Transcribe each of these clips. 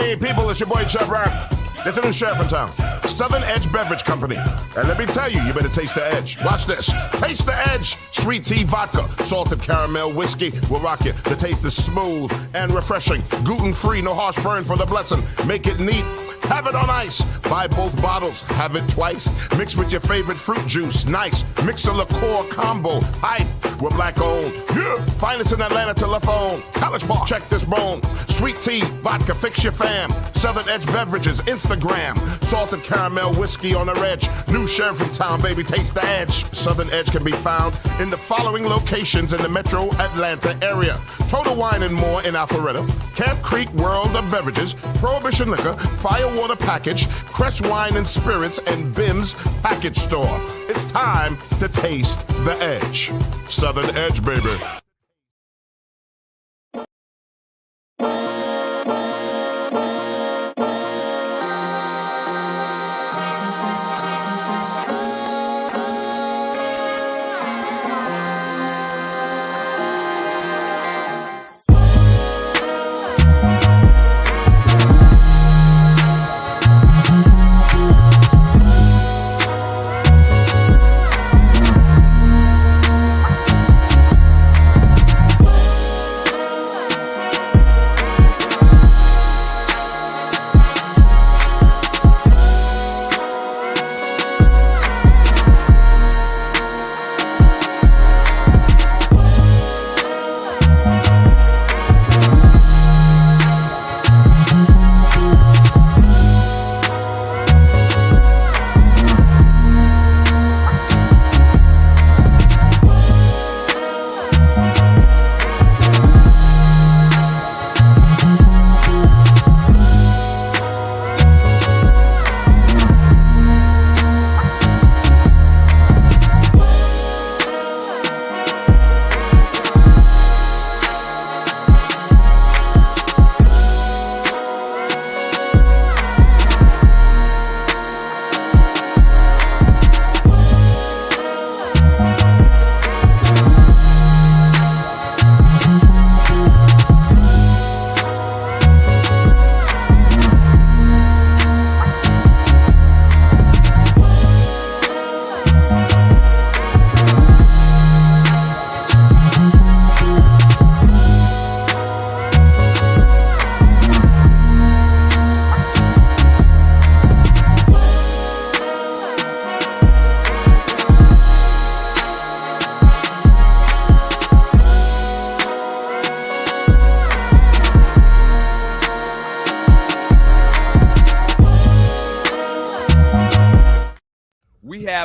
Hey, people, it's your boy, Chef Rap. There's a new sheriff in town, Southern Edge Beverage Company. And let me tell you, you better taste the edge. Watch this. Taste the edge. Sweet tea vodka, salted caramel whiskey will rock you. The taste is smooth and refreshing. Gluten-free, no harsh burn for the blessing. Make it neat. Have it on ice. Buy both bottles. Have it twice. Mix with your favorite fruit juice. Nice. Mix a liqueur combo. Hype. We're black owned. Yeah. Finest in Atlanta telephone. College Park. Check this bone. Sweet tea, vodka, fix your fam. Southern Edge Beverages, Instagram. Salted caramel whiskey on the edge. New sheriff in town, baby. Taste the edge. Southern Edge can be found in the following locations in the metro Atlanta area. Total Wine and More in Alpharetta. Camp Creek World of Beverages. Prohibition Liquor. Firewater Package. Crest Wine and Spirits. And Bim's Package Store. It's time to taste the edge. Southern Edge, baby.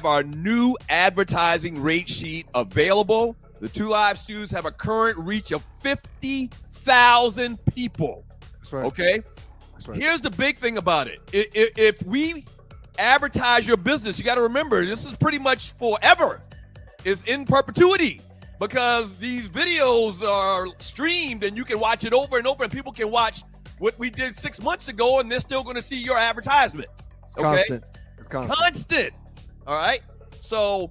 Our new advertising rate sheet available. The Two Live Stews have a current reach of 50,000 people. That's right. Okay? That's right. Here's the big thing about it. If we advertise your business, you got to remember, this is pretty much forever. It's in perpetuity because these videos are streamed and you can watch it over and over and people can watch what we did 6 months ago and they're still going to see your advertisement. Okay? It's constant. Constant. All right. So,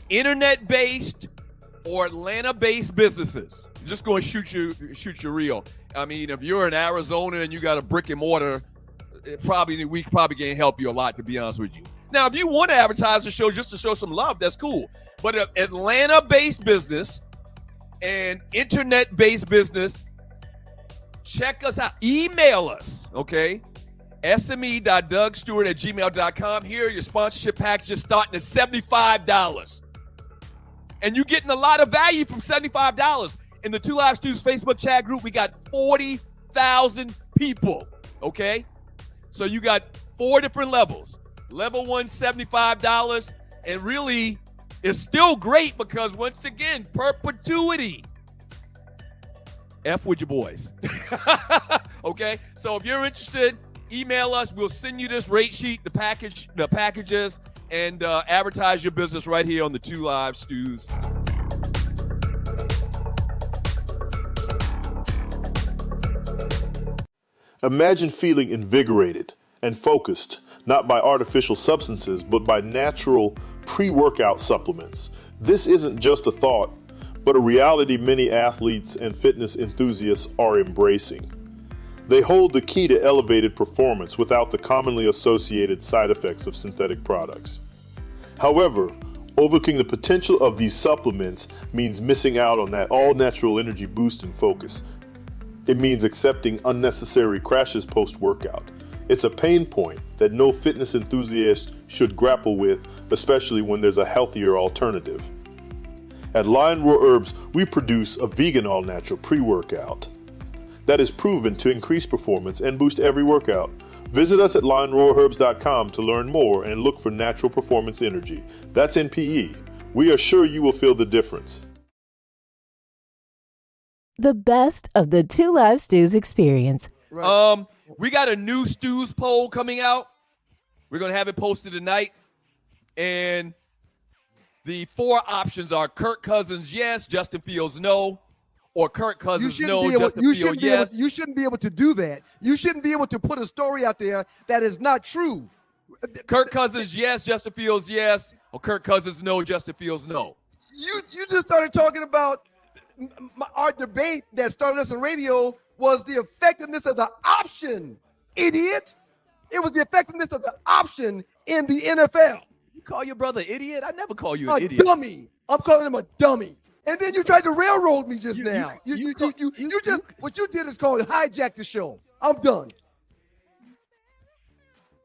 internet-based or Atlanta-based businesses, I'm just going to shoot you real. I mean, if you're in Arizona and you got a brick and mortar, we probably can't help you a lot, to be honest with you. Now, if you want to advertise the show just to show some love, that's cool. But an Atlanta-based business and internet-based business, check us out. Email us, okay? sme.dougstewart@gmail.com. Here, your sponsorship packages starting at $75. And you're getting a lot of value from $75. In the Two Live Stews Facebook chat group, we got 40,000 people, okay? So you got 4 different levels. Level 1, $75. And really, it's still great because, once again, perpetuity. F with your boys. Okay? So if you're interested, email us. We'll send you this rate sheet, the packages, and advertise your business right here on the Two Live Stews. Imagine feeling invigorated and focused, not by artificial substances, but by natural pre-workout supplements. This isn't just a thought, but a reality many athletes and fitness enthusiasts are embracing. They hold the key to elevated performance without the commonly associated side effects of synthetic products. However, overlooking the potential of these supplements means missing out on that all-natural energy boost and focus. It means accepting unnecessary crashes post-workout. It's a pain point that no fitness enthusiast should grapple with, especially when there's a healthier alternative. At Lion Roar Herbs, we produce a vegan all-natural pre-workout that is proven to increase performance and boost every workout. Visit us at lionroarherbs.com to learn more and look for natural performance energy. That's NPE. We are sure you will feel the difference. The best of the Two Live Stews experience. Right. We got a new Stews poll coming out. We're going to have it posted tonight. And the 4 options are Kirk Cousins, yes, Justin Fields, no. Or Kirk Cousins, no, Justin Fields, yes. You shouldn't be able to do that. You shouldn't be able to put a story out there that is not true. Kirk Cousins, yes, Justin Fields, yes. Or Kirk Cousins, no, Justin Fields, no. You just started talking about our debate that started us on radio was the effectiveness of the option, idiot. It was the effectiveness of the option in the NFL. You call your brother idiot? I never call you an idiot. Dummy. I'm calling him a dummy. And then you tried to railroad me just now. What you did is called hijack the show. I'm done.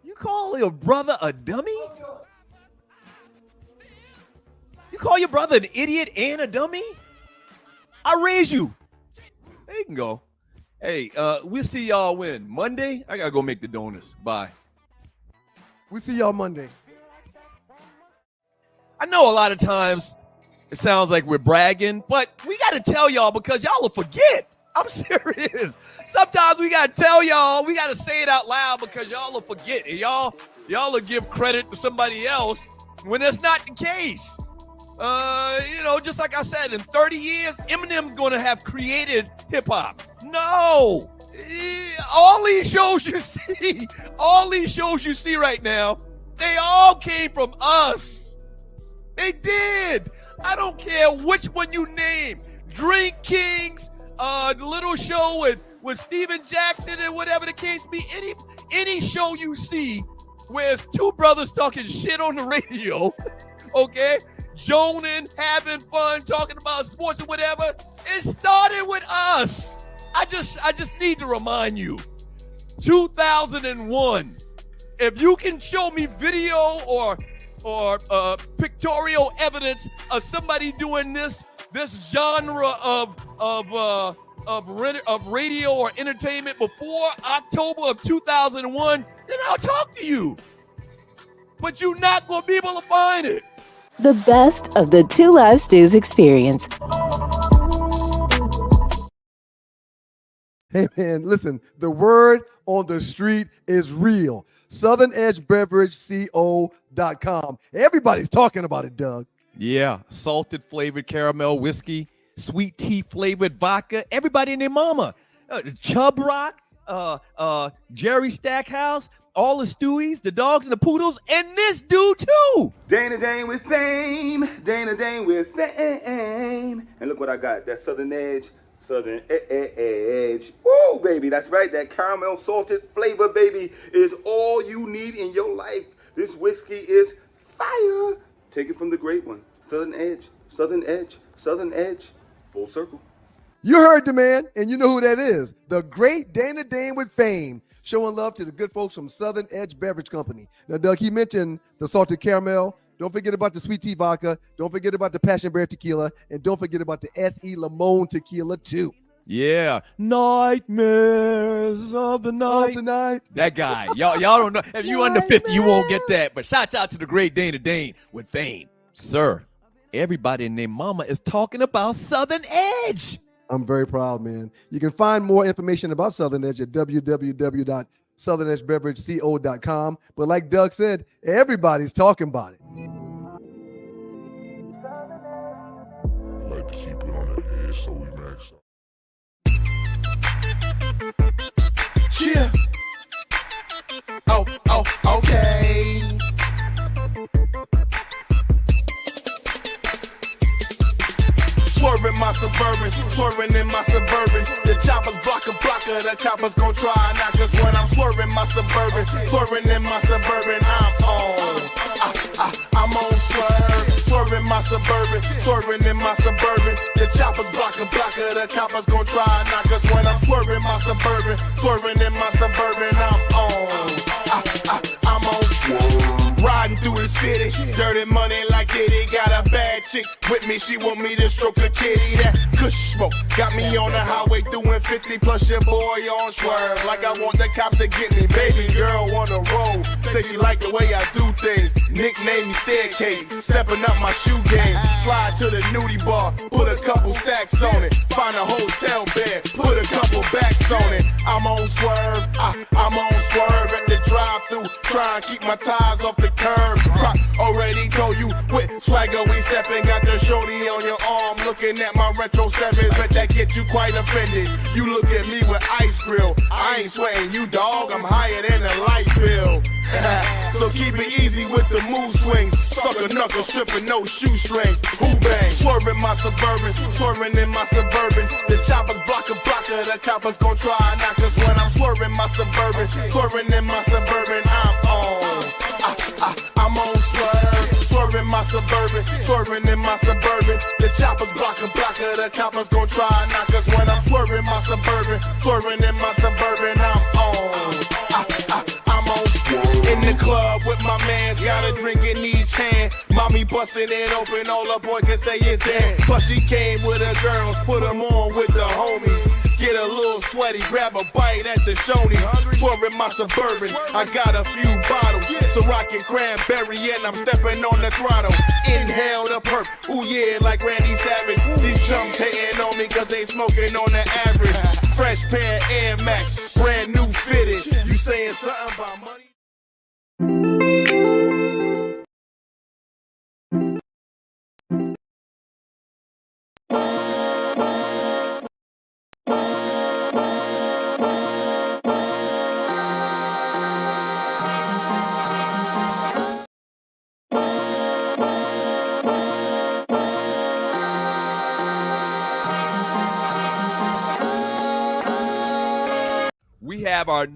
You call your brother a dummy? You call your brother an idiot and a dummy? I raise you. There you can go. Hey, we'll see y'all when? Monday? I gotta go make the donuts. Bye. We see y'all Monday. I know a lot of times it sounds like we're bragging, but we got to tell y'all because y'all will forget. I'm serious. Sometimes we got to tell y'all. We got to say it out loud because y'all will forget. And y'all will give credit to somebody else when that's not the case. Just like I said, in 30 years, Eminem's going to have created hip-hop. No. All these shows you see right now, they all came from us. They did. I don't care which one you name. Drink Kings, the little show with Steven Jackson and whatever the case be. Any show you see where it's 2 brothers talking shit on the radio, okay? Joning, having fun, talking about sports and whatever. It started with us. I just need to remind you. 2001. If you can show me video or pictorial evidence of somebody doing this genre of radio or entertainment before October of 2001, then I'll talk to you. But you're not going to be able to find it. The best of the Two Live Stews experience. Hey, man, listen, the word on the street is real. SouthernEdgeBeverageCO.com. Everybody's talking about it, Doug. Yeah, salted flavored caramel whiskey, sweet tea flavored vodka. Everybody and their mama. Chub Rock, Jerry Stackhouse, all the Stewies, the dogs and the poodles, and this dude too. Dana Dane with fame, Dana Dane with fame. And look what I got, that Southern Edge. Southern Edge. Woo, baby, that's right. That caramel salted flavor, baby, is all you need in your life. This whiskey is fire. Take it from the great one. Southern Edge, Southern Edge, Southern Edge. Full circle. You heard the man, and you know who that is. The great Dana Dane with fame, showing love to the good folks from Southern Edge Beverage Company. Now, Doug, he mentioned the salted caramel. Don't forget about the sweet tea vodka. Don't forget about the passion bear tequila. And don't forget about the S.E. Limon tequila, too. Yeah. Nightmares of the night. That guy. Y'all don't know. If you under 50, you won't get that. But shouts out to the great Dana Dane with fame. Sir, everybody and their mama is talking about Southern Edge. I'm very proud, man. You can find more information about Southern Edge at www.southernedgebeverageco.com. But like Doug said, everybody's talking about it. I like to keep it on the edge so we max out. Yeah. Oh, okay. Swerving my Suburbans, swerving in my Suburbans. The choppers blocker, blocker. The coppers gon' try and knock us when I'm swerving my Suburban. Swerving in my Suburban, I'm on. I'm on swerve. Swerving my Suburban. Swerving in my Suburban. The choppers blocker. The coppers gon' try and knock us when I'm swerving my Suburban. Swerving in my Suburban, I'm on. I'm on swerve. Riding through the city, dirty money like Diddy. Got a bad chick with me, she want me to stroke a kitty. That kush smoke got me on the highway doing 50 plus your boy on swerve. Like I want the cops to get me, baby girl on the road. Say she like the way I do things, nickname me Staircase. Stepping up my shoe game, slide to the nudie bar, put a couple stacks on it. Find a hotel bed, put a couple backs on it. I'm on swerve, I'm on swerve at the drive-thru, try and keep my tires off the curb. Rock already told you with swagger we stepping. Got the shorty on your arm looking at my retro 7, but that get you quite offended. You look at me with ice grill, I ain't sweating you dog, I'm higher than a light bill. So keep it easy with the move swings. Sucker knuckle stripping, no shoestrings. Who bang? Swerving my Suburban, swerving in my Suburban. The choppers blocker. The coppers gon' try and knock us when I'm swerving my Suburban. Swerving in my Suburban, I'm on. I'm on swerve. Swerving my Suburban, swerving in my Suburban. The choppers blocker. The coppers gon' try and knock us when I'm swerving my Suburban. Swerving in my Suburban, I'm on. I'm on swerve. In the club with my mans, got a drink in each hand. Mommy bustin' it open, all a boy can say is in. Plus she came with her girls, put them on with the homies. Get a little sweaty, grab a bite at the Shoney's. Swerving my Suburban, I got a few bottles. So rockin' cranberry and I'm stepping on the throttle. Inhale the perp, ooh yeah, like Randy Savage. These chumps hating on me cause they smoking on the average. Fresh pair of Air Max, brand new fitted. You saying something about money? We have our...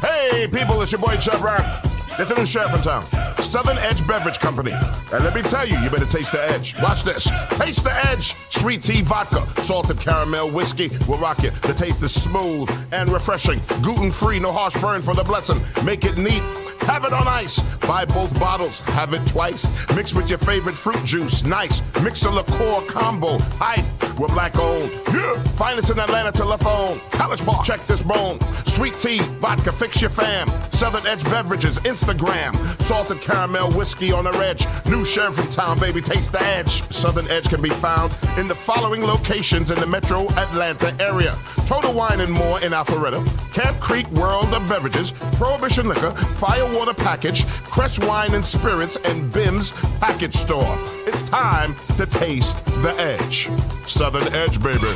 Hey, people, it's your boy Chubb Rock. There's a new sheriff in town, Southern Edge Beverage Company. And let me tell you, you better taste the edge. Watch this. Taste the edge. Sweet tea vodka, salted caramel whiskey will rock you. The taste is smooth and refreshing. Gluten-free, no harsh burn for the blessing. Make it neat. Have it on ice. Buy both bottles. Have it twice. Mix with your favorite fruit juice. Nice. Mix a liqueur combo. Hype. We're black owned. Yeah. Find us in Atlanta telephone. College Park. Check this bone. Sweet tea, vodka, fix your fam. Southern Edge Beverages, Instagram. Salted caramel whiskey on the edge. New sheriff in town, baby. Taste the edge. Southern Edge can be found in the following locations in the metro Atlanta area. Total Wine and More in Alpharetta. Camp Creek World of Beverages. Prohibition Liquor. Firewater Package. Crest Wine and Spirits. And Bim's Package Store. It's time to taste the edge. Southern Edge, baby.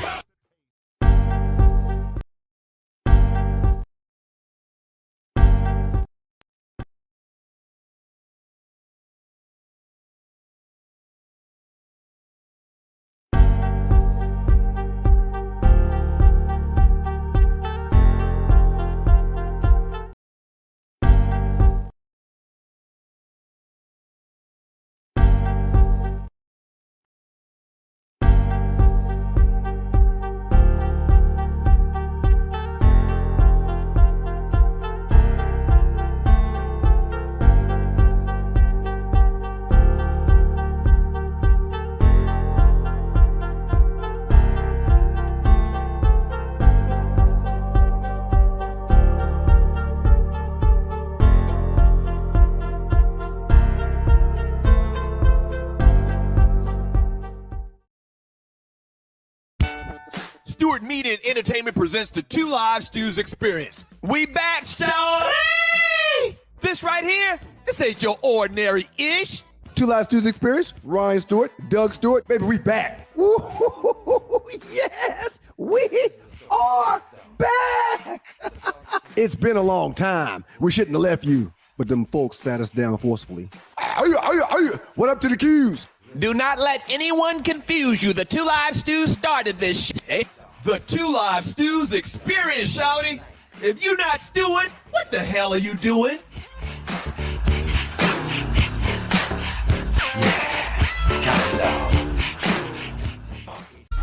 Stewart Media and Entertainment presents the Two Live Stews Experience. We back, Hey! This right here, this ain't your ordinary-ish. Two Live Stews Experience, Ryan Stewart, Doug Stewart, baby, we back. Woo-hoo-hoo-hoo-hoo. Yes, we are back. It's been a long time. We shouldn't have left you, but them folks sat us down forcefully. What up to the Qs? Do not let anyone confuse you. The Two Live Stews started this shit. The Two Live Stews experience, shouty. If you're not stewing, what the hell are you doing?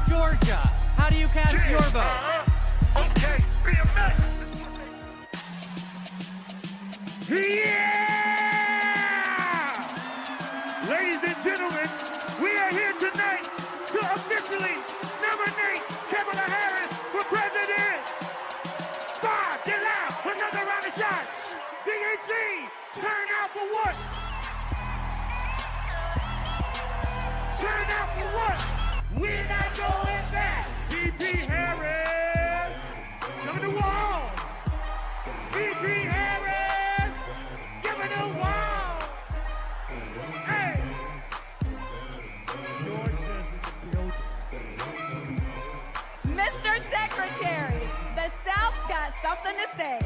Georgia, how do you cast your vote? Okay, be a mess. Yeah! Ladies and gentlemen, we are here tonight to officially nominate Kamala Harris for president. Five, get loud, another round of shots. DNC, turn out for what? Turn out for what? We're not going back. VP Harris, coming to wall. VP Harris, giving the wall. Hey. Mr. Secretary, the South's got something to say.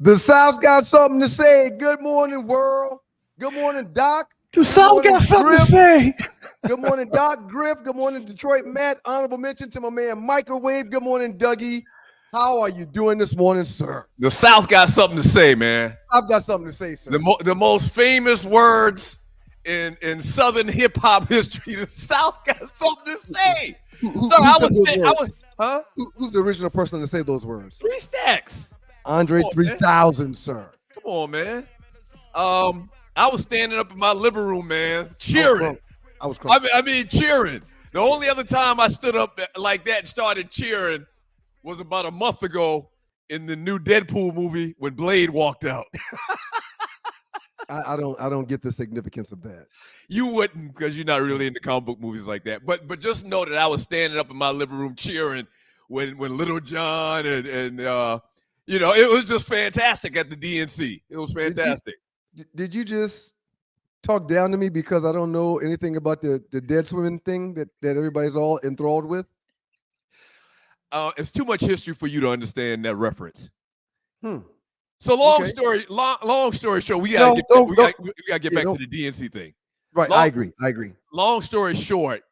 The South's got something to say. Good morning, world. Good morning, Doc. The South got something to say. Good morning, Doc Griff. Good morning, Detroit Matt. Honorable mention to my man Microwave. Good morning, Dougie. How are you doing this morning, sir? The South got something to say, man. I've got something to say, sir. The most famous words in Southern hip hop history. The South got something to say. Who's the original person to say those words? 3 Stacks. Andre 3000, sir. Come on, man. I was standing up in my living room, man, cheering. I was crying. I mean, cheering. The only other time I stood up like that and started cheering was about a month ago in the new Deadpool movie when Blade walked out. I don't get the significance of that. You wouldn't, because you're not really into comic book movies like that. But just know that I was standing up in my living room cheering when Little John and it was just fantastic at the DNC. It was fantastic. Did you just talk down to me because I don't know anything about the dead swimming thing that everybody's all enthralled with? It's too much history for you to understand that reference. So long story short, we gotta get back to the DNC thing. Right, I agree. Long story short,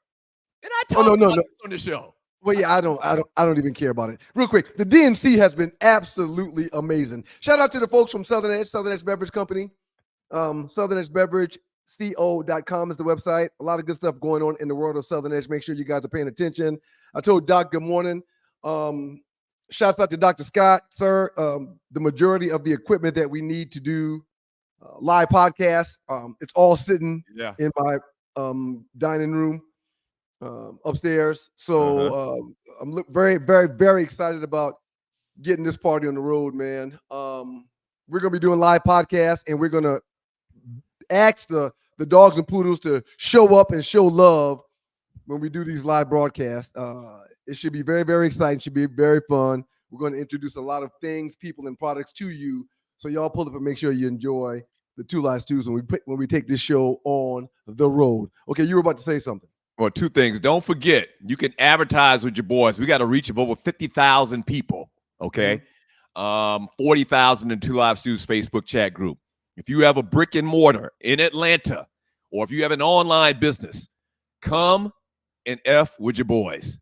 and I told you on the show. Well, yeah, I don't even care about it. Real quick, the DNC has been absolutely amazing. Shout out to the folks from Southern Edge Beverage Company. Southern Edge Beverage, co.com is the website. A lot of good stuff going on in the world of Southern Edge. Make sure you guys are paying attention. I told Doc good morning. Shouts out to Dr. Scott, sir. The majority of the equipment that we need to do live podcasts, it's all sitting in my dining room upstairs. So I'm very, very, very excited about getting this party on the road, man. We're going to be doing live podcasts, and we're going to ask the dogs and poodles to show up and show love when we do these live broadcasts. It should be very, very exciting. Should be very fun. We're going to introduce a lot of things, people, and products to you. So y'all pull up and make sure you enjoy the Two Live Stews when we take this show on the road. Okay, you were about to say something. Well, 2 things. Don't forget, you can advertise with your boys. We got a reach of over 50,000 people. Okay. 40,000 in Two Live Stews Facebook chat group. If you have a brick and mortar in Atlanta, or if you have an online business, come and F with your boys.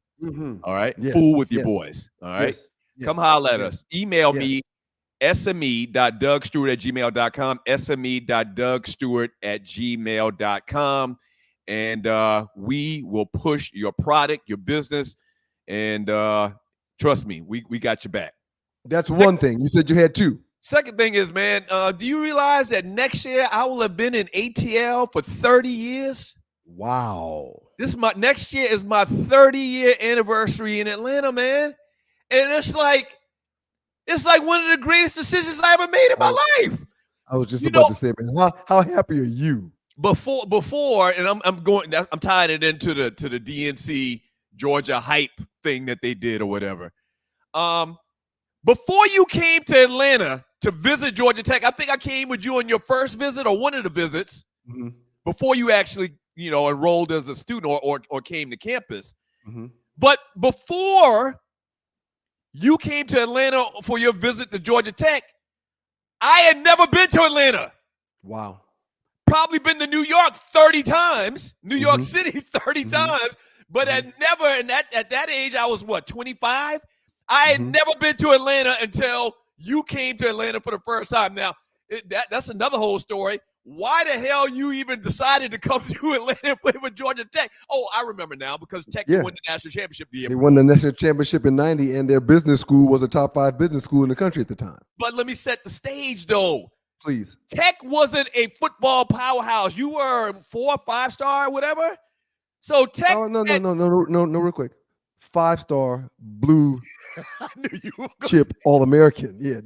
All right. Yes. Fool with your boys. All right. Yes. Come holler at us. Email me sme.dougstewart@gmail.com, sme.dougstewart@gmail.com. And we will push your product, your business, and trust me, we got your back. That's one thing. You said you had 2. Second thing is, man, do you realize that next year I will have been in ATL for 30 years? Wow. Next year is my 30-year anniversary in Atlanta, man. And it's like one of the greatest decisions I ever made in my life. I was just about to say, man, how happy are you? Before, and I'm tying it into the DNC Georgia hype thing that they did or whatever. Before you came to Atlanta to visit Georgia Tech, I think I came with you on your first visit or one of the visits before you actually, enrolled as a student or came to campus. But before you came to Atlanta for your visit to Georgia Tech, I had never been to Atlanta. Wow. probably been to New York 30 times, New York City 30 times, but had never, and at that age, I was what, 25? I had never been to Atlanta until you came to Atlanta for the first time. Now, that's another whole story. Why the hell you even decided to come to Atlanta and play with Georgia Tech? Oh, I remember now, because Tech won the national championship the year. They won the national championship in '90, and their business school was a top 5 business school in the country at the time. But let me set the stage, though. Please. Tech wasn't a football powerhouse. You were 4 or 5 star, whatever. So Tech. Oh, no, real quick. 5-star blue chip All-American. Yeah.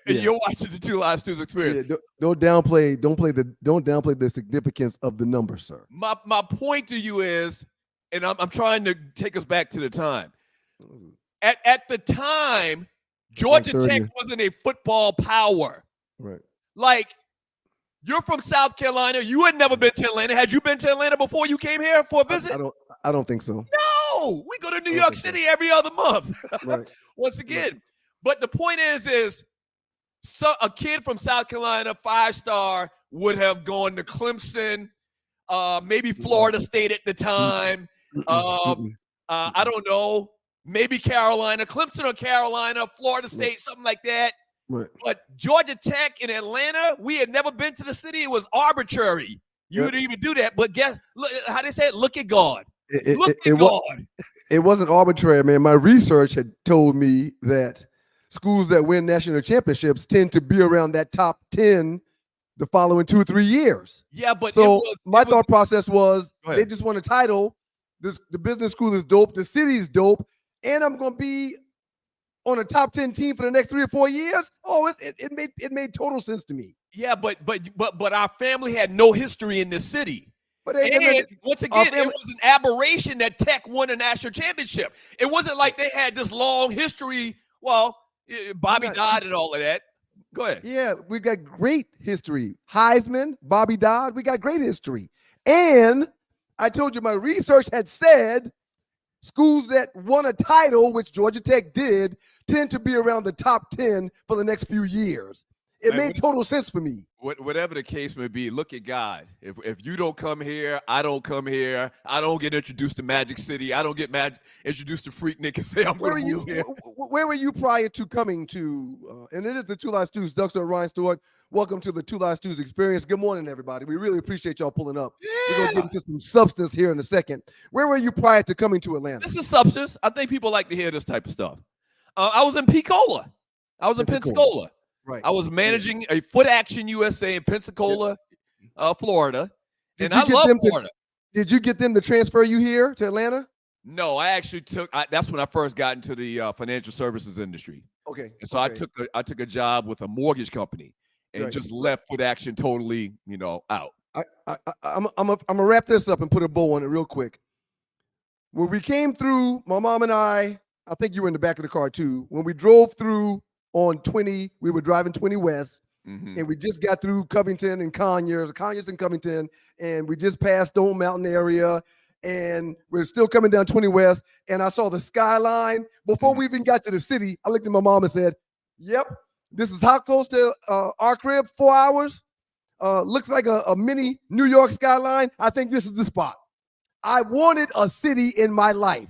You're watching the Two Live Stews experience. Yeah, don't downplay the significance of the number, sir. My point to you is, and I'm trying to take us back to the time. At the time, Georgia Tech wasn't a football power. Right. Like, you're from South Carolina. You had never been to Atlanta. Had you been to Atlanta before you came here for a visit? I don't think so. No, we go to New York City every other month. Right. Once again. But the point is so a kid from South Carolina, 5-star, would have gone to Clemson, maybe Florida State at the time. I don't know, maybe Carolina, Clemson or Carolina, Florida State, something like that. Right. But Georgia Tech in Atlanta, we had never been to the city. It was arbitrary. You would even do that. But look, how they say it, look at God. Look at God. It wasn't arbitrary, man. My research had told me that schools that win national championships tend to be around that top 10 the following 2 or 3 years. Yeah, but so my thought process was they just won a title. The business school is dope. The city's dope. And I'm going to be on a top 10 team for the next 3 or 4 years. Oh, it made total sense to me. Yeah, but our family had no history in this city. But once again, it was an aberration that Tech won a national championship. It wasn't like they had this long history. Well, Bobby Dodd and all of that. Go ahead. Yeah, we got great history. Heisman, Bobby Dodd, we got great history. And I told you my research had said schools that won a title, which Georgia Tech did, tend to be around the top 10 for the next few years. It made total sense for me. Whatever the case may be, look at God. If you don't come here, I don't come here. I don't get introduced to Magic City. I don't get introduced to Freaknik and say I'm going to move here. Where were you prior to coming to, and it is the Two Live Stews, Dougster, Ryan Stewart. Welcome to the Two Live Stews experience. Good morning, everybody. We really appreciate y'all pulling up. Yeah. We're going to get into some substance here in a second. Where were you prior to coming to Atlanta? This is substance. I think people like to hear this type of stuff. I was in Pensacola. I was in Pensacola. Right. I was managing a Foot Action USA in Pensacola, Florida. And I love Florida. Did you get them to transfer you here to Atlanta? No, I actually that's when I first got into the financial services industry. Okay. And so I took a job with a mortgage company and just left Foot Action totally, out. I'm gonna wrap this up and put a bow on it real quick. When we came through, my mom and I think you were in the back of the car too. When we drove through on 20, we were driving 20 West, and we just got through Covington and Conyers and Covington, and we just passed Stone Mountain area, and we're still coming down 20 West, and I saw the skyline. Before we even got to the city, I looked at my mom and said, yep, this is how close to our crib, 4 hours. Looks like a mini New York skyline. I think this is the spot. I wanted a city in my life.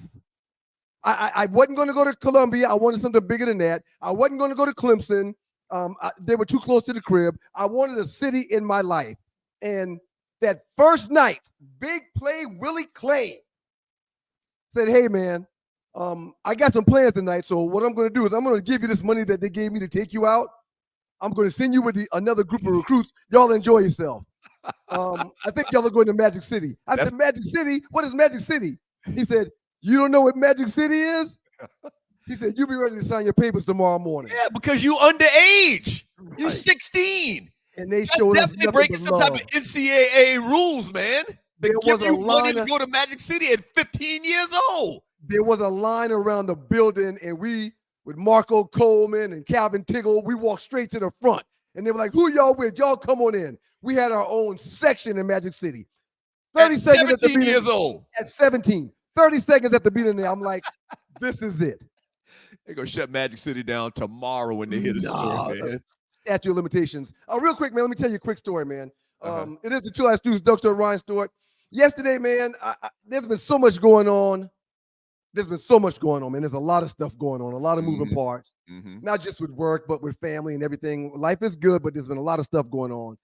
I wasn't going to go to Columbia. I wanted something bigger than that. I wasn't going to go to Clemson. They were too close to the crib. I wanted a city in my life. And that first night, big play Willie Clay said, hey, man, I got some plans tonight. So what I'm going to do is I'm going to give you this money that they gave me to take you out. I'm going to send you with another group of recruits. Y'all enjoy yourself. I think y'all are going to Magic City. I said, Magic City? What is Magic City? He said, you don't know what Magic City is? He said, you'll be ready to sign your papers tomorrow morning. Yeah, because you underage. You're 16. And they showed us definitely breaking some type of NCAA rules, man. They give you money to go to Magic City at 15 years old. There was a line around the building, and we, with Marco Coleman and Calvin Tiggle, we walked straight to the front. And they were like, who y'all with? Y'all come on in. We had our own section in Magic City. 30 seconds at the beginning. Years old. At 17. 30 seconds at the beginning there. I'm like, this is it. They're going to shut Magic City down tomorrow when they hit the store, man. Statute of limitations. Real quick, man, let me tell you a quick story, man. It is the Two Live Stews, Doug Stewart, Ryan Stewart. Yesterday, man, there's been so much going on. There's been so much going on, man. There's a lot of stuff going on, a lot of moving parts, not just with work, but with family and everything. Life is good, but there's been a lot of stuff going on.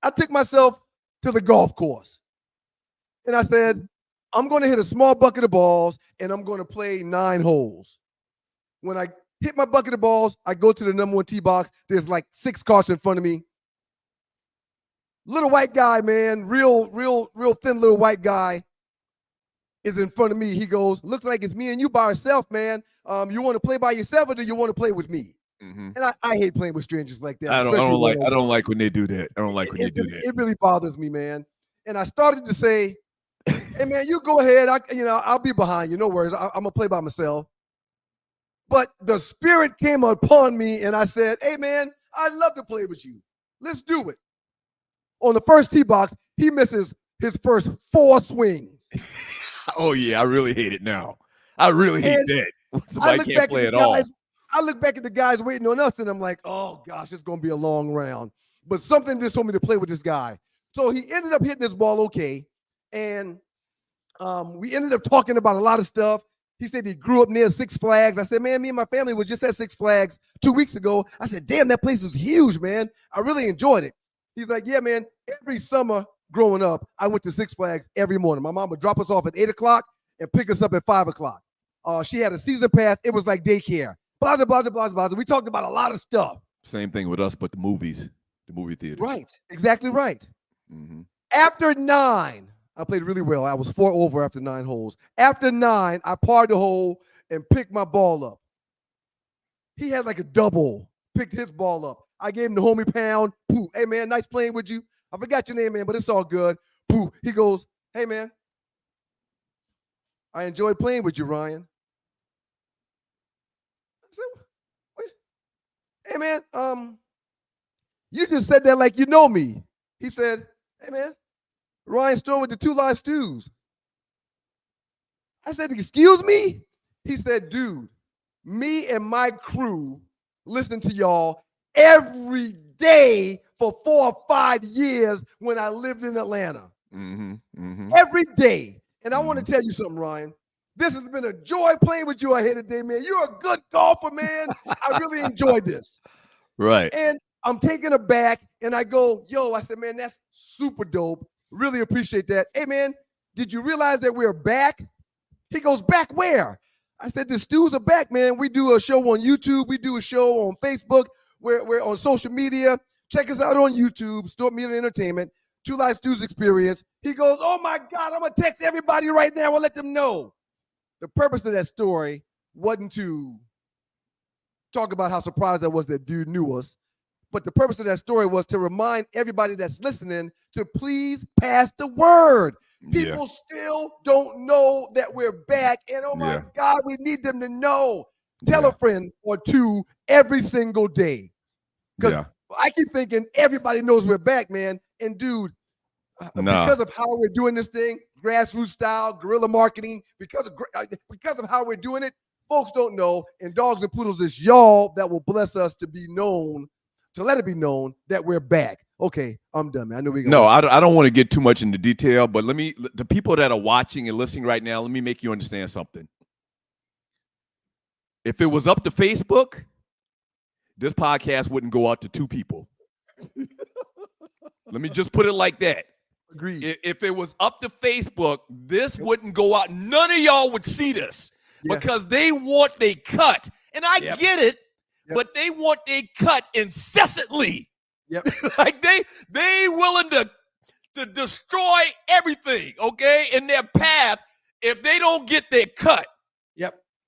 I took myself to the golf course, and I said, I'm going to hit a small bucket of balls, and I'm going to play 9 holes. When I hit my bucket of balls, I go to the number 1 tee box. There's like 6 carts in front of me. Little white guy, man, real thin little white guy is in front of me. He goes, looks like it's me and you by ourselves, man. You want to play by yourself or do you want to play with me? And I hate playing with strangers like that. I don't like when they do that. I don't like when they do that. It really bothers me, man. And I started to say, hey, man, you go ahead. I'll be behind you. No worries. I'm going to play by myself. But the spirit came upon me and I said, hey, man, I'd love to play with you. Let's do it. On the first tee box, he misses his first 4 swings. Oh, yeah, I really hate it now. I really hate that. Somebody can't play at all. I look back at the guys waiting on us, and I'm like, oh, gosh, it's going to be a long round. But something just told me to play with this guy. So he ended up hitting this ball okay, and we ended up talking about a lot of stuff. He said he grew up near Six Flags. I said, man, me and my family were just at Six Flags 2 weeks ago. I said, damn, that place was huge, man. I really enjoyed it. He's like, yeah, man, every summer growing up, I went to Six Flags every morning. My mom would drop us off at 8 o'clock and pick us up at 5 o'clock. She had a season pass. It was like daycare. Blah, blah, blah, blah, blah. We talked about a lot of stuff. Same thing with us, but the movies, the movie theater. Right. Exactly right. After 9, I played really well. I was 4 over after 9 holes. After 9, I parred the hole and picked my ball up. He had like a double, picked his ball up. I gave him the homie pound. Pooh. Hey, man, nice playing with you. I forgot your name, man, but it's all good. Pooh. He goes, hey, man, I enjoyed playing with you, Ryan. I said, wait. Hey, man, you just said that like you know me. He said, hey, man, Ryan Stewart with the Two Live Stews. I said, excuse me? He said, dude, me and my crew listen to y'all every day for 4 or 5 years when I lived in Atlanta. Every day. And I want to tell you something, Ryan. This has been a joy playing with you out here today, man. You're a good golfer, man. I really enjoyed this. Right. And I'm taken aback, and I go, yo, I said, man, that's super dope. Really appreciate that. Hey, man, did you realize that we're back? He goes, back where? I said, the Stews are back, man. We do a show on YouTube. We do a show on Facebook. We're on social media. Check us out on YouTube, Stewart Media Entertainment, Two Live Stews Experience. He goes, oh, my God, I'm going to text everybody right now and let them know. The purpose of that story wasn't to talk about how surprised I was that dude knew us, but the purpose of that story was to remind everybody that's listening to please pass the word. People still don't know that we're back, and oh, my God, we need them to know. Tell a friend or two every single day. Because I keep thinking everybody knows we're back, man. And dude, because of how we're doing this thing, grassroots style, guerrilla marketing, because of how we're doing it, folks don't know. And Dogs and Poodles is y'all that will bless us to be known, to let it be known that we're back. Okay, I'm done, man. I know we. No, I don't want to get too much into detail, but the people that are watching and listening right now, let me make you understand something. If it was up to Facebook, this podcast wouldn't go out to 2 people. Let me just put it like that. Agreed. If it was up to Facebook, this wouldn't go out. None of y'all would see this because they want they cut. And I get it, but they want they cut incessantly. Like they willing to destroy everything, okay, in their path if they don't get their cut.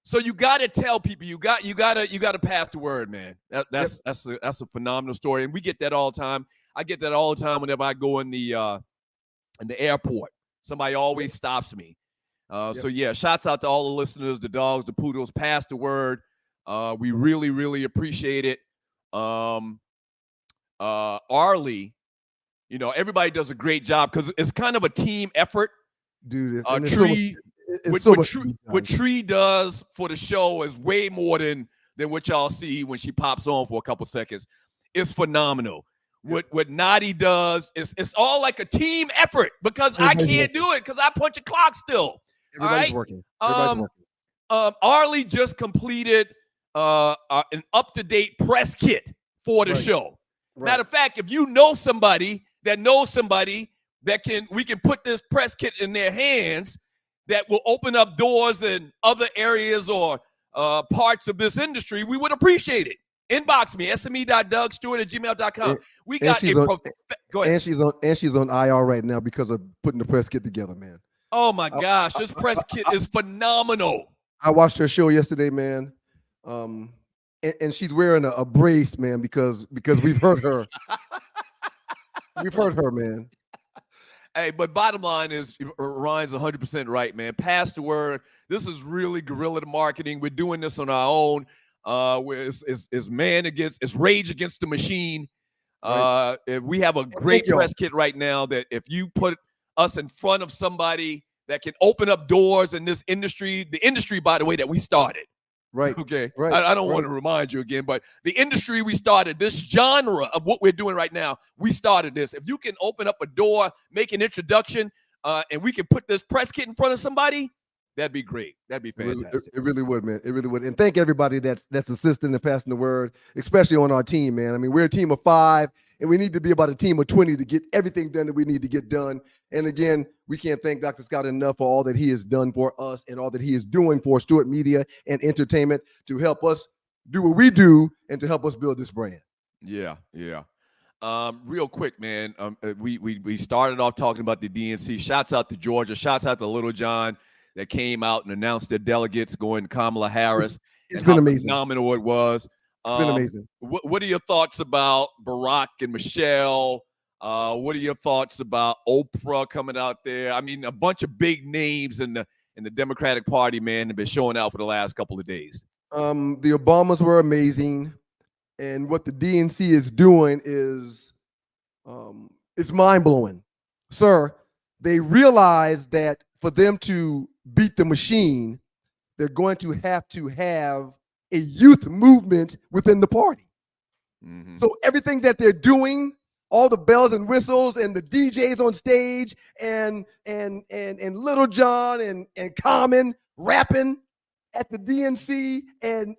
So you got to tell people you got to pass the word, man. That's a phenomenal story, and we get that all the time. I get that all the time whenever I go in the airport. Somebody always stops me. So yeah, shouts out to all the listeners, the Dogs, the Poodles. Pass the word. We really, really appreciate it. Arlie, everybody does a great job because it's kind of a team effort. Dude, what Tree does for the show is way more than what y'all see when she pops on for a couple seconds. It's phenomenal. what Nadi does. It's all like a team effort because I can't do it because I punch a clock still. Everybody's working. Everybody's working. Arlie just completed an up-to-date press kit for the show. Right. Matter of fact, if you know somebody that knows somebody that we can put this press kit in their hands that will open up doors in other areas or parts of this industry, we would appreciate it. Inbox me, sme.dougstewart@gmail.com. We got go ahead. And she's on IR right now because of putting the press kit together, man. Oh my gosh, this press kit is phenomenal. I watched her show yesterday, man. And she's wearing a brace, man, because we've heard her. We've heard her, man. Hey, but bottom line is Ryan's 100% right, man. Pass the word. This is really guerrilla marketing. We're doing this on our own. It's rage against the machine. If we have a great press kit right now that if you put us in front of somebody that can open up doors in this industry, the industry, by the way, that we started. Right. Okay. Right. I don't want to remind you again, but the industry we started, this genre of what we're doing right now, we started this. If you can open up a door, make an introduction, and we can put this press kit in front of somebody, that'd be great. That'd be fantastic. It really would, man. It really would. And thank everybody that's assisting and passing the word, especially on our team, man. I mean, we're a team of 5, and we need to be about a team of 20 to get everything done that we need to get done. And again, we can't thank Dr. Scott enough for all that he has done for us and all that he is doing for Stewart Media and Entertainment to help us do what we do and to help us build this brand. Yeah. Real quick, man. We started off talking about the DNC. Shouts out to Georgia. Shouts out to Little John that came out and announced their delegates going to Kamala Harris. It's been amazing. Phenomenal it was. It's been amazing. What are your thoughts about Barack and Michelle? What are your thoughts about Oprah coming out there? I mean, a bunch of big names in the Democratic Party, man, have been showing out for the last couple of days. The Obamas were amazing, and what the DNC is doing is mind-blowing. Sir, they realize that for them to beat the machine, they're going to have a youth movement within the party. Mm-hmm. So everything that they're doing, all the bells and whistles and the DJs on stage and Little John and Common rapping at the DNC and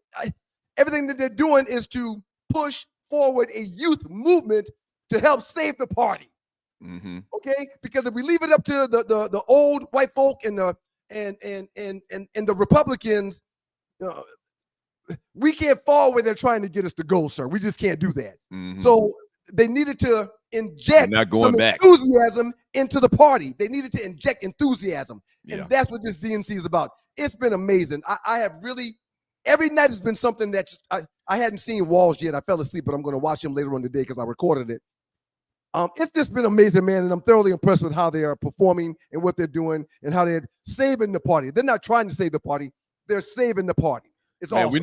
everything that they're doing is to push forward a youth movement to help save the party. Mm-hmm. Okay, because if we leave it up to the old white folk and the Republicans, we can't fall where they're trying to get us to go, sir. We just can't do that. Mm-hmm. So they needed to inject some enthusiasm into the party. They needed to inject enthusiasm, and that's what this DNC is about. It's been amazing. I have really every night has been something that I hadn't seen Walls yet. I fell asleep, but I'm going to watch him later on today because I recorded it. It's just been amazing, man, and I'm thoroughly impressed with how they are performing and what they're doing and how they're saving the party. They're not trying to save the party; they're saving the party. It's awesome.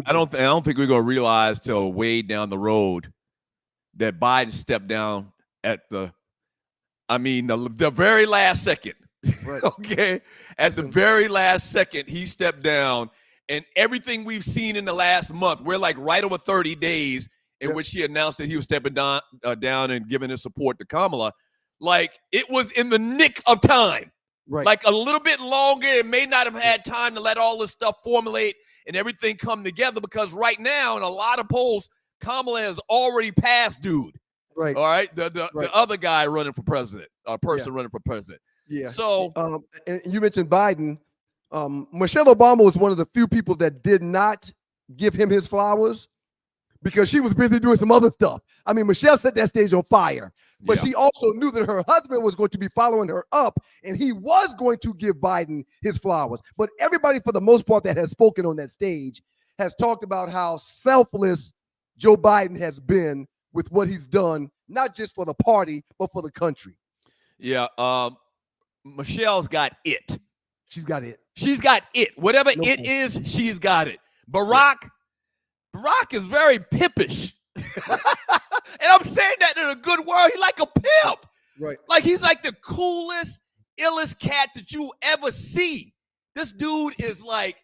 I don't think we're gonna realize till way down the road that Biden stepped down at the very last second. Right. Okay, at the very last second, he stepped down, and everything we've seen in the last month, we're like right over 30 days. In which he announced that he was stepping down and giving his support to Kamala, like it was in the nick of time. Right. Like a little bit longer, it may not have had time to let all this stuff formulate and everything come together because right now, in a lot of polls, Kamala has already passed dude. Right. All right. The other guy running for president, running for president. Yeah. So and you mentioned Biden. Michelle Obama was one of the few people that did not give him his flowers, because she was busy doing some other stuff. I mean, Michelle set that stage on fire, but she also knew that her husband was going to be following her up, and he was going to give Biden his flowers. But everybody, for the most part, that has spoken on that stage has talked about how selfless Joe Biden has been with what he's done, not just for the party, but for the country. Yeah, Michelle's got it. She's got it. She's got it. Whatever it is, she's got it. Barack is very pimpish. And I'm saying that in a good word. He's like a pimp. Right. Like he's like the coolest, illest cat that you ever see. This dude is like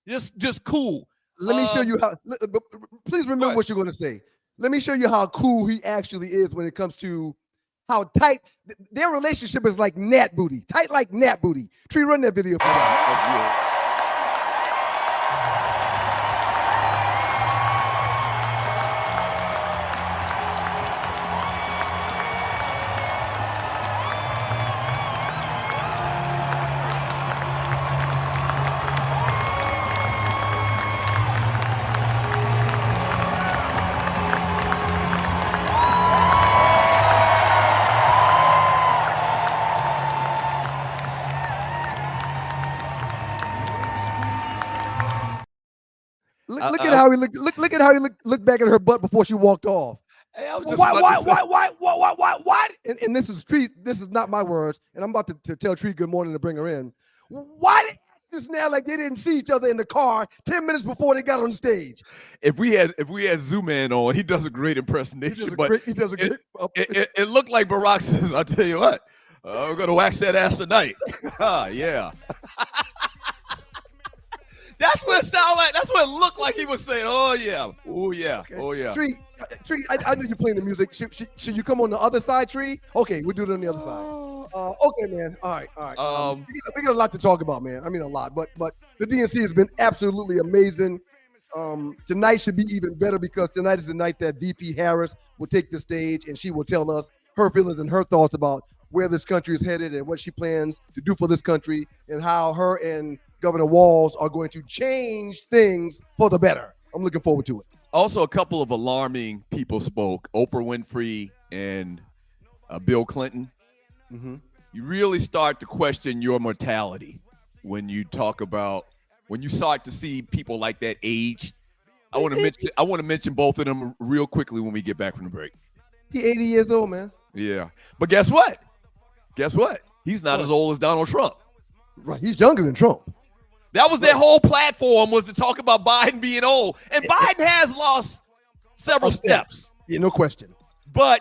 just cool. Let me show you how. Please remember what you're going to say. let me show you how cool he actually is when it comes to how tight their relationship is, like gnat booty, tight like gnat booty. Tree, run that video for that. Look at how he looked. Look at how he looked back at her butt before she walked off. Hey, I was just why? And this is Tree. This is not my words. And I'm about to tell Tree good morning to bring her in. Why did this now like they didn't see each other in the car 10 minutes before they got on stage? If we had Zoom in on, he does a great impersonation. It looked like Barack says, "I'll tell you what, we're gonna wax that ass tonight." Yeah. That's what it sounded like. That's what it looked like he was saying. Oh yeah, oh yeah, Okay. oh yeah. Tree, I know you're playing the music. Should you come on the other side, Tree? Okay, we'll do it on the other side. Okay, man. All right. We got a lot to talk about, man. I mean, a lot. But the DNC has been absolutely amazing. Tonight should be even better because tonight is the night that VP Harris will take the stage and she will tell us her feelings and her thoughts about where this country is headed and what she plans to do for this country and how her and Governor Walz are going to change things for the better. I'm looking forward to it. Also, a couple of alarming people spoke: Oprah Winfrey and Bill Clinton. Mm-hmm. You really start to question your mortality when you start to see people like that age. I want to mention both of them real quickly when we get back from the break. He 80 years old, man. Yeah, but guess what? He's not as old as Donald Trump. Right, he's younger than Trump. That was their whole platform, was to talk about Biden being old. And Biden has lost several steps. Yeah, no question. But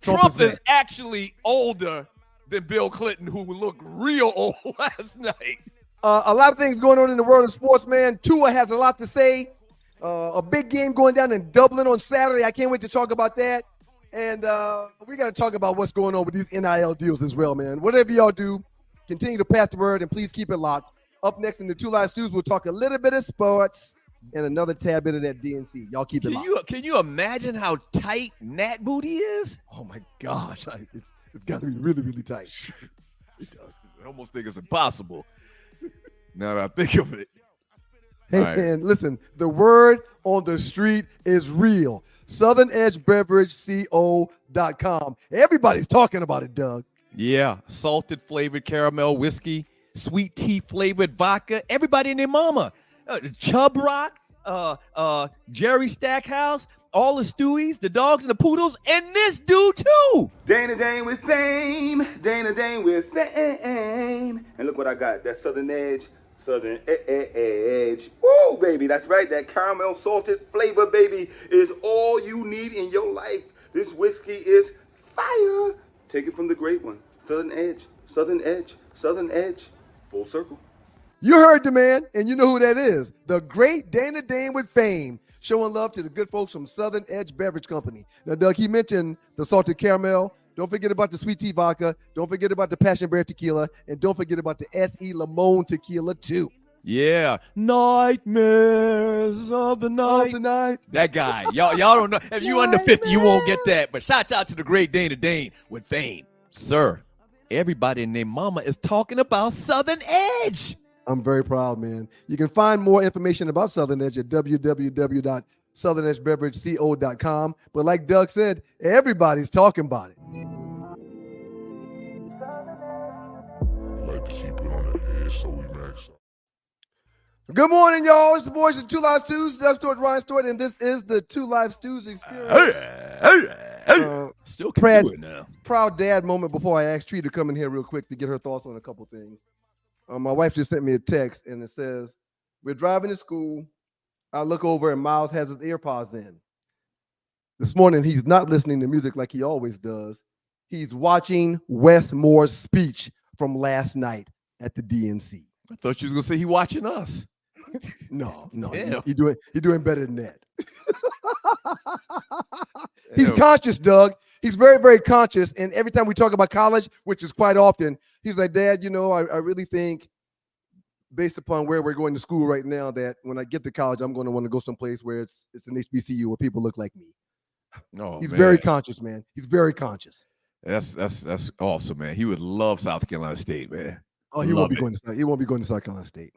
Trump is actually older than Bill Clinton, who looked real old last night. A lot of things going on in the world of sports, man. Tua has a lot to say. A big game going down in Dublin on Saturday. I can't wait to talk about that. And we got to talk about what's going on with these NIL deals as well, man. Whatever y'all do, continue to pass the word and please keep it locked. Up next in the Two Live Stews, we'll talk a little bit of sports and another tad bit of that DNC. Y'all keep it locked. Can you imagine how tight Nat Booty is? Oh, my gosh. It's got to be really, really tight. It does. I almost think it's impossible now that I think of it. Hey, man, listen, the word on the street is real. SouthernEdgeBeverageCO.com. Everybody's talking about it, Doug. Yeah, salted flavored caramel whiskey, sweet tea flavored vodka. Everybody and their mama. Chub Rock, Jerry Stackhouse, all the Stewies, the dogs and the poodles, and this dude too. Dana Dane with fame. Dana Dane with fame. And look what I got. That Southern Edge. Southern Edge. Woo, baby. That's right. That caramel salted flavor, baby, is all you need in your life. This whiskey is fire. Take it from the great one. Southern Edge. Southern Edge. Southern Edge. Full circle. You heard the man, and you know who that is. The great Dana Dane with fame, showing love to the good folks from Southern Edge Beverage Company. Now, Doug, he mentioned the salted caramel. Don't forget about the sweet tea vodka. Don't forget about the passion berry tequila. And don't forget about the S.E. Limon tequila, too. Yeah. Nightmares of the night. That guy. Y'all don't know. If you under 50, you won't get that. But shouts out to the great Dana Dane with fame. Sir, everybody and their mama is talking about Southern Edge. I'm very proud, man. You can find more information about Southern Edge at www.southernedgebeverageco.com. But like Doug said, everybody's talking about it. Like to keep it on the edge so we max up. Good morning, y'all. It's the boys of Two Live Stews. Doug Stewart, Ryan Stewart, and this is the Two Live Stews experience. Still can do it now. Proud dad moment before I asked Tree to come in here real quick to get her thoughts on a couple things. My wife just sent me a text, and it says, we're driving to school. I look over, and Miles has his AirPods in. This morning, he's not listening to music like he always does. He's watching Wes Moore's speech from last night at the DNC. I thought you was going to say he watching us. No. You're doing better than that. He's conscious, Doug. He's very, very conscious. And every time we talk about college, which is quite often, he's like, Dad, I really think based upon where we're going to school right now, that when I get to college, I'm going to want to go someplace where it's an HBCU where people look like me. Oh, he's man. very conscious, man. He's very conscious. That's awesome, man. He would love South Carolina State, man. Oh, he won't be going to South Carolina State.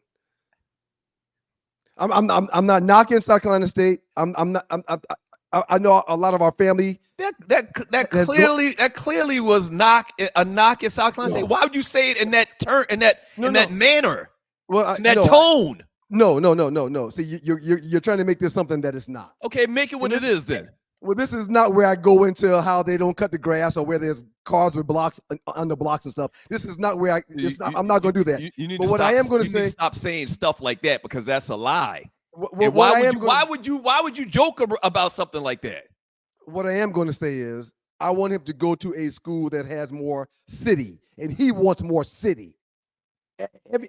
I'm not knocking South Carolina State. I know a lot of our family. That clearly was a knock at South Carolina State. Why would you say it in that that manner? Well, in that tone. No. See, you're trying to make this something that it's not. Okay, make it what it is then. Well, this is not where I go into how they don't cut the grass or where there's cars with blocks under blocks and stuff. This is not where I'm not going to do that. You need but to what stop, I am going to say, stop saying stuff like that because that's a lie. Why would you joke about something like that? What I am going to say is I want him to go to a school that has more city, and he wants more city.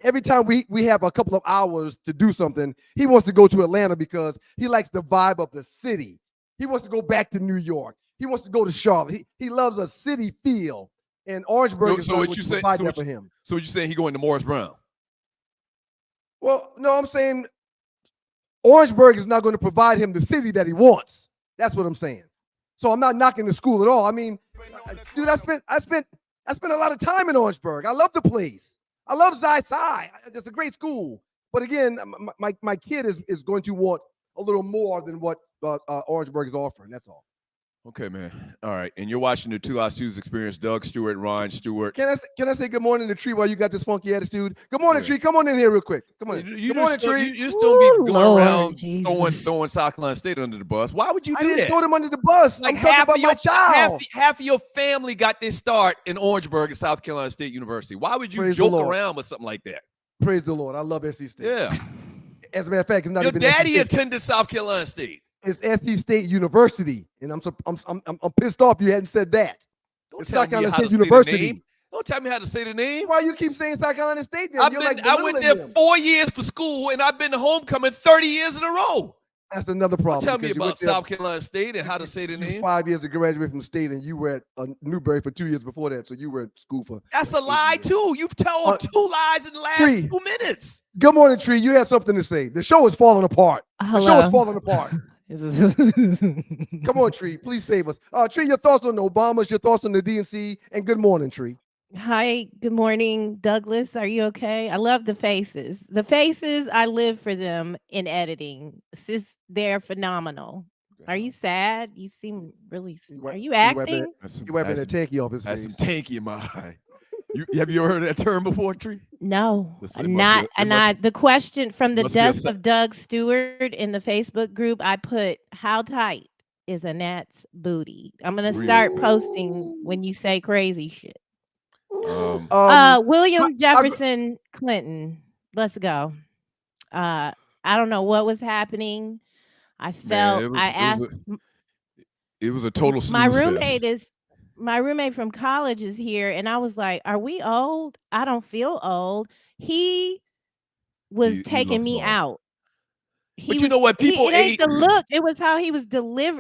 Every time we have a couple of hours to do something, he wants to go to Atlanta because he likes the vibe of the city. He wants to go back to New York. He wants to go to Charlotte. He loves a city feel, and Orangeburg is not going to provide that for him. So what you saying he going to Morris Brown? Well, no, I'm saying Orangeburg is not going to provide him the city that he wants. That's what I'm saying. So I'm not knocking the school at all. I mean, dude, I spent a lot of time in Orangeburg. I love the place. I love Xi. It's a great school. But again, my kid is going to want a little more than what Orangeburg is offering. That's all. Okay, man. All right. And you're watching the Two Loud Stews Experience. Doug Stewart, Ryan Stewart. Can I say good morning to Tree while you got this funky attitude? Good morning, Tree. Come on in here real quick. Come on in. Good morning, Tree. You still be going around throwing South Carolina State under the bus. Why would you do that? I didn't throw them under the bus. Like I'm talking about my child. Half of your family got their start in Orangeburg at South Carolina State University. Why would you joke around with something like that? Praise the Lord. I love SC State. Yeah. As a matter of fact, it's not your even daddy attended South Carolina State. It's SC State University, and I'm pissed off you hadn't said that. It's South Carolina State University. Don't tell me how to say the name. Why you keep saying South Carolina State? Then? I went there 4 years for school, and I've been to homecoming 30 years in a row. That's another problem. Tell me about South Carolina State and how to say the name. 5 years to graduate from state, and you were at Newberry for 2 years before that, so you were at school for. That's a lie too. You've told 2 lies in the last 2 minutes. Good morning, Tree. You have something to say. The show is falling apart. The show is falling apart. Come on, Tree. Please save us. Tree, your thoughts on the Obamas, your thoughts on the DNC, and good morning, Tree. Hi, good morning, Douglas. Are you okay? I love the faces. The faces, I live for them in editing. They're phenomenal. Are you sad? You seem really. Are you acting? You're wiping the tanky off his face. That's some tanky in my eye. Have you ever heard that term before, Tree? No, not. The question from the depths of Doug Stewart in the Facebook group, I put, "How tight is Annette's booty?" I'm gonna start posting when you say crazy shit. William Jefferson Clinton. Let's go. I don't know what was happening. I felt it was a total snooze fest. My roommate from college is here, and I was like, "Are we old? I don't feel old." He was taking me out. But you know what? People it ain't the look. It was how he was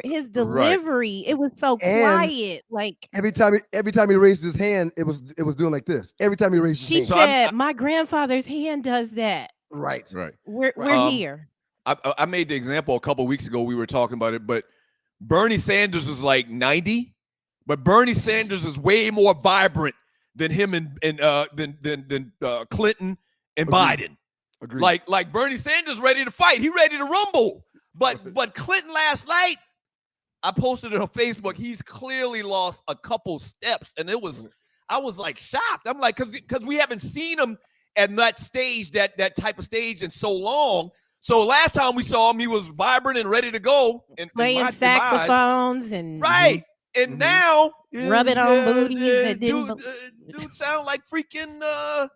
his delivery. Right. It was so quiet. Like every time he raised his hand, it was doing like this. Every time he raised his hand. She said, "My grandfather's hand does that." Right. We're here. I made the example a couple of weeks ago. We were talking about it, but Bernie Sanders is like 90, but Bernie Sanders is way more vibrant than him and Clinton and Biden. Agreed. Like Bernie Sanders ready to fight. He ready to rumble. But Clinton last night, I posted it on Facebook. He's clearly lost a couple steps, and I was like shocked. I'm like, because we haven't seen him at that stage, that type of stage in so long. So last time we saw him, he was vibrant and ready to go and playing saxophones and right. And now rubbing on booties that didn't. Dude sound like freaking.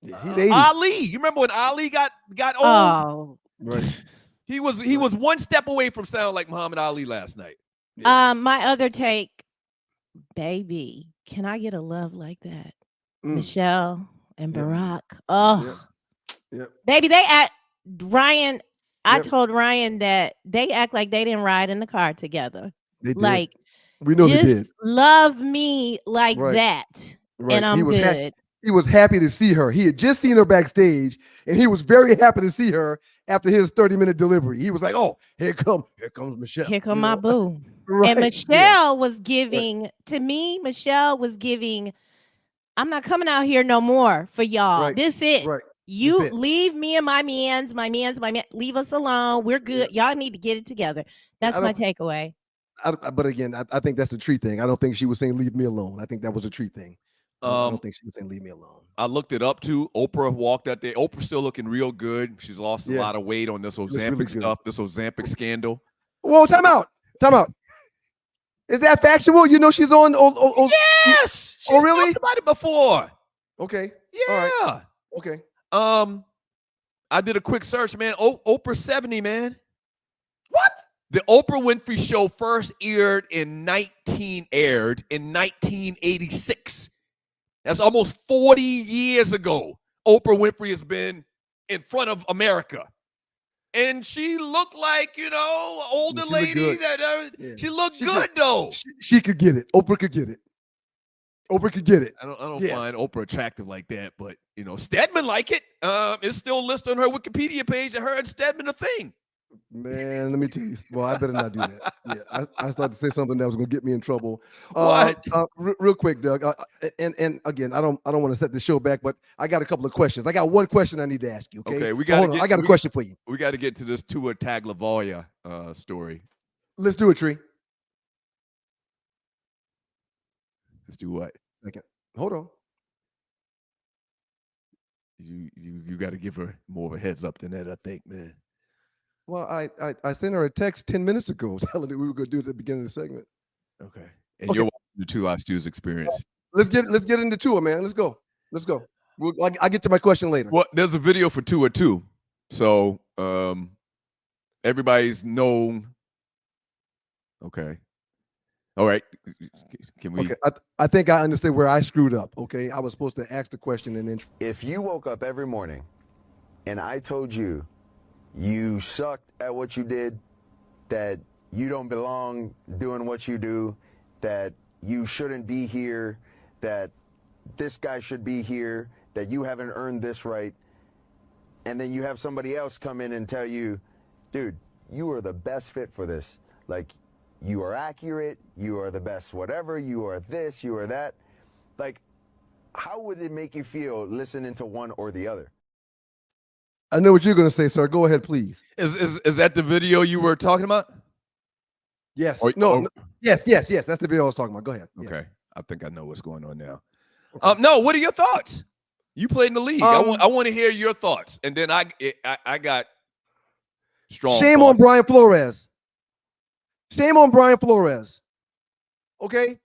He's 80. Ali. You remember when Ali got old? Oh, right. He was one step away from sounding like Muhammad Ali last night. Yeah. My other take, Baybeee. Can I get a love like that? Michelle and Barack. Oh, baby, they act. Ryan, I told Ryan that they act like they didn't ride in the car together. They did. Like, We know they did. just love me like Right. that, Right. and I'm good. He was happy to see her. He had just seen her backstage, and he was very happy to see her after his 30-minute delivery. He was like, "Oh, here comes Michelle. Here come my boo." Right. And Michelle was giving to me. Michelle was giving. I'm not coming out here no more for y'all. Right. This it. Right. You This it. leave me and my mans. Leave us alone. We're good. Y'all need to get it together. That's my takeaway. But again, I think that's a tree thing. I don't think she was saying leave me alone. I think that was a tree thing. I don't think she was saying leave me alone. I looked it up too. Oprah walked out there. Oprah's still looking real good. She's lost a lot of weight on this Ozempic really stuff, this Ozempic scandal. Whoa, time out. Is that factual? You know she's on. Yes. She's really? talked about it before. Okay. Yeah. All right. Okay. I did a quick search, man. Oprah 70, man. What? The Oprah Winfrey Show first aired in 1986. That's almost 40 years ago. Oprah Winfrey has been in front of America. And she looked like, older lady. She looked good, though. She could get it. Oprah could get it. Oprah could get it. I don't find Oprah attractive like that, but, Stedman like it. It's still listed on her Wikipedia page that her and Stedman a thing. Man, let me tell you. Well, I better not do that. Yeah, I started to say something that was going to get me in trouble. What? Real quick, Doug. And again, I don't want to set the show back, but I got a couple of questions. I got one question I need to ask you. Okay. I got a question for you. We got to get to this Tua Tagovailoa story. Let's do it, Tree. Let's do what? Second. Hold on. You got to give her more of a heads up than that, I think, man. Well, I sent her a text 10 minutes ago telling her we were going to do it at the beginning of the segment. Okay. And you're watching the Two Live Stews experience. Let's get into Tua, man. Let's go. I'll get to my question later. Well, there's a video for Tua too. So everybody's known. Okay. All right. Can we? Okay. I think I understand where I screwed up. Okay. I was supposed to ask the question and then. If you woke up every morning and I told you you sucked at what you did, that you don't belong doing what you do, that you shouldn't be here, that this guy should be here, that you haven't earned this right, and then you have somebody else come in and tell you, dude, you are the best fit for this. Like, you are accurate, you are the best whatever, you are this, you are that. Like, how would it make you feel listening to one or the other? I know what you're going to say, sir. Go ahead, please. Is that the video you were talking about? Yes. No. Yes. That's the video I was talking about. Go ahead. Okay. Yes. I think I know what's going on now. Okay. No, what are your thoughts? You played in the league. I want to hear your thoughts. And then I got strong Shame thoughts. on Brian Flores. Shame on Brian Flores. Okay?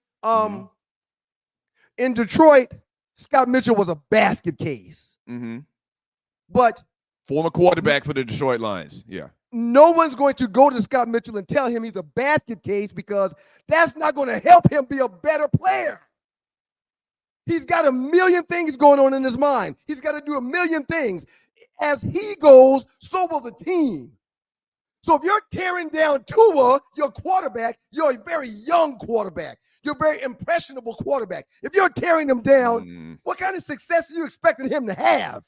In Detroit, Scott Mitchell was a basket case. Mm-hmm. But former quarterback for the Detroit Lions. Yeah. No one's going to go to Scott Mitchell and tell him he's a basket case because that's not going to help him be a better player. He's got a million things going on in his mind. He's got to do a million things. As he goes, so will the team. So if you're tearing down Tua, your quarterback, you're a very young quarterback. You're a very impressionable quarterback. If you're tearing him down, what kind of success are you expecting him to have?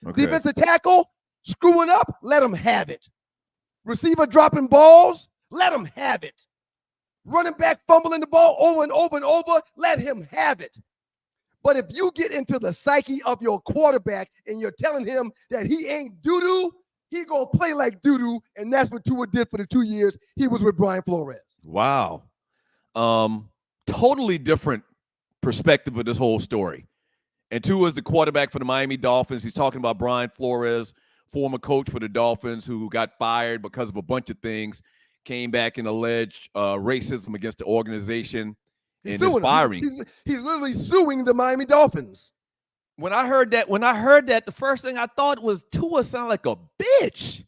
Okay. Defensive tackle, screwing up, let him have it. Receiver dropping balls, let him have it. Running back fumbling the ball over and over and over, let him have it. But if you get into the psyche of your quarterback and you're telling him that he ain't doo-doo, he gonna play like doo-doo, and that's what Tua did for the 2 years he was with Brian Flores. Wow. Totally different perspective of this whole story. And Tua is the quarterback for the Miami Dolphins. He's talking about Brian Flores, former coach for the Dolphins, who got fired because of a bunch of things, came back and alleged racism against the organization and his firing. He's literally suing the Miami Dolphins. When I heard that, the first thing I thought was Tua sound like a bitch.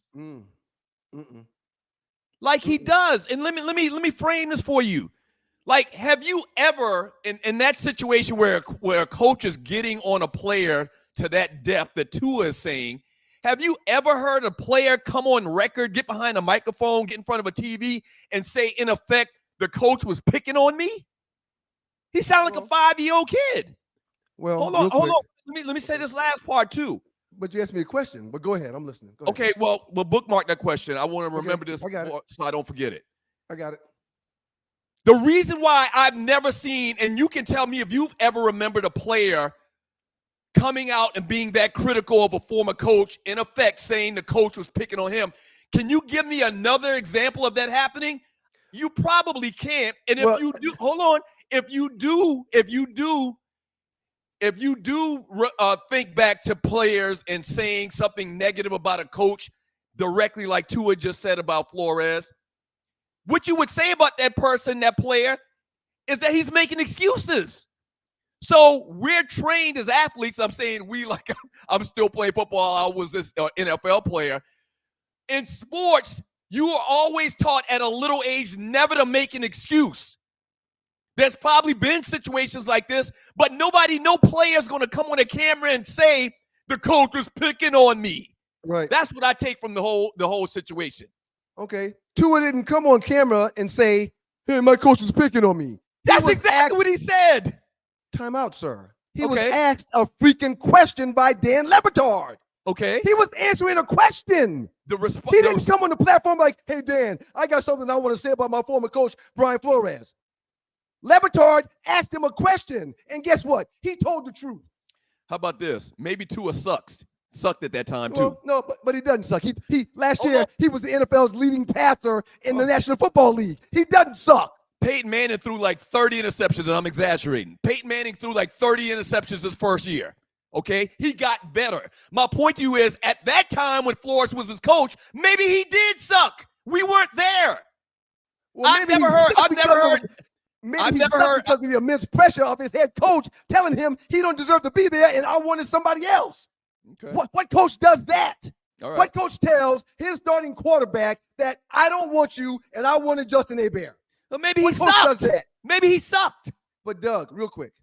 Like he does. And let me frame this for you. Like, have you ever in that situation where a coach is getting on a player to that depth that Tua is saying, Have you ever heard a player come on record, get behind a microphone, get in front of a TV, and say, in effect, the coach was picking on me? He sounded like a 5-year-old kid. Well, hold on. Let me say this last part too. But you asked me a question. But go ahead. I'm listening. Go ahead. Okay, well, bookmark that question. I want to remember this so I don't forget it. I got it. The reason why I've never seen, and you can tell me if you've ever remembered a player coming out and being that critical of a former coach, in effect saying the coach was picking on him. Can you give me another example of that happening? You probably can't. And if you do, hold on. If you do think back to players and saying something negative about a coach directly like Tua just said about Flores, what you would say about that person, that player, is that he's making excuses. So we're trained as athletes. I'm saying we, like I'm still playing football. I was this NFL player. In sports, you are always taught at a little age never to make an excuse. There's probably been situations like this, but no player's going to come on a camera and say the coach was picking on me. Right. That's what I take from the whole situation. Okay. Tua didn't come on camera and say, "Hey, my coach is picking on me." That's exactly what he said. Time out, sir. He was asked a freaking question by Dan Le Batard. Okay. He was answering a question. He didn't come on the platform like, "Hey, Dan, I got something I want to say about my former coach, Brian Flores." Le Batard asked him a question, and guess what? He told the truth. How about this? Maybe Tua sucked at that time too. No, but he doesn't suck. He last year he was the NFL's leading passer in the National Football League. He doesn't suck. Peyton Manning threw like 30 interceptions, and I'm exaggerating. Peyton Manning threw like 30 interceptions his first year. Okay? He got better. My point to you is, at that time when Flores was his coach, maybe he did suck. We weren't there. Well, I've never heard. Maybe he sucked because of the immense pressure of his head coach telling him he don't deserve to be there and I wanted somebody else. Okay. What coach does that? All right. What coach tells his starting quarterback that I don't want you and I wanted Justin Hebert? Well, maybe he sucked. Does that? Maybe he sucked. But Doug, real quick.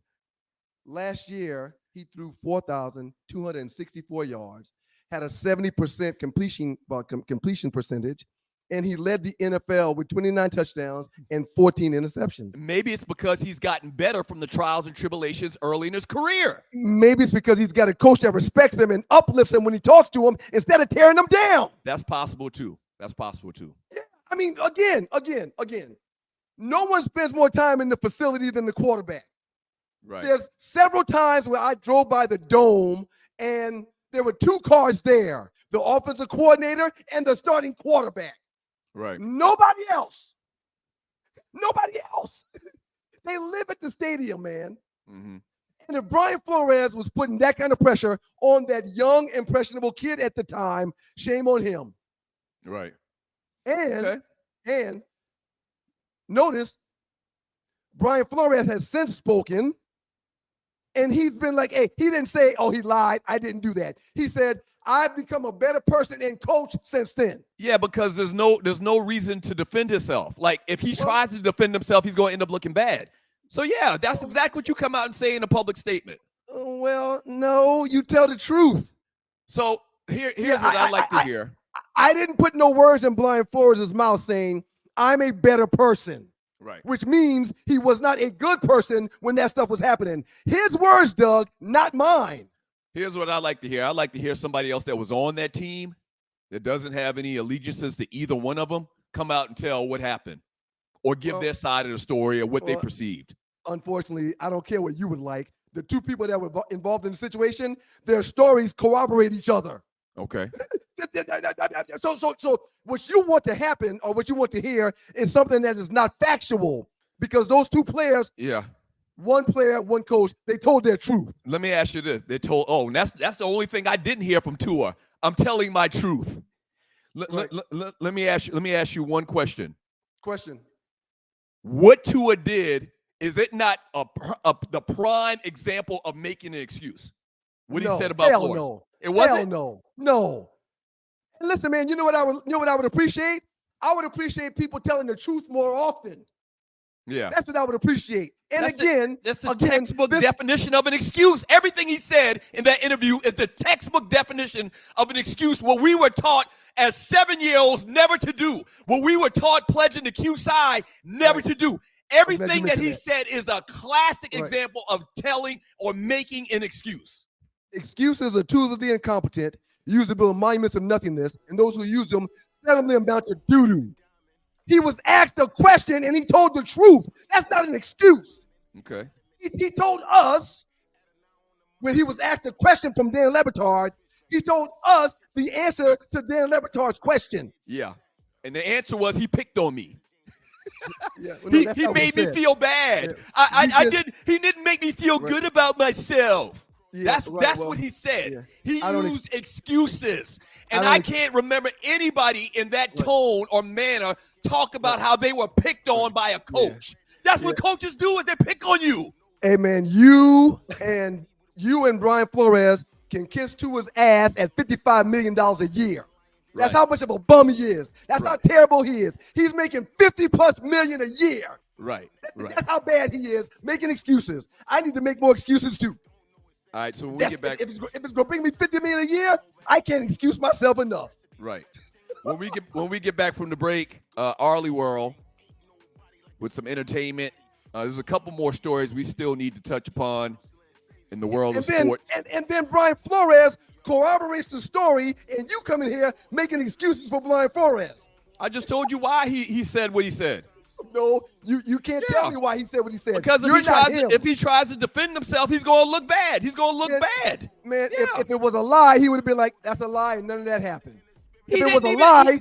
Last year, he threw 4,264 yards, had a 70% completion percentage, and he led the NFL with 29 touchdowns and 14 interceptions. Maybe it's because he's gotten better from the trials and tribulations early in his career. Maybe it's because he's got a coach that respects him and uplifts him when he talks to him instead of tearing him down. That's possible too. Yeah, I mean, again, no one spends more time in the facility than the quarterback. Right. There's several times where I drove by the Dome and there were two cars there, the offensive coordinator and the starting quarterback. Right. Nobody else. They live at the stadium, man. Mm-hmm. And if Brian Flores was putting that kind of pressure on that young, impressionable kid at the time, shame on him. Right. And notice, Brian Flores has since spoken, and he's been like, hey, he didn't say, oh, he lied, I didn't do that. He said, I've become a better person and coach since then. Yeah, because there's no reason to defend himself. Like, if he tries to defend himself, he's going to end up looking bad. So, yeah, that's exactly what you come out and say in a public statement. Well, no, you tell the truth. So here's what I'd like to hear. I didn't put no words in Brian Flores' mouth saying, I'm a better person. Right. Which means he was not a good person when that stuff was happening. His words, Doug, not mine. Here's what I like to hear. I like to hear somebody else that was on that team that doesn't have any allegiances to either one of them come out and tell what happened or give their side of the story or what they perceived. Unfortunately, I don't care what you would like. The two people that were involved in the situation, their stories corroborate each other. Okay. So what you want to happen or what you want to hear is something that is not factual, because those two players, one player, one coach, they told their truth. Let me ask you this. They told, and that's the only thing I didn't hear from Tua. I'm telling my truth. Let me ask you one question. What Tua did, is it not the prime example of making an excuse? What he said about Flores? No. It wasn't? No. Listen, man, you know what I would appreciate? I would appreciate people telling the truth more often. Yeah. That's what I would appreciate. And that's the textbook definition of an excuse. Everything he said in that interview is the textbook definition of an excuse, what we were taught as 7-year-olds never to do, what we were taught pledging the QSI never to do. Everything that he said is a classic example of telling or making an excuse. Excuses are tools of the incompetent, used to build monuments of nothingness, and those who use them seldom amount to doo-doo. He was asked a question and he told the truth. That's not an excuse. Okay. He told us, when he was asked a question from Dan Le Batard, he told us the answer to Dan Le Batard's question. Yeah. And the answer was he picked on me. Yeah, well, no, he made me feel bad. Yeah. He didn't make me feel good about myself. Yeah, that's what he said. Yeah. He used excuses. And I can't remember anybody in that tone or manner talk about how they were picked on by a coach. Yeah. That's what coaches do, is they pick on you. Hey, man, you and Brian Flores can kiss Tua's ass at $55 million a year. That's how much of a bum he is. That's how terrible he is. He's making $50+ million a year. Right. That's how bad he is, making excuses. I need to make more excuses too. All right, so when we get back, if it's going to bring me $50 million a year, I can't excuse myself enough. Right. When we get back from the break, Arlie World with some entertainment. There's a couple more stories we still need to touch upon in the world of sports. And then Brian Flores corroborates the story, and you come in here making excuses for Brian Flores. I just told you why he said what he said. No, you can't tell me why he said what he said. Because if he tries to defend himself, he's going to look bad. He's going to look bad. Man, if it was a lie, he would have been like, that's a lie, and none of that happened. If it was a lie,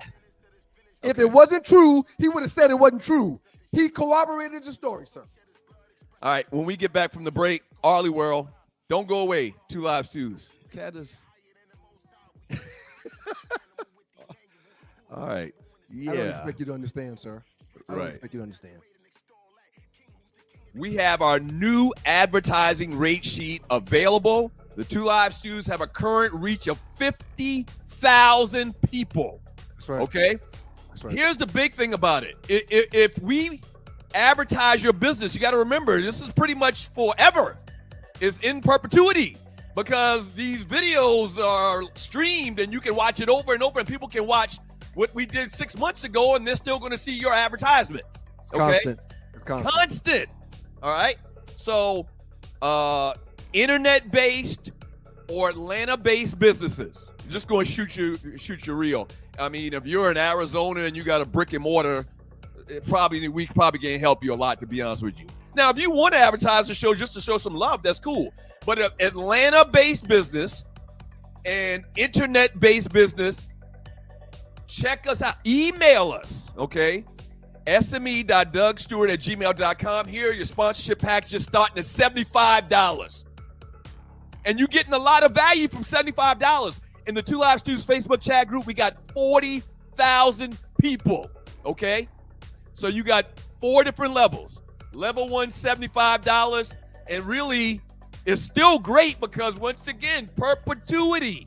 if it wasn't true, he would have said it wasn't true. He corroborated the story, sir. All right, when we get back from the break, Arlie World, don't go away. 2 Live Stews. All right. Yeah. I don't expect you to understand, sir. I don't expect you to understand. We have our new advertising rate sheet available. The 2 Live Stews have a current reach of 50,000 people. That's right. Okay? That's right. Here's the big thing about it. If we advertise your business, you got to remember, this is pretty much forever. It's in perpetuity, because these videos are streamed and you can watch it over and over, and people can watch what we did 6 months ago, and they're still going to see your advertisement. Okay? It's constant. All right? So, internet-based or Atlanta-based businesses, just going to shoot you real. I mean, if you're in Arizona and you got a brick and mortar, we probably can't help you a lot, to be honest with you. Now, if you want to advertise the show just to show some love, that's cool. But an Atlanta-based business and internet-based business, check us out. Email us, okay? sme.dougstewart@gmail.com. Here, your sponsorship packages starting at $75. And you're getting a lot of value from $75. In the 2 Live Stews Facebook chat group, we got 40,000 people, okay? So you got 4 different levels. Level 1, $75. And really, it's still great because, once again, perpetuity.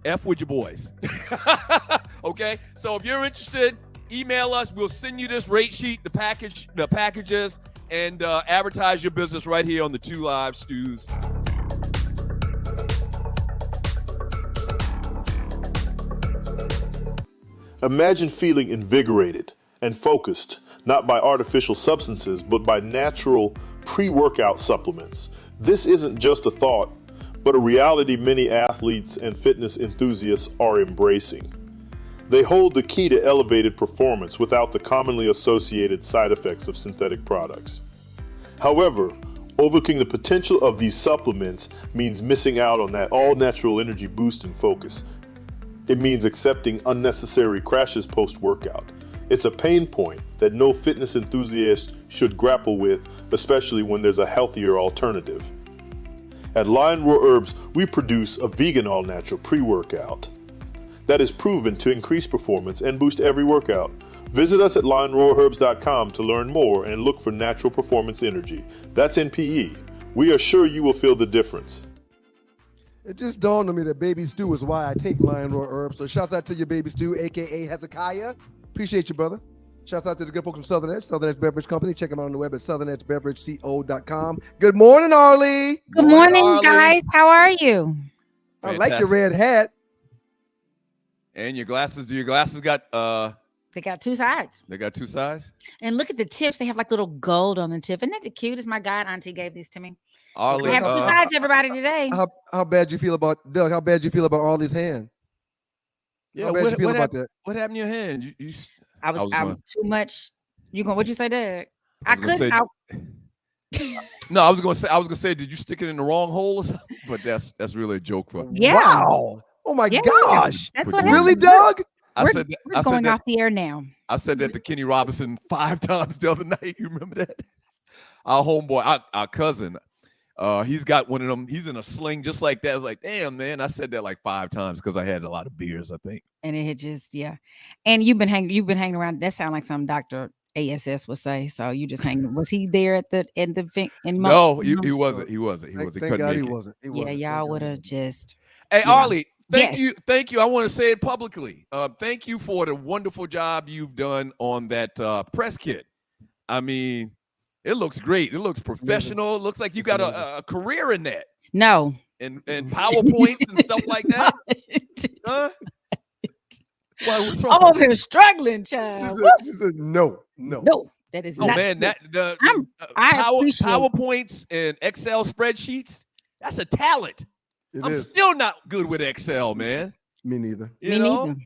F with your boys. Okay? So if you're interested, email us. We'll send you this rate sheet, the packages, and advertise your business right here on the 2 Live Stews. Imagine feeling invigorated and focused, not by artificial substances, but by natural pre-workout supplements. This isn't just a thought, but a reality many athletes and fitness enthusiasts are embracing. They hold the key to elevated performance without the commonly associated side effects of synthetic products. However, overlooking the potential of these supplements means missing out on that all-natural energy boost and focus. It means accepting unnecessary crashes post-workout. It's a pain point that no fitness enthusiast should grapple with, especially when there's a healthier alternative. At Lion Roar Herbs, we produce a vegan all-natural pre-workout that is proven to increase performance and boost every workout. Visit us at lionroarherbs.com to learn more and look for natural performance energy. That's NPE. We are sure you will feel the difference. It just dawned on me that Baybeee Stew is why I take Lion Roar Herbs. So shouts out to your Baybeee Stew, a.k.a. Hezekiah. Appreciate you, brother. Shouts out to the good folks from Southern Edge Beverage Company. Check them out on the web at southernedgebeverageco.com. Good morning, Arlie. Good morning, guys. How are you? I like your red hat. And your glasses. Do your glasses got They got two sides. They got two sides? And look at the tips. They have like little gold on the tip. Isn't that the cutest? My god auntie gave these to me. Arlie, I have two sides, everybody, today. How bad you feel about Doug? How bad you feel about Arlie's hand? Yeah, how bad you feel about that? What happened to your hand? I was too much. What'd you say, Doug? I couldn't. No, I was gonna say, did you stick it in the wrong hole or something? But that's really a joke. Yeah. Wow. Oh my gosh. That's what really, happened. Doug? We're going off the air now. I said that to Kenny Robinson 5 times the other night. You remember that? Our homeboy, our cousin, he's got one of them. He's in a sling just like that. I was like, damn, man. I said that like 5 times because I had a lot of beers, I think. And it had just, yeah. And you've been hanging around. That sounds like some Dr. ASS would say. So you just hanging. Was he there at the end of No, he wasn't. He wasn't. Thank God he wasn't. Yeah, y'all would have just. Hey, yeah. Arlie, thank you. I want to say it publicly. Thank you for the wonderful job you've done on that press kit. I mean, it looks great. It looks professional. It looks like you got a career in that. No. And PowerPoints and stuff like that. Huh? Well, what's wrong? I'm over here struggling, child. She said no. That is not. Man, that PowerPoints and Excel spreadsheets. That's a talent. I'm still not good with Excel, man. Me neither. You know?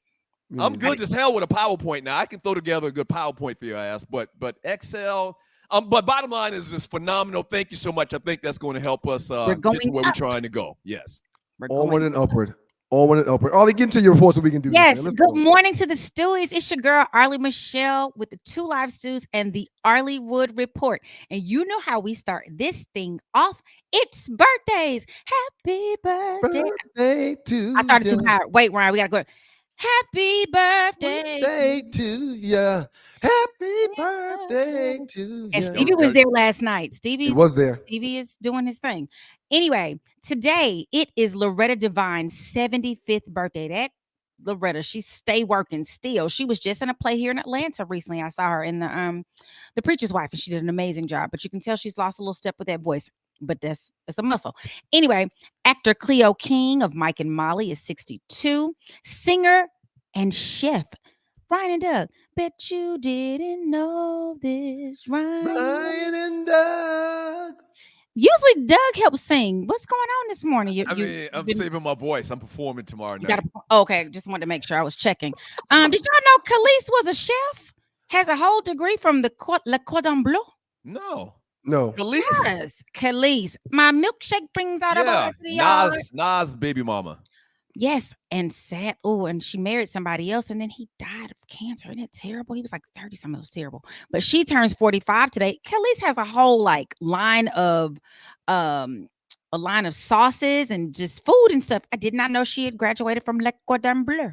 I'm good as hell with a PowerPoint now. I can throw together a good PowerPoint for your ass, but Excel. But bottom line is just phenomenal. Thank you so much. I think that's going to help us get to where we're trying to go. Yes. Onward and upward. Arlie, get into your report so we can do yes. this. Good morning to the Stewies. It's your girl, Arlie Michelle, with the 2 Live Stews and the Arlie Wood Report. And you know how we start this thing off. It's birthdays. Happy birthday to I started ya. too high. Wait, Ryan, we got to go. Happy birthday to ya. Happy birthday to ya. And Stevie was there last night. Stevie was there. Stevie is doing his thing. Anyway, today it is Loretta Devine's 75th birthday. That Loretta, she stay working still. She was just in a play here in Atlanta recently. I saw her in the Preacher's Wife, and she did an amazing job. But you can tell she's lost a little step with that voice. But it's a muscle. Anyway, actor Cleo King of Mike and Molly is 62. Singer and chef Ryan and Doug. Bet you didn't know this, Ryan and Doug. Usually Doug helps sing. What's going on this morning? I'm saving my voice. I'm performing tomorrow night. Okay, just wanted to make sure I was checking. Did y'all know Khalees was a chef? Has a whole degree from the Le Cordon Bleu? No. Khalees? Yes, Khalees. My milkshake brings out of Nas baby mama. Yes, and sad. Oh, and she married somebody else, and then he died of cancer. Isn't it terrible? He was like 30 something. It was terrible. But she turns 45 today. Khalees has a whole line of sauces and just food and stuff. I did not know she had graduated from Le Cordon Bleu.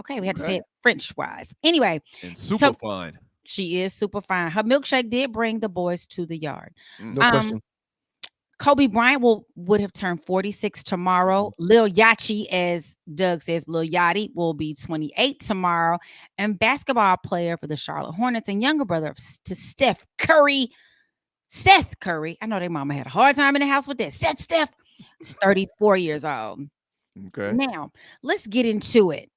Okay, we had to say it French wise. Anyway, and super fine. She is super fine. Her milkshake did bring the boys to the yard. No question. Kobe Bryant would have turned 46 tomorrow. Lil Yachty, as Doug says, Lil Yachty will be 28 tomorrow. And basketball player for the Charlotte Hornets and younger brother to Seth Curry. I know their mama had a hard time in the house with that. Steph is 34 years old. Okay. Now, let's get into it.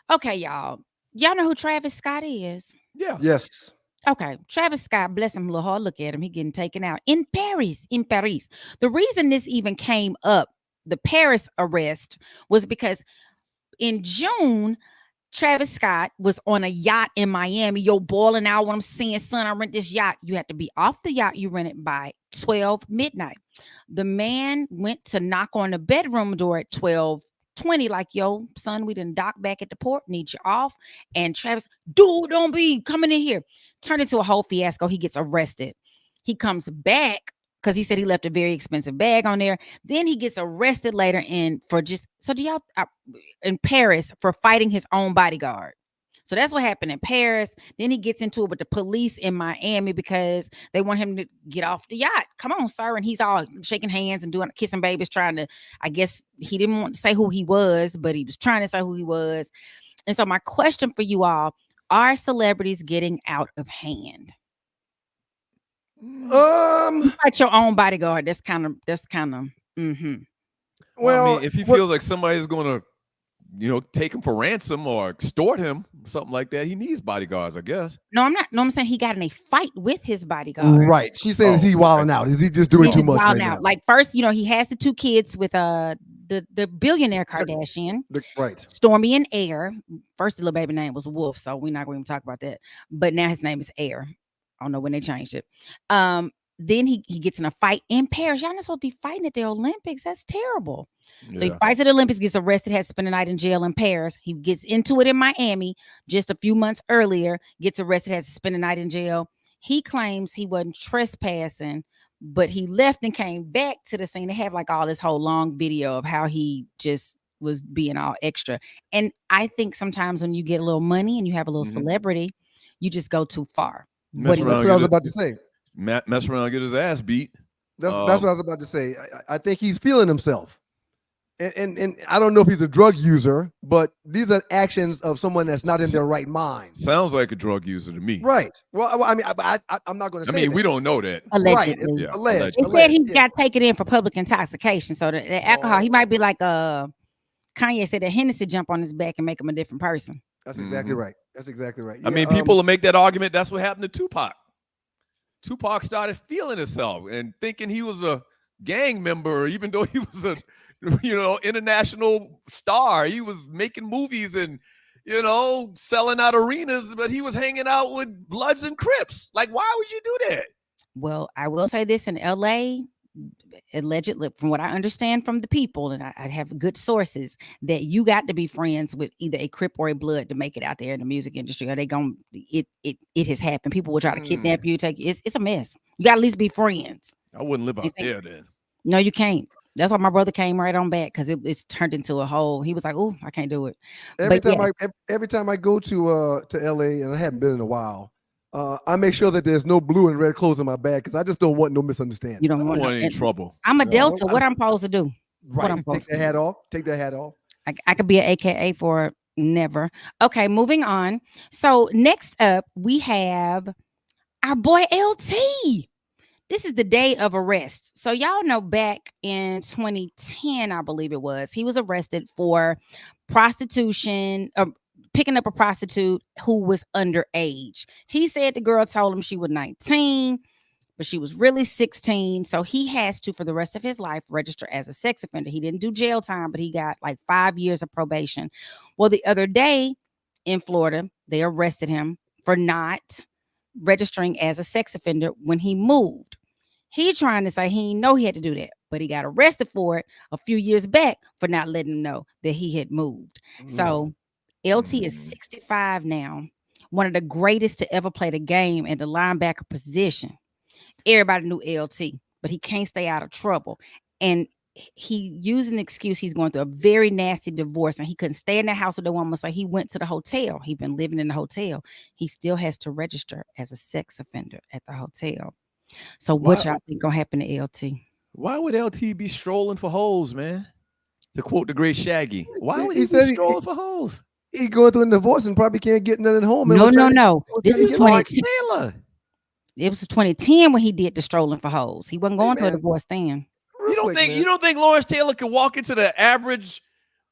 Okay, y'all. Y'all know who Travis Scott is? Yeah. Yes. Okay, Travis Scott, bless him, a little hard. Look at him. He getting taken out in Paris. The reason this even came up, the Paris arrest, was because in June, Travis Scott was on a yacht in Miami. Yo, boiling out when I'm saying, son, I rent this yacht. You have to be off the yacht you rented by 12 midnight. The man went to knock on the bedroom door at 12:20, like, yo, son, we done dock back at the port, need you off. And Travis, dude, don't be coming in here. Turned into a whole fiasco. He gets arrested. He comes back because he said he left a very expensive bag on there. Then he gets arrested later in Paris for fighting his own bodyguard. So that's what happened in Paris. Then he gets into it with the police in Miami because they want him to get off the yacht. Come on, sir. And he's all shaking hands and doing kissing babies, trying to, I guess he didn't want to say who he was, but he was trying to say who he was. And so my question for you all, Are celebrities getting out of hand? Um, Fight your own bodyguard. That's kind of. Well, I mean, if he feels like somebody's going to, take him for ransom or extort him, something like that, he needs bodyguards, I guess. No, I'm not. No, I'm saying he got in a fight with his bodyguard. Right. She's saying, is he wilding out? Is he just doing too much right now? Like first, he has the 2 kids with the billionaire Kardashian, right? Stormy and Air. First, the little baby name was Wolf, so we're not going to talk about that. But now his name is Air. I don't know when they changed it. Then he gets in a fight in Paris. Y'all not supposed to be fighting at the Olympics. That's terrible. Yeah. So he fights at the Olympics, gets arrested, has to spend the night in jail in Paris. He gets into it in Miami just a few months earlier, gets arrested, has to spend the night in jail. He claims he wasn't trespassing, but he left and came back to the scene. They have like all this whole long video of how he just was being all extra. And I think sometimes when you get a little money and you have a little celebrity, you just go too far. That's what I was about to say. Mess around and get his ass beat. That's what I was about to say. I think he's feeling himself. And I don't know if he's a drug user, but these are actions of someone that's not in their right mind. Sounds like a drug user to me. Right. Well, I mean, I'm not going to say that. We don't know that. Allegedly. Right. Alleged. They said he got taken in for public intoxication. So the alcohol, he might be like Kanye said that Hennessy jump on his back and make him a different person. That's exactly right. That's exactly right. I mean, people will make that argument. That's what happened to Tupac. Tupac started feeling himself and thinking he was a gang member, even though he was a, international star. He was making movies and, selling out arenas, but he was hanging out with Bloods and Crips. Like, why would you do that? Well, I will say this in LA, allegedly, from what I understand from the people, and I have good sources, that you got to be friends with either a Crip or a Blood to make it out there in the music industry. Or it has happened. People will try to kidnap you, take you. It's a mess. You got to at least be friends. I wouldn't live out there then. No, you can't. That's why my brother came right on back, because it's turned into a whole. He was like, "Oh, I can't do it." Every time I go to LA, and I haven't been in a while, I make sure that there's no blue and red clothes in my bag, because I just don't want no misunderstanding. You don't want any trouble. I'm a Delta. What I'm supposed to do? Right. Take that hat off. Take that hat off. I could be an AKA for never. Okay, moving on. So next up, we have our boy LT. This is the day of arrest. So y'all know back in 2010, I believe it was, he was arrested for prostitution, picking up a prostitute who was underage. He said the girl told him she was 19, but she was really 16. So he has to, for the rest of his life, register as a sex offender. He didn't do jail time, but he got like 5 years of probation. Well, the other day in Florida, they arrested him for not registering as a sex offender when he moved. He's trying to say he didn't know he had to do that, but he got arrested for it a few years back for not letting him know that he had moved. So LT is 65 now, one of the greatest to ever play the game at the linebacker position. Everybody knew LT, but he can't stay out of trouble. And he used an excuse he's going through a very nasty divorce and he couldn't stay in the house with the woman, so he went to the hotel. He'd been living in the hotel. He still has to register as a sex offender at the hotel. So what y'all think gonna happen to LT? Why would LT be strolling for hoes, man? To quote the great Shaggy, why would he be strolling for hoes? He going through a divorce and probably can't get nothing at home. No. This was 2010. It was 2010 when he did the strolling for hoes. He wasn't going through a divorce then. You don't think Lawrence Taylor could walk into the average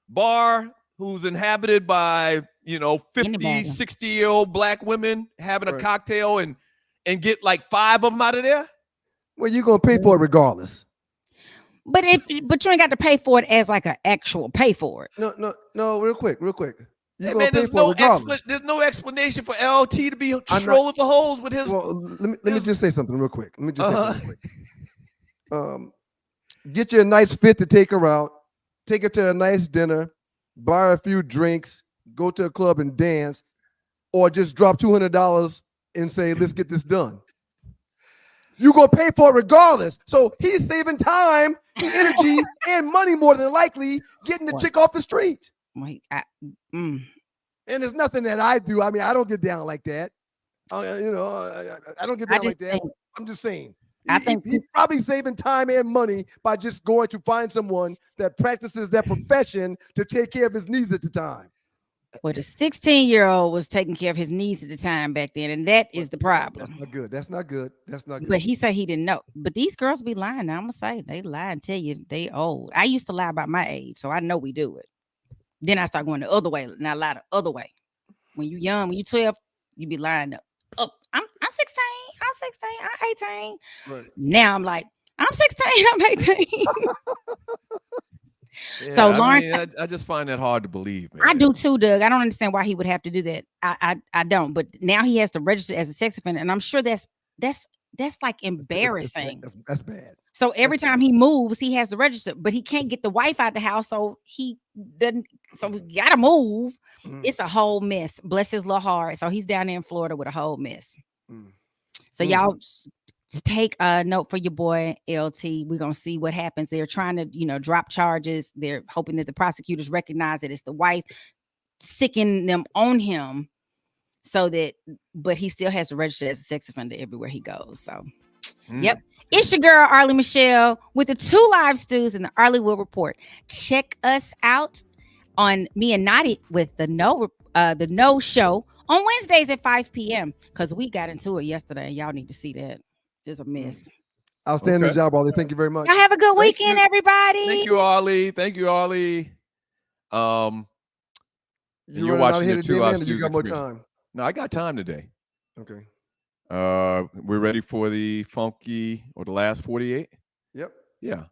bar who's inhabited by 50, 60-year-old black women having a cocktail and get like 5 of them out of there? Well, you're gonna pay for it regardless. But you ain't got to pay for it as like an actual pay for it. No. Real quick. Hey, man, there's no explanation for LT to be strolling for hoes with his. Well, let me just say something real quick. Get you a nice fit to take her out, take her to a nice dinner, buy her a few drinks, go to a club and dance, or just drop $200 and say, let's get this done. You're going to pay for it regardless. So he's saving time, energy, and money more than likely getting the chick off the street. And there's nothing that I do. I mean, I don't get down like that. I don't get down like that. I'm just saying. I think he's probably saving time and money by just going to find someone that practices their profession to take care of his needs at the time. Well, the 16-year-old was taking care of his niece at the time back then, and that is the problem. That's not good. That's not good. That's not good. But he said he didn't know. But these girls be lying. I'm gonna say they lie and tell you they old. I used to lie about my age, so I know we do it. Then I start going the other way, and I lie the other way. When you young, when you 12, you be lying up. Oh, I'm 16, I'm 18. Right. Now I'm like, I'm 16, I'm 18. Yeah, So Lawrence, I just find that hard to believe, man. I do too, Doug. I don't understand why he would have to do that. I don't. But now he has to register as a sex offender, and I'm sure that's like embarrassing. That's bad. So every time he moves, he has to register, but he can't get the wife out the house, so he doesn't. So we gotta move. It's a whole mess. Bless his little heart. So he's down there in Florida with a whole mess. So y'all take a note for your boy LT. We're gonna see what happens. They're trying to, drop charges. They're hoping that the prosecutors recognize that it's the wife sicking them on him, but he still has to register as a sex offender everywhere he goes. So, yep. It's your girl Arlie Michelle with the 2 Live Stews and the Arlie Will Report. Check us out on me and Nadi with the No Show on Wednesdays at 5 p.m. because we got into it yesterday. Y'all need to see that. There's a mess. Outstanding job, Arlie. Thank you very much. Y'all have a good weekend, everybody. Thank you, Arlie. Thank you, Arlie. And you're watching the 2 Live Stews. You got more Experience. time? No, I got time today. Okay. We're ready for the funky or the last 48. Yep. Yeah.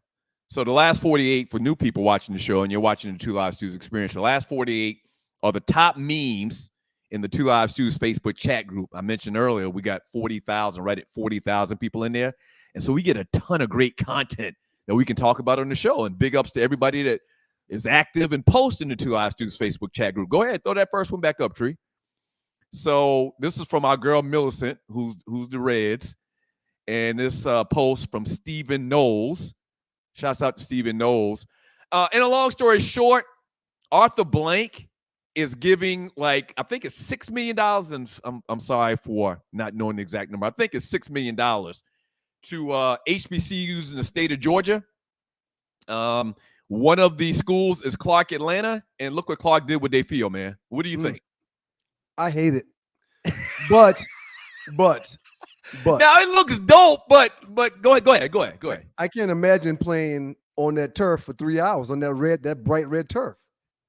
So the last 48 for new people watching the show, and you're watching the 2 Live Stews Experience. The last 48 are the top memes in the 2 Live Stews Facebook chat group. I mentioned earlier, we got 40,000, right at 40,000 people in there. And so we get a ton of great content that we can talk about on the show. And big ups to everybody that is active and posting the 2 Live Stews Facebook chat group. Go ahead, throw that first one back up, Tree. So this is from our girl Millicent, who's the Reds. And this post from Stephen Knowles. Shouts out to Stephen Knowles. In a long story short, Arthur Blank is giving I think it's $6 million, and I'm sorry for not knowing the exact number. I think it's $6 million to HBCUs in the state of Georgia. One of the schools is Clark Atlanta, and look what Clark did with their field, man. What do you think? I hate it, but now it looks dope. But go ahead. I can't imagine playing on that turf for 3 hours on that bright red turf.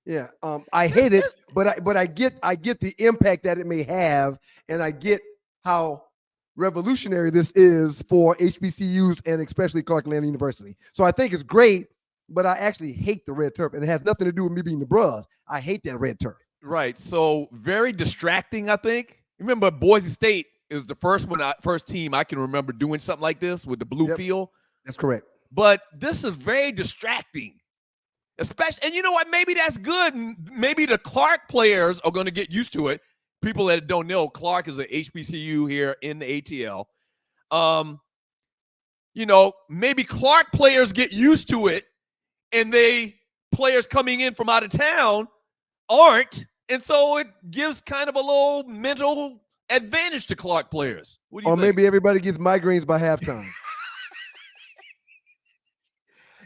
Yeah, I hate it, but I get the impact that it may have, and I get how revolutionary this is for HBCUs and especially Clark Atlanta University. So I think it's great, but I actually hate the red turf, and it has nothing to do with me being the Bros. I hate that red turf. Right. So very distracting, I think. Remember, Boise State is the first team I can remember doing something like this with the blue field. That's correct. But this is very distracting. Especially, and you know what? Maybe that's good. Maybe the Clark players are going to get used to it. People that don't know, Clark is an HBCU here in the ATL. Maybe Clark players get used to it, and players coming in from out of town aren't, and so it gives kind of a little mental advantage to Clark players. What do you think? Maybe everybody gets migraines by halftime.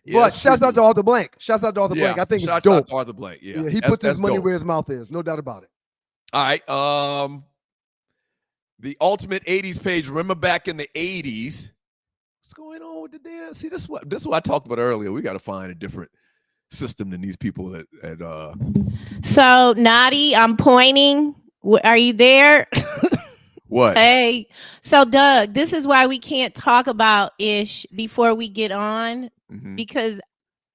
But shouts out to Arthur Blank. Shouts out to Arthur Blank. I think it's dope. Shouts out to Arthur Blank. Yeah, he puts his money where his mouth is. No doubt about it. All right. The Ultimate 80s page. Remember back in the 80s? What's going on with the dance? See, this is what I talked about earlier. We got to find a different system than these people at So, Nadi, I'm pointing. Are you there? What? Hey. So, Doug, this is why we can't talk about Ish before we get on. Because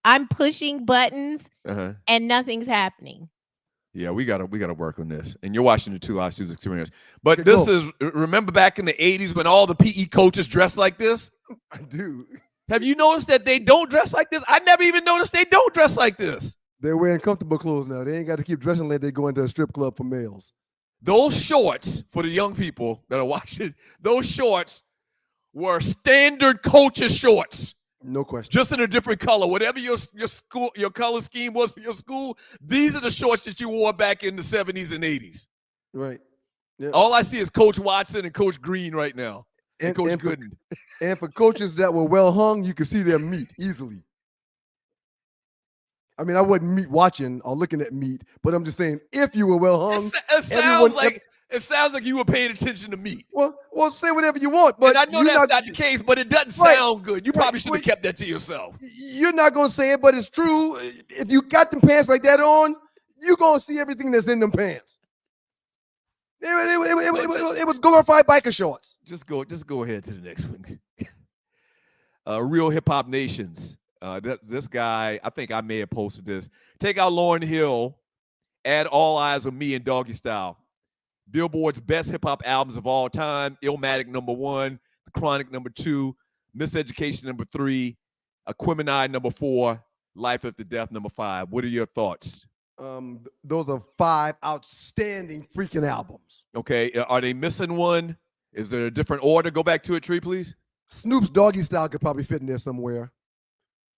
I'm pushing buttons and nothing's happening. Yeah, we gotta work on this. And you're watching the 2 Live Stews Experience. But this is, remember back in the 80s when all the PE coaches dressed like this? I do. Have you noticed that they don't dress like this? I never even noticed they don't dress like this. They're wearing comfortable clothes now. They ain't got to keep dressing like they go into a strip club for males. Those shorts, for the young people that are watching, those shorts were standard coaches shorts. No question. Just in a different color. Whatever your color scheme was for your school, these are the shorts that you wore back in the 70s and 80s. Right. Yep. All I see is Coach Watson and Coach Green right now. And Coach Gooden. And for coaches that were well hung, you can see their meat easily. I mean, I wasn't meat watching or looking at meat, but I'm just saying, if you were well hung, It sounds like you were paying attention to meat. Well, say whatever you want, but and I know that's not the case, but it doesn't sound good. You probably should have kept that to yourself. You're not gonna say it, but it's true. If you got them pants like that on, you're gonna see everything that's in them pants. It was glorified biker shorts. Just go ahead to the next one. Real Hip Hop Nations. This guy, I think I may have posted this. Take out Lauryn Hill, add All Eyes on Me and Doggy Style. Billboard's best hip hop albums of all time. Illmatic #1, The Chronic #2, Miseducation #3, Aquemini #4, Life After Death #5. What are your thoughts? Those are 5 outstanding freaking albums. Okay, are they missing one? Is there a different order? Go back to it, Tree, please. Snoop's Doggy Style could probably fit in there somewhere.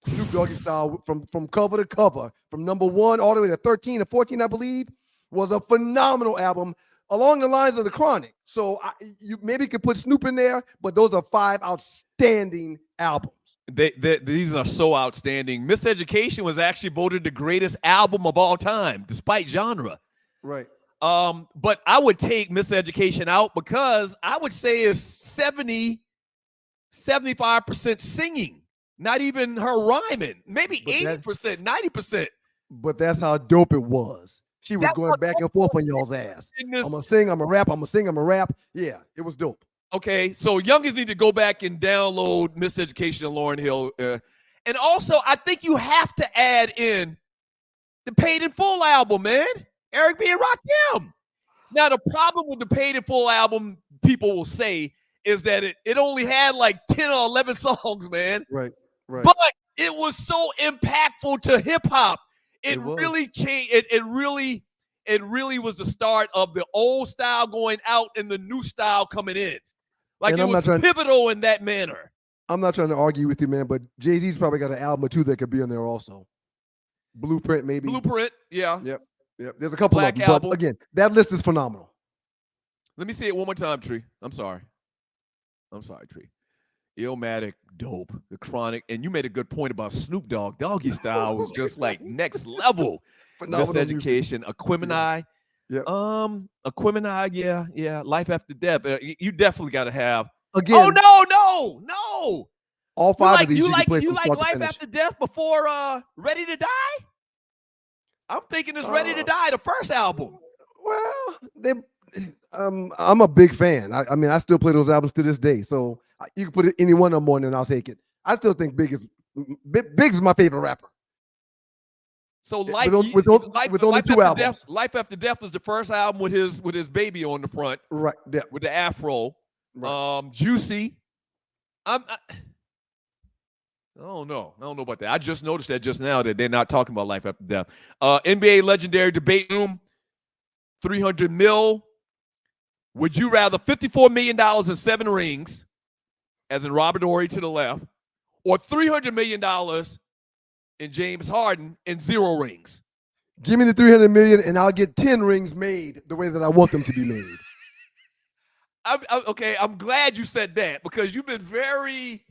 Snoop Doggy Style from cover to cover, from #1 all the way to 13 or 14, I believe, was a phenomenal album along the lines of The Chronic. So you maybe could put Snoop in there, but those are 5 outstanding albums. These are so outstanding. Miseducation was actually voted the greatest album of all time, despite genre. Right. But I would take Miseducation out because I would say it's 75% singing, not even her rhyming, maybe 80%, 90%. But that's how dope it was. She was going back and forth on y'all's ass. I'm gonna sing, I'm gonna rap, I'm gonna sing, I'm gonna rap. Yeah, it was dope. Okay, so youngins need to go back and download Miseducation and Lauryn Hill. And also, I think you have to add in the Paid in Full album, man. Eric B. and Rakim. Now, the problem with the Paid in Full album, people will say, is that it only had like 10 or 11 songs, man. Right. But it was so impactful to hip-hop. It really changed. It really was the start of the old style going out and the new style coming in. Like, it was pivotal in that manner. I'm not trying to argue with you, man, but Jay-Z's probably got an album or 2 that could be on there also. Blueprint, maybe. Blueprint, yeah. Yep. There's a couple Black of them. Album. But again, that list is phenomenal. Let me see it one more time, Tree. I'm sorry, Tree. Illmatic, dope. The Chronic, and you made a good point about Snoop Dogg. Doggy Style was just like next level. Miseducation, Aquemini. Yeah. Aquemini, yeah. Life After Death. You definitely got to have. Again. Oh no. All 5 of these you like Life After Death before Ready to Die? I'm thinking it's Ready to Die, the first album. Well, I'm a big fan. I mean, I still play those albums to this day. So you can put any one of them on and I'll take it. I still think Biggs is my favorite rapper. So with only 2 albums. Life After Death was the first album with his Baybeee on the front. Right. Yeah. With the afro. Right. Juicy. I don't know about that. I just noticed that just now that they're not talking about Life After Death. NBA legendary debate room, 300 mil. Would you rather $54 million and 7 rings, as in Robert Horry to the left, or $300 million in James Harden and 0 rings? Give me the $300 million and I'll get 10 rings made the way that I want them to be made. Okay, I'm glad you said that because you've been very,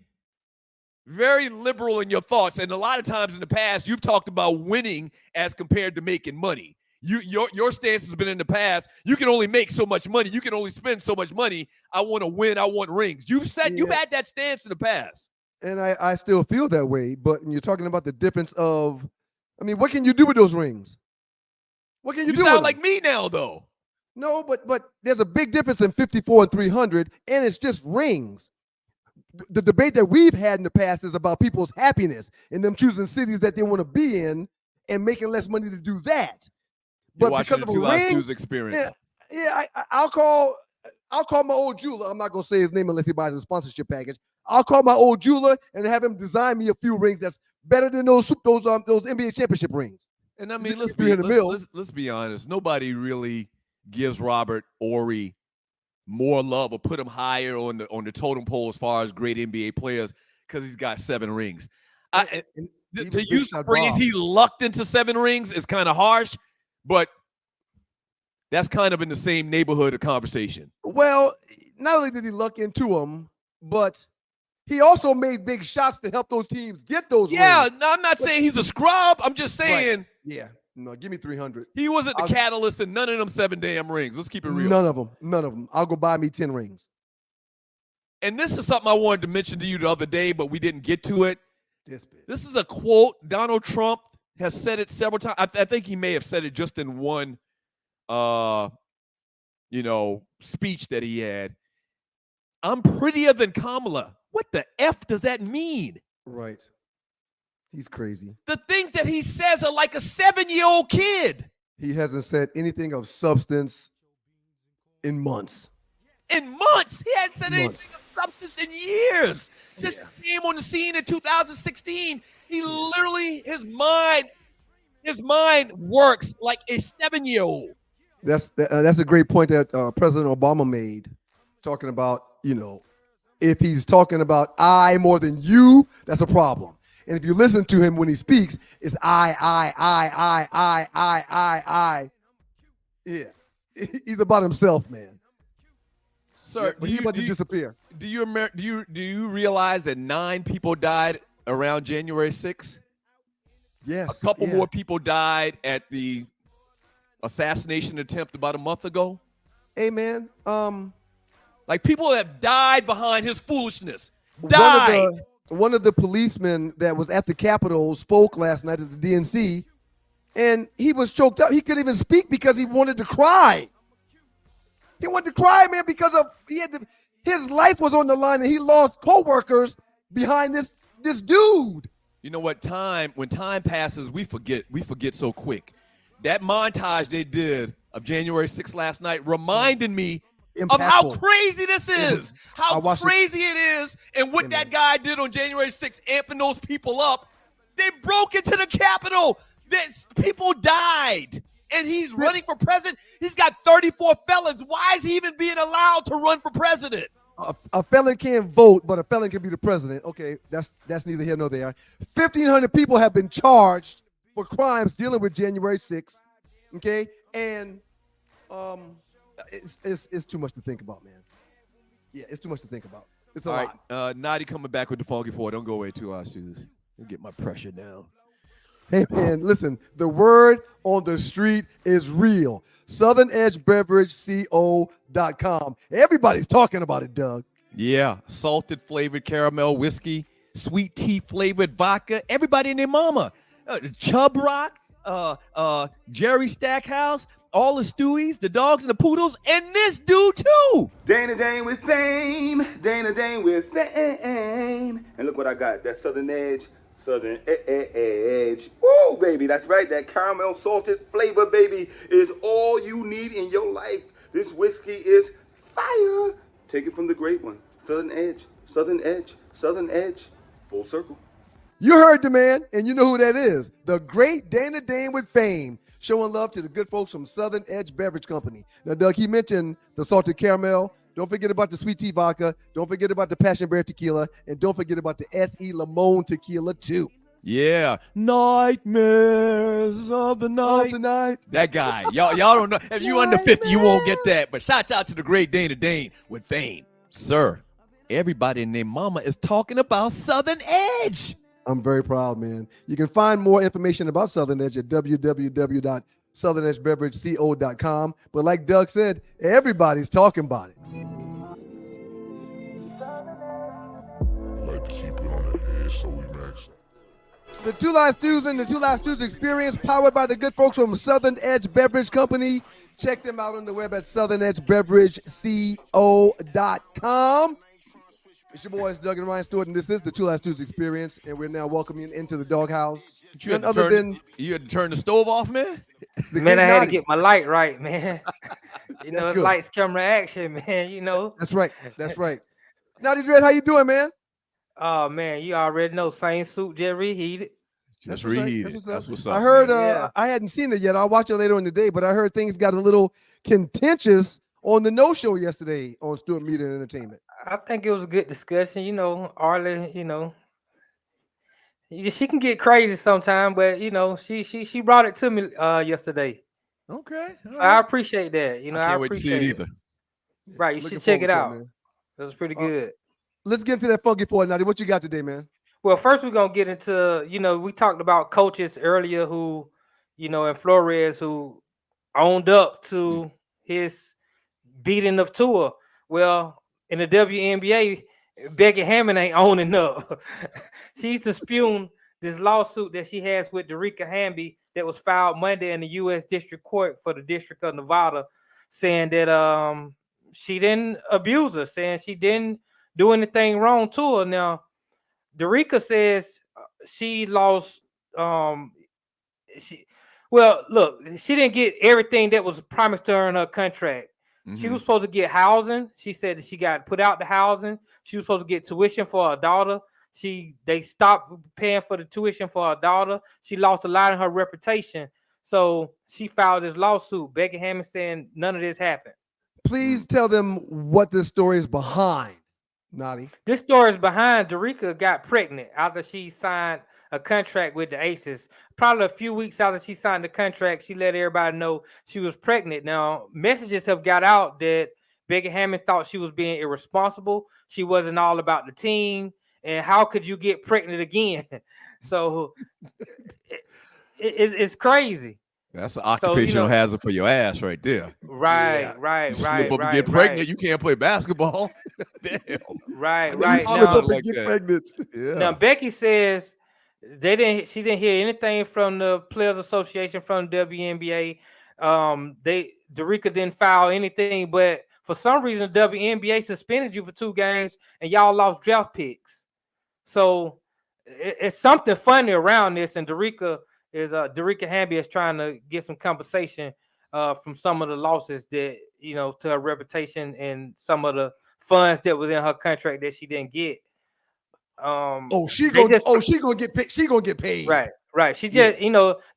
very liberal in your thoughts. And a lot of times in the past, you've talked about winning as compared to making money. Your stance has been in the past, you can only make so much money. You can only spend so much money. I want to win. I want rings. You've had that stance in the past. And I still feel that way. But you're talking about the difference of, I mean, what can you do with those rings? What can you do with them? You sound like me now, though. No, but there's a big difference in 54 and 300, and it's just rings. The debate that we've had in the past is about people's happiness and them choosing cities that they want to be in and making less money to do that. But because of a ring, experience. Yeah, I'll call my old jeweler. I'm not gonna say his name unless he buys a sponsorship package. I'll call my old jeweler and have him design me a few rings that's better than those NBA championship rings. And I mean, let's be honest. Nobody really gives Robert Horry more love or put him higher on the totem pole as far as great NBA players because he's got 7 rings. To use the phrase he lucked into 7 rings is kind of harsh, but that's kind of in the same neighborhood of conversation. Well, not only did he luck into them, but he also made big shots to help those teams get those Yeah, rings. no, I'm not saying he's a scrub. I'm just saying. Right. Yeah. No, give me 300. He wasn't the catalyst in none of them 7 damn rings. Let's keep it real. None of them. None of them. I'll go buy me 10 rings. And this is something I wanted to mention to you the other day, but we didn't get to it. This is a quote. Donald Trump has said it several times. I think he may have said it just in one, speech that he had. I'm prettier than Kamala. What the F does that mean? Right. He's crazy. The things that he says are like a 7-year-old kid. He hasn't said anything of substance in months. In months. He hadn't said anything of substance in years. Since he came on the scene in 2016, he literally, his mind works like a 7-year-old. That's a great point that President Obama made, talking about, if he's talking about I more than you, that's a problem. And if you listen to him when he speaks, it's I. Yeah. He's about himself, man. Sir, he's about to disappear. Do you realize that 9 people died around January 6th? Yes. A couple more people died at the assassination attempt about a month ago. Hey, man. Like, people have died behind his foolishness. Died. One of the policemen that was at the Capitol spoke last night at the DNC, and he was choked up. He couldn't even speak because he wanted to cry. He wanted to cry, man, because of his life was on the line, and he lost co-workers behind this dude. You know what? When time passes, we forget so quick. That montage they did of January 6th last night reminded me of how crazy this is, how crazy it is, and what that guy did on January 6th, amping those people up. They broke into the Capitol. People died, and he's running for president. He's got 34 felons. Why is he even being allowed to run for president? A felon can't vote, but a felon can be the president. Okay, that's neither here nor there. 1,500 people have been charged for crimes dealing with January 6th. Okay, and it's too much to think about, man. Yeah, it's too much to think about. It's a lot. All right, Nadi coming back with the Funky Four. Don't go away too hard, students. Get my pressure down. Hey, man, listen, the word on the street is real. SouthernEdgeBeverageCO.com. Everybody's talking about it, Doug. Yeah, salted flavored caramel whiskey, sweet tea flavored vodka. Everybody and their mama. Chub Rock, Jerry Stackhouse, all the Stewies, the dogs and the poodles, and this dude too. Dana Dane with fame. Dana Dane with fame. And look what I got. That Southern Edge. Southern Edge. Woo, baby. That's right. That caramel salted flavor, baby, is all you need in your life. This whiskey is fire. Take it from the great one. Southern Edge. Southern Edge. Southern Edge. Full circle. You heard the man, and you know who that is. The great Dana Dane with fame, showing love to the good folks from Southern Edge Beverage Company. Now, Doug, he mentioned the salted caramel. Don't forget about the sweet tea vodka. Don't forget about the passion berry tequila. And don't forget about the S.E. Limon tequila, too. Yeah. Nightmares of the night. That guy. Y'all don't know. If you under 50, you won't get that. But shouts out to the great Dana Dane with fame. Sir, everybody and their mama is talking about Southern Edge. I'm very proud, man. You can find more information about Southern Edge at www.southernedgebeverageco.com. But like Doug said, everybody's talking about it. Like to keep it on the edge, so we max. The Two Live Stews and the Two Live Stews Experience, powered by the good folks from Southern Edge Beverage Company. Check them out on the web at southernedgebeverageco.com. It's your boys, Doug and Ryan Stewart, and this is the Two Live Stews Experience, and we're now welcoming into the doghouse. You had to turn the stove off, man? Man, I had to get my light right, man. Lights, camera, action, man, That's right. Naughty Dread, how you doing, man? Oh, man, you already know, same suit, just reheated. Just reheated. That's what's up. I heard, I hadn't seen it yet. I'll watch it later in the day, but I heard things got a little contentious on the no-show yesterday on Stewart Media and Entertainment. I think it was a good discussion. Arlie, she can get crazy sometimes, but she brought it to me yesterday. Okay. So I appreciate that. I can't wait to see it either. Right, you should check it out. It was pretty good. let's get into that funky part, Natty. What you got today, man? Well, first we're gonna get into, we talked about coaches earlier who, and Flores who owned up to his beating of Tua. Well, in the WNBA, Becky Hammond ain't owning up. She's disputing this lawsuit that she has with Derica Hamby that was filed Monday in the U.S. District Court for the District of Nevada, saying that she didn't abuse her, saying she didn't do anything wrong to her. Now, Derica says she lost. Look, she didn't get everything that was promised to her in her contract. She was supposed to get housing. She said that she got put out the housing. She was supposed to get tuition for her daughter. They stopped paying for the tuition for her daughter. She lost a lot of her reputation. So she filed this lawsuit. Becky Hammond saying none of this happened. Please tell them what this story is behind, Nadi. This story is behind Derica got pregnant after she signed a contract with the Aces. Probably a few weeks after she signed the contract, she let everybody know she was pregnant. Now, messages have got out that Becky Hammond thought she was being irresponsible. She wasn't all about the team. And how could you get pregnant again? So it's crazy. That's an occupational hazard for your ass right there. Right. You slip up and get pregnant, you can't play basketball. Damn. Right. Get pregnant. Yeah. Now Becky says she didn't hear anything from the Players Association, from the WNBA. Derica didn't file anything, but for some reason the WNBA suspended you for 2 games and y'all lost draft picks. So it's something funny around this, and Derica Hamby is trying to get some compensation from some of the losses that, to her reputation and some of the funds that was in her contract that she didn't get. She gonna get paid. She gonna get paid. Right. She just,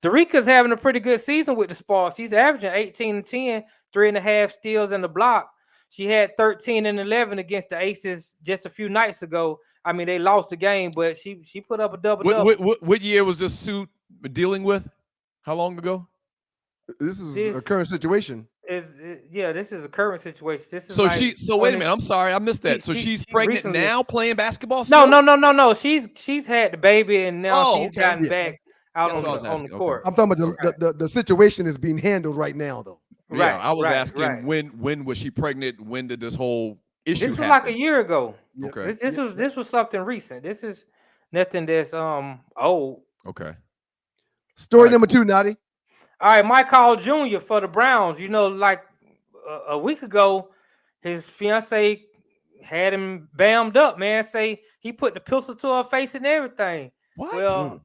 Derica's having a pretty good season with the Sparks. She's averaging 18-10, 3.5 steals in the block. She had 13 and 11 against the Aces just a few nights ago. I mean, they lost the game, but she put up a double-double. What year was this suit dealing with? How long ago? This is a current situation. This is a current situation. This is wait a minute. I'm sorry, I missed that. So she's pregnant recently, now, playing basketball still? No. She's had the baby, and now she's gotten back out on the court. I'm talking about the situation is being handled right now, though. Yeah, I was asking when was she pregnant? When did this whole issue happen? This was like a year ago. Okay. This was something recent. This is nothing that's old. Okay. Story number 2, Nadi. All right, Mike Hall Jr. for the Browns. Like a week ago, his fiance had him bammed up, man. Say he put the pistol to her face and everything. What? Well,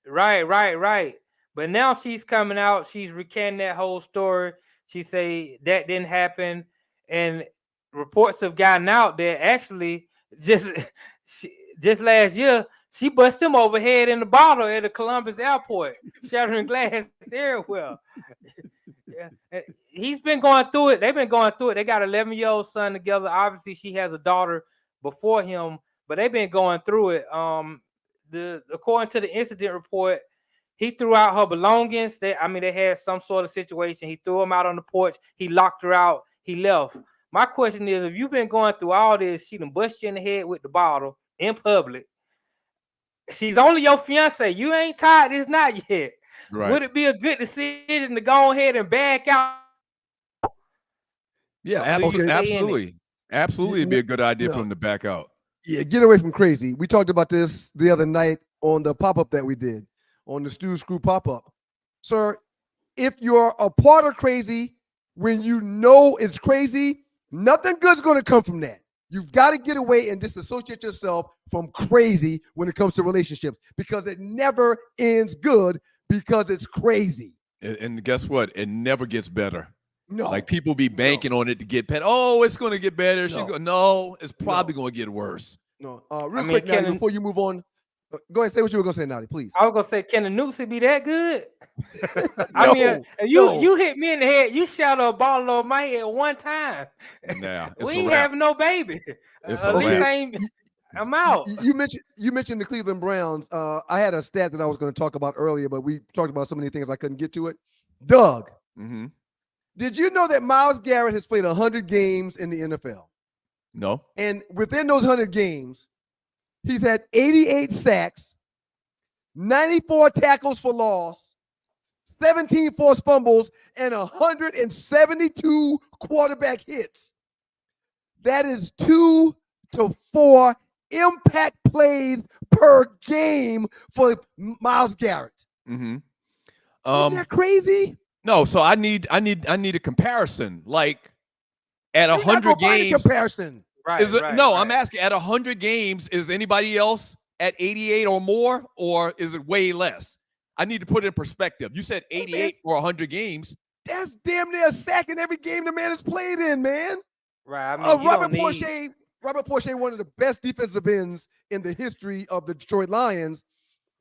right. But now she's coming out. She's recanting that whole story. She say that didn't happen, and reports have gotten out that actually just last year she bust him overhead in the bottle at the Columbus airport, shattering glass everywhere. Yeah. He's been going through it. They've been going through it. They got an 11-year-old son together. Obviously, she has a daughter before him, but they've been going through it. According to the incident report, he threw out her belongings. They had some sort of situation. He threw them out on the porch. He locked her out. He left. My question is, if you've been going through all this, she done bust you in the head with the bottle in public. She's only your fiance. You ain't tied this knot yet. Right. Would it be a good decision to go ahead and back out? Yeah, absolutely. Absolutely, it'd be a good idea for him to back out. Yeah, get away from crazy. We talked about this the other night on the pop-up that we did, on the Stu Screw pop-up. Sir, if you're a part of crazy, when you know it's crazy, nothing good's going to come from that. You've got to get away and disassociate yourself from crazy when it comes to relationships, because it never ends good because it's crazy. And guess what? It never gets better. No. Like people be banking on it to get better. Oh, it's going to get better. No, it's probably going to get worse. No. Real quick, Nadi, before you move on, go ahead, say what you were going to say, Nadi, please. I was going to say, can the Newsy be that good? You hit me in the head. You shot a ball over my head one time. Nah, we ain't having no baby. I'm out. You mentioned the Cleveland Browns. I had a stat that I was going to talk about earlier, but we talked about so many things I couldn't get to it. Doug, did you know that Myles Garrett has played 100 games in the NFL? No. And within those 100 games, he's had 88 sacks, 94 tackles for loss, 17 forced fumbles, and 172 quarterback hits. That is 2 to 4 impact plays per game for Myles Garrett. Mm-hmm. Isn't that crazy? No, so I need a comparison. Like at 100 games. Comparison. Right. I'm asking at 100 games, is anybody else at 88 or more, or is it way less? I need to put it in perspective. You said 88 for 100 games. That's damn near a sack in every game the man has played in, man. Right. I mean, Robert Porsche, one of the best defensive ends in the history of the Detroit Lions,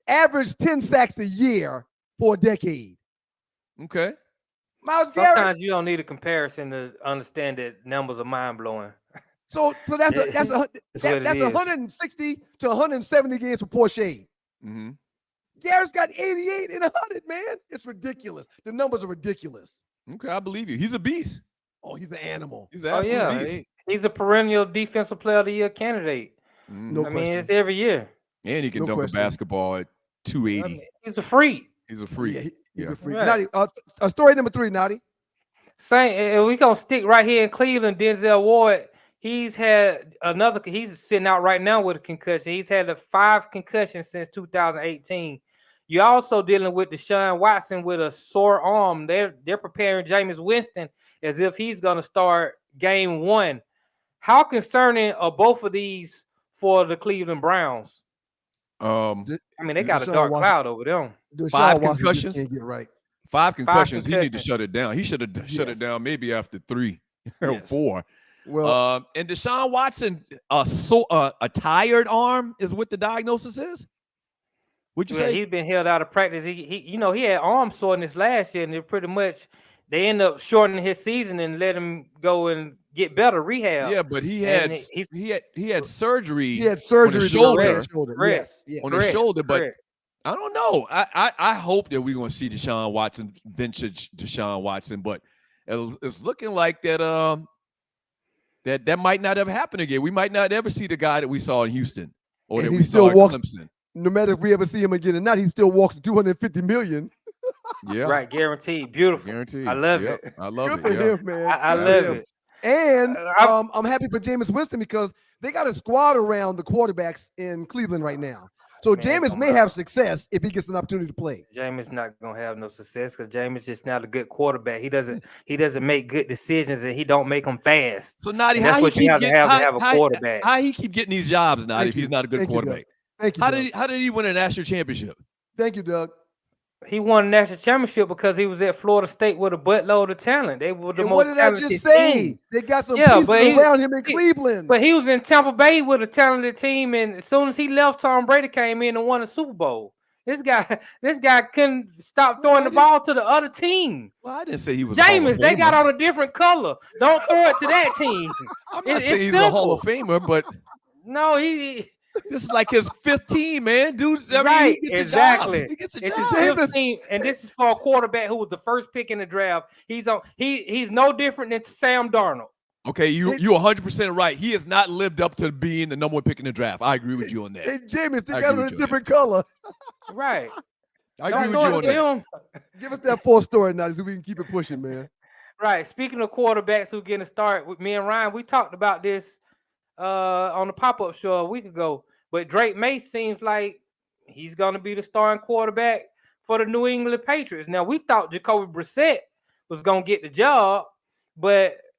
averaged 10 sacks a year for a decade. Okay. Myles Garrett. Sometimes you don't need a comparison to understand that numbers are mind blowing. So that's 160 to 170 games for Porsche. Mm-hmm. Garrett's got 88 and 100, man. It's ridiculous. The numbers are ridiculous. Okay, I believe you. He's a beast. Oh, he's an animal. He's an absolute beast. He's a perennial defensive player of the year candidate. No question. I mean, it's every year. And he can dunk a basketball at 280. I mean, he's a freak. He's a freak. Yeah, he's a freak. Right. Naughty, story number 3, Naughty. We're going to stick right here in Cleveland. Denzel Ward, he's sitting out right now with a concussion. He's had 5 concussions since 2018. You're also dealing with Deshaun Watson with a sore arm. They're preparing Jameis Winston as if he's going to start game 1. How concerning are both of these for the Cleveland Browns? I mean, they got a dark cloud over them. 5 concussions. Can't get right. 5 concussions. He need to shut it down. He should have shut it down maybe after 3 or 4. Well, and Deshaun Watson, a tired arm is what the diagnosis is. Would you say he's been held out of practice? He had arm soreness last year, and they end up shortening his season and let him go and get better rehab. Yeah, but he had surgery. He had surgery on the shoulder. Yes, on the shoulder. But I don't know. I hope that we're going to see Deshaun Watson, vintage Deshaun Watson. But it's looking like that that might not ever happen again. We might not ever see the guy that we saw in Houston or that we saw in Clemson. No matter if we ever see him again or not, he still walks $250 million. Yeah, right. Guaranteed. Beautiful. Guaranteed. I love it. I love Good it. for him, man. I love it. And I'm happy for Jameis Winston because they got a squad around the quarterbacks in Cleveland right now. So Jameis may have success if he gets an opportunity to play. Jameis not gonna have no success because Jameis just not a good quarterback. He doesn't make good decisions and he don't make them fast. So Naughty, that's what you have to have a quarterback. How he keep getting these jobs, Naughty, if he's not a good quarterback? Thank you. How did he win a national championship? Thank you, Doug. He won a national championship because he was at Florida State with a buttload of talent. They were the most talented team. say? They got some pieces around him in Cleveland. But he was in Tampa Bay with a talented team, and as soon as he left, Tom Brady came in and won a Super Bowl. This guy couldn't stop throwing the ball to the other team. Well, I didn't say he was Jameis. They got on a different color. Don't throw it to that team. I'm not saying he's a Hall of Famer, but no, this is like his 5th team, man. Dude's right, he gets exactly. He gets a it's job. his 5th team, and this is for a quarterback who was the first pick in the draft. He's no different than Sam Darnold. Okay, you 100% right. He has not lived up to being the number 1 pick in the draft. I agree with you on that. Hey, Jameis, they got on a different color. Right. I agree with you on that. Give us that 4th story now so we can keep it pushing, man. Right. Speaking of quarterbacks who getting a start with me and Ryan, we talked about this on the pop-up show a week ago. But Drake May seems like he's going to be the starting quarterback for the New England Patriots. Now, we thought Jacoby Brissett was going to get the job,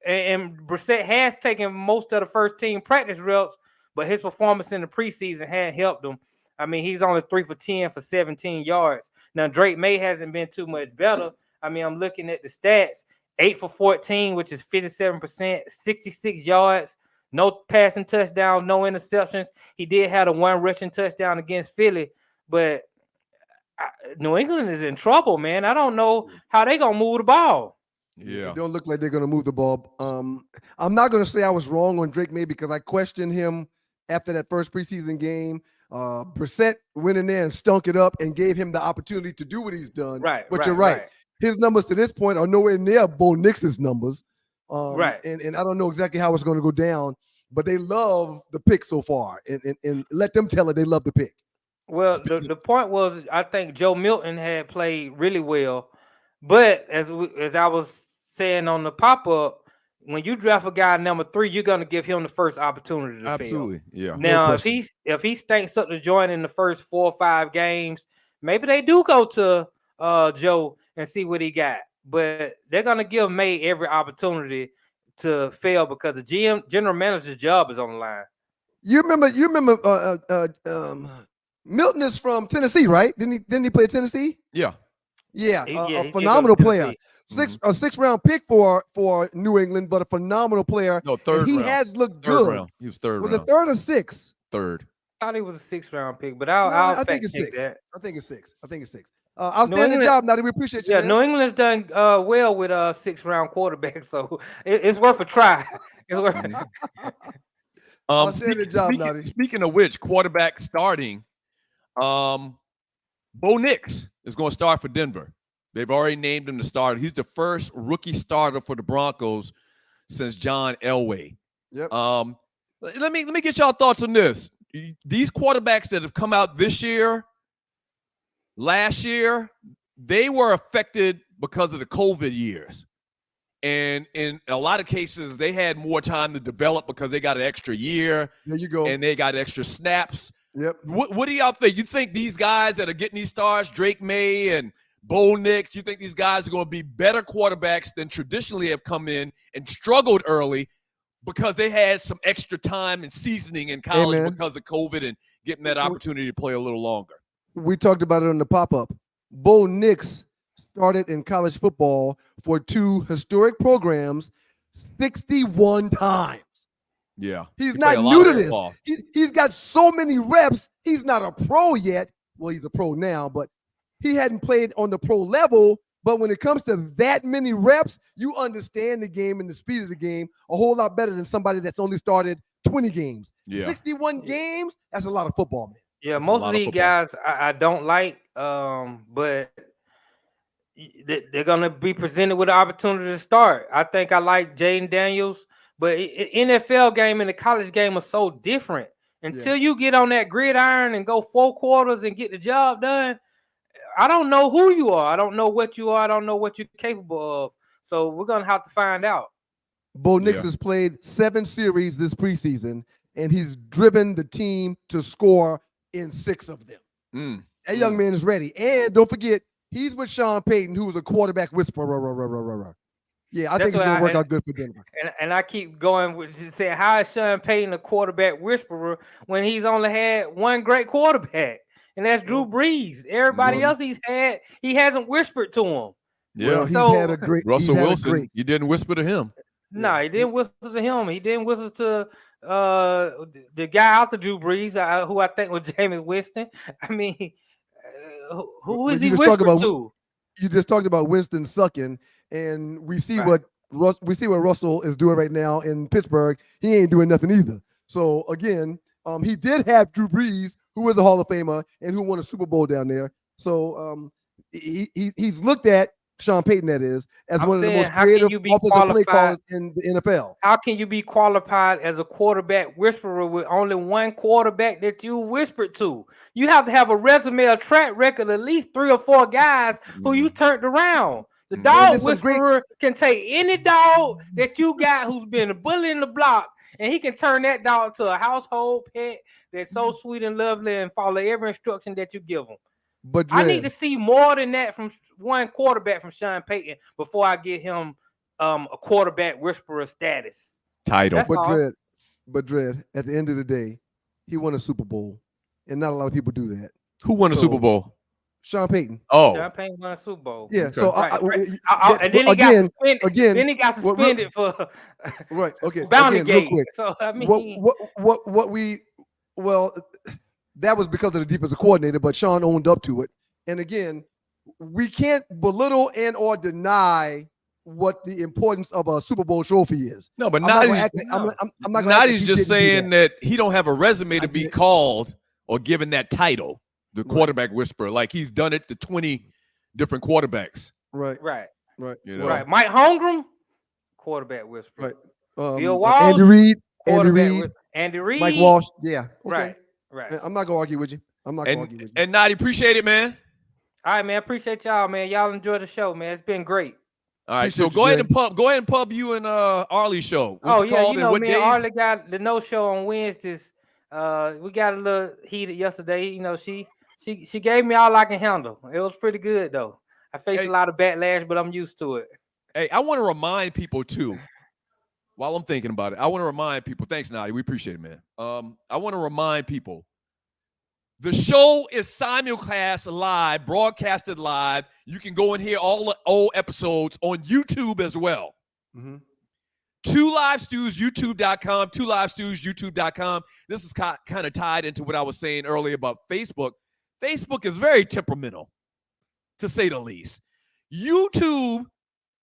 and Brissett has taken most of the first team practice reps, but his performance in the preseason hadn't helped him. I mean, he's only 3 for 10 for 17 yards. Now, Drake May hasn't been too much better. I mean, I'm looking at the stats, 8 for 14, which is 57%, 66 yards. No passing touchdowns, no interceptions. He did have a 1 rushing touchdown against Philly, but New England is in trouble, man. I don't know how they're going to move the ball. Yeah. It don't look like they're going to move the ball. I'm not going to say I was wrong on Drake May because I questioned him after that first preseason game. Brissett went in there and stunk it up and gave him the opportunity to do what he's done. Right. But you're right. His numbers to this point are nowhere near Bo Nix's numbers. Right. And I don't know exactly how it's going to go down. but they love the pick so far, and let them tell it they love the pick. Well, the point was, I think Joe Milton had played really well, but as I was saying on the pop up, when you draft a guy number 3, you're gonna give him the first opportunity to Absolutely, fail. yeah. Now, if he stinks up the joint in the first 4 or 5 games, maybe they do go to Joe and see what he got. But they're gonna give May every opportunity to fail because the general manager's job is on the line. You remember Milton is from Tennessee, right? Didn't he play at Tennessee? Yeah. Yeah, He a did go to phenomenal player. Tennessee. A 6th round pick for New England, but a phenomenal player. No, 3rd And he round. has looked 3rd good. round. He was 3rd Was round. it 3rd or 6th? 3rd. I thought he was a 6th round pick, but I I'll think it's fact 6. check that. I think it's 6. Outstanding job, Nutty. We appreciate you, Yeah, man. New England's done well with 6th round quarterbacks, so it's worth a try. It's worth. Outstanding job, Nutty. Speaking of which, quarterback starting, Bo Nix is going to start for Denver. They've already named him the starter. He's the first rookie starter for the Broncos since John Elway. Yep. Let me get y'all thoughts on this. These quarterbacks that have come out this year, last year, they were affected because of the COVID years. And in a lot of cases, they had more time to develop because they got an extra year. There you go. And they got extra snaps. Yep. What do y'all think? You think these guys that are getting these stars, Drake May and Bo Nix, you think these guys are going to be better quarterbacks than traditionally have come in and struggled early because they had some extra time and seasoning in college because of COVID and getting that opportunity to play a little longer? We talked about it on the pop-up. Bo Nix started in college football for 2 historic programs 61 times. Yeah. He's not new to this. He's got so many reps. He's not a pro yet. Well, he's a pro now, but he hadn't played on the pro level. But when it comes to that many reps, you understand the game and the speed of the game a whole lot better than somebody that's only started 20 games. Yeah. 61 games, that's a lot of football, man. Yeah, most of these guys I don't like, but they're going to be presented with an opportunity to start. I think I like Jaden Daniels, but NFL game and the college game are so different. Until you get on that gridiron and go 4 quarters and get the job done, I don't know who you are. I don't know what you are. I don't know what you're capable of. So we're going to have to find out. Bo Nix has played 7 series this preseason, and he's driven the team to score in 6 of them. That young man is ready. And don't forget, he's with Sean Payton, who was a quarterback whisperer. Yeah, I think it's going to work out good for Denver. And I keep going with saying, how is Sean Payton a quarterback whisperer when he's only had one great quarterback? And that's Drew Brees. Everybody else he hasn't whispered to him. Yeah, well, he's had a great Russell Wilson. You didn't whisper to him. No, he didn't whistle to him. He didn't whistle to the guy after Drew Brees, who I think was Jameis Winston. I mean, who is he whispering to? You just talked about Winston sucking, and we see what Russell is doing right now in Pittsburgh. He ain't doing nothing either. So again, he did have Drew Brees, who is a Hall of Famer and who won a Super Bowl down there. So he's looked at, Sean Payton, that is, as one of the most creative offensive play callers in the NFL. How can you be qualified as a quarterback whisperer with only one quarterback that you whispered to? You have to have a resume, a track record, at least 3 or 4 guys who you turned around. The dog whisperer can take any dog that you got who's been a bully in the block, and he can turn that dog to a household pet that's so sweet and lovely and follow every instruction that you give him. But I need to see more than that from one quarterback from Sean Payton before I get him a quarterback whisperer status. Title. But Dred, at the end of the day, he won a Super Bowl, and not a lot of people do that. Who won a Super Bowl? Sean Payton. Oh, Sean Payton won a Super Bowl. Yeah. Okay. So and then he got suspended. Then he got suspended for bounty gate. So I mean, that was because of the defensive coordinator, but Sean owned up to it. And again, we can't belittle and or deny what the importance of a Super Bowl trophy is. No, but Nadi's just saying that he don't have a resume to be called or given that title, the quarterback whisperer. Like he's done it to 20 different quarterbacks. Right. You know? Right. Mike Holmgren, quarterback whisperer. Right. Bill Walsh, Andy Reid. Reid, Andy Reid, Mike Walsh. Yeah. Okay. Right. I'm not gonna argue with you. I'm not gonna argue with you. And Nadi, appreciate it, man. All right, man. Appreciate y'all, man. Y'all enjoy the show, man. It's been great. All right, so go ahead and pub you and Arlie's show. What's it called, you know, and what me days? and Arlie got the no show on Wednesdays. We got a little heated yesterday. You know, she gave me all I can handle. It was pretty good though. I faced a lot of backlash, but I'm used to it. Hey, I want to remind people too, while I'm thinking about it, I want to remind people, thanks, Nadi, we appreciate it, man. I want to remind people, the show is simulcast live, broadcasted live. You can go and hear all the old episodes on YouTube as well. Mm-hmm. 2 Live Stews, YouTube.com, 2 Live Stews, YouTube.com. This is kind of tied into what I was saying earlier about Facebook. Facebook is very temperamental, to say the least. YouTube,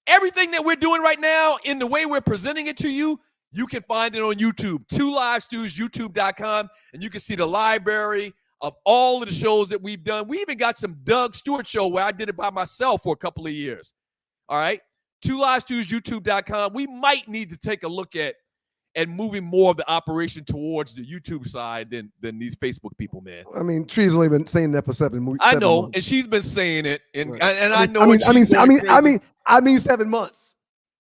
everything that we're doing right now in the way we're presenting it to you, you can find it on YouTube. 2 Live Stews, YouTube.com, and you can see the library of all of the shows that we've done. We even got some Doug Stewart show where I did it by myself for a couple of years. All right? 2 Live Stews, YouTube.com. We might need to take a look at moving more of the operation towards the YouTube side than these Facebook people, man. I mean, Tree's only been saying that for 7 months. I know, and she's been saying it, and Right. I know. I mean, 7 months.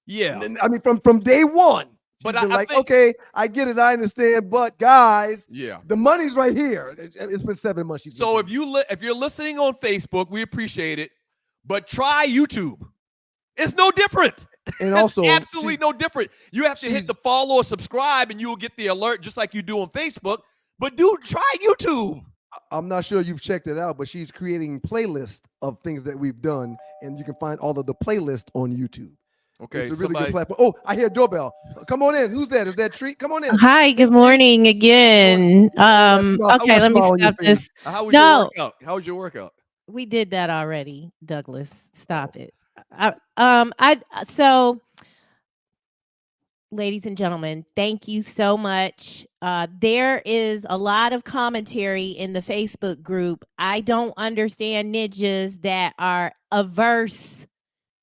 Yeah. I mean, from day one. But I think, okay, I get it, I understand, but guys, the money's right here. It's been 7 months. So if you're listening on Facebook, we appreciate it, but try YouTube. It's no different. And also, it's absolutely no different. You have to hit the follow or subscribe, and you'll get the alert just like you do on Facebook. But try YouTube. I'm not sure you've checked it out, but she's creating playlists of things that we've done, and you can find all of the playlists on YouTube. Okay, it's a really good platform. Oh, I hear a doorbell. Come on in. Who's that? Is that Treat? Come on in. Hi, good morning again. Okay, let me stop this. How was your workout? How was your workout? We did that already, Douglas. Stop it. So, ladies and gentlemen, thank you so much. There is a lot of commentary in the Facebook group. I don't understand ninjas that are averse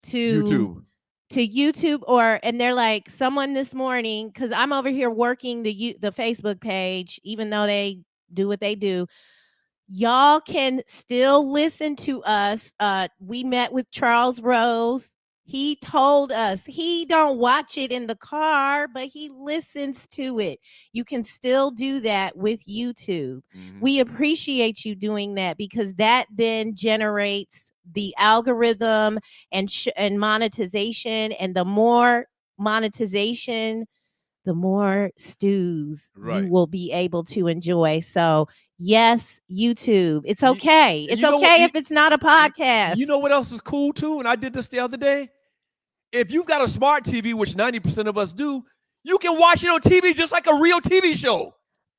to YouTube and they're like, someone this morning, because I'm over here working the Facebook page, even though they do what they do. Y'all can still listen to us. We met with Charles Rose. He told us he don't watch it in the car, but he listens to it. You can still do that with YouTube. Mm-hmm. We appreciate you doing that because that then generates the algorithm and monetization. And the more monetization, the more stews you will be able to enjoy. So yes, YouTube. It's okay. It's okay if it's not a podcast. You know what else is cool too? And I did this the other day. If you've got a smart TV, which 90% of us do, you can watch it on TV just like a real TV show.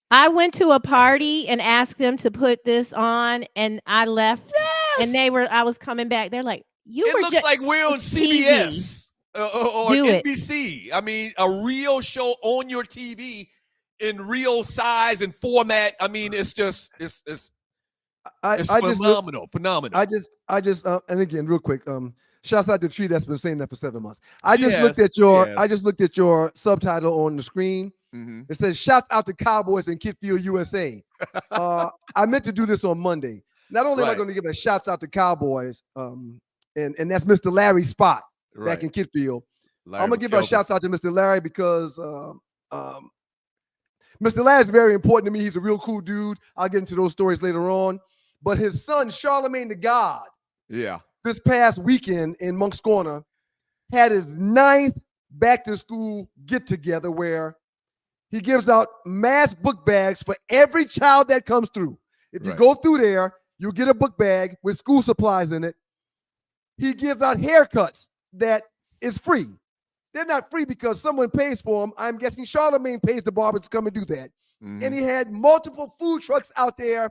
I went to a party and asked them to put this on, and I left. Yes. And I was coming back. They're like, it looks like we're on CBS or NBC. I mean, a real show on your TV in real size and format. I mean, it's just it's phenomenal. I just and again, real quick, shouts out to Tree that's been saying that for 7 months. I just looked at your subtitle on the screen. Mm-hmm. It says shouts out to Cowboys in Kitfield, USA. I meant to do this on Monday. Not only am I going to give a shouts out to Cowboys, and that's Mr. Larry Spot back in Kitfield. I'm going to give a shouts out to Mr. Larry because Mr. Larry is very important to me. He's a real cool dude. I'll get into those stories later on. But his son, Charlemagne the God, this past weekend in Moncks Corner, had his 9th back-to-school get-together where he gives out mass book bags for every child that comes through. If you go through there, you'll get a book bag with school supplies in it. He gives out haircuts that is free. They're not free because someone pays for them. I'm guessing Charlemagne pays the barber to come and do that. Mm-hmm. And he had multiple food trucks out there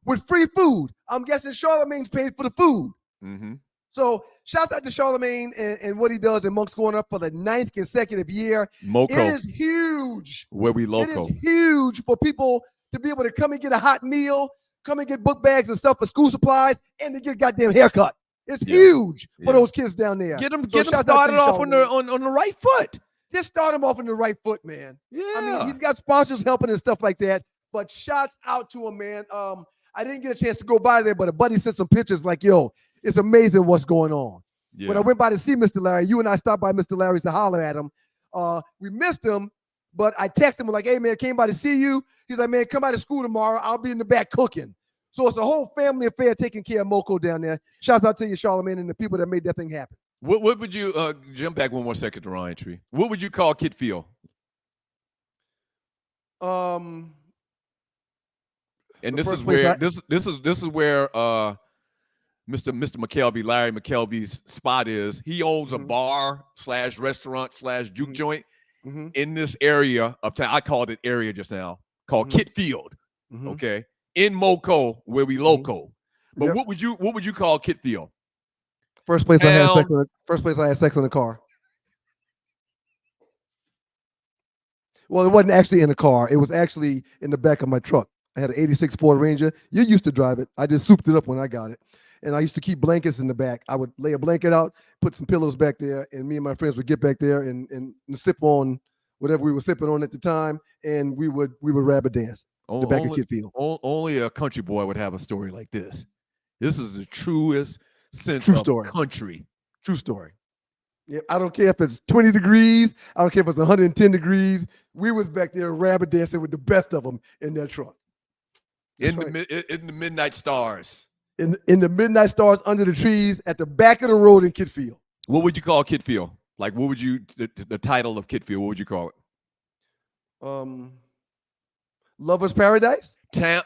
with free food. I'm guessing Charlemagne's paid for the food. Mm-hmm. So shouts out to Charlemagne and what he does in Moncks Corner for the 9th consecutive year. Moco. It is huge. Where we local. It is huge for people to be able to come and get a hot meal, come and get book bags and stuff for school supplies, and to get a goddamn haircut. It's huge for those kids down there. Get them started off on the right foot. just start him off in the right foot, man. Yeah. I mean, he's got sponsors helping and stuff like that. But shouts out to him, man. I didn't get a chance to go by there, but a buddy sent some pictures like, yo, it's amazing what's going on. Yeah. When I went by to see Mr. Larry, you and I stopped by Mr. Larry's to holler at him. We missed him, but I texted him like, hey, man, came by to see you. He's like, man, come out of school tomorrow. I'll be in the back cooking. So it's a whole family affair taking care of Moco down there. Shouts out to you, Charlamagne, and the people that made that thing happen. What would you jump back one more second to Ryan Tree? What would you call Kid Field? And this is where this is where Mr. McKelvey, Larry McKelvey's spot is. He owns a bar / restaurant / juke joint in this area of town. I called it area just now, called Kid Field. Okay. In Moco, where we loco. But what would you call Kid Field? First place I had sex in the car. Well, it wasn't actually in the car. It was actually in the back of my truck. I had an 86 Ford Ranger. You used to drive it. I just souped it up when I got it. And I used to keep blankets in the back. I would lay a blanket out, put some pillows back there, and me and my friends would get back there and sip on whatever we were sipping on at the time, and we would rabbit dance. The back of Kid Field. Only a country boy would have a story like this. This is the truest sense True of story. Country. True story. Yeah, I don't care if it's 20 degrees. I don't care if it's 110 degrees. We was back there rabbit dancing with the best of them in that truck. In the midnight stars. In the midnight stars under the trees at the back of the road in Kid Field. What would you call Kid Field? Like, what would you the title of Kid Field? What would you call it? Lover's Paradise? Town.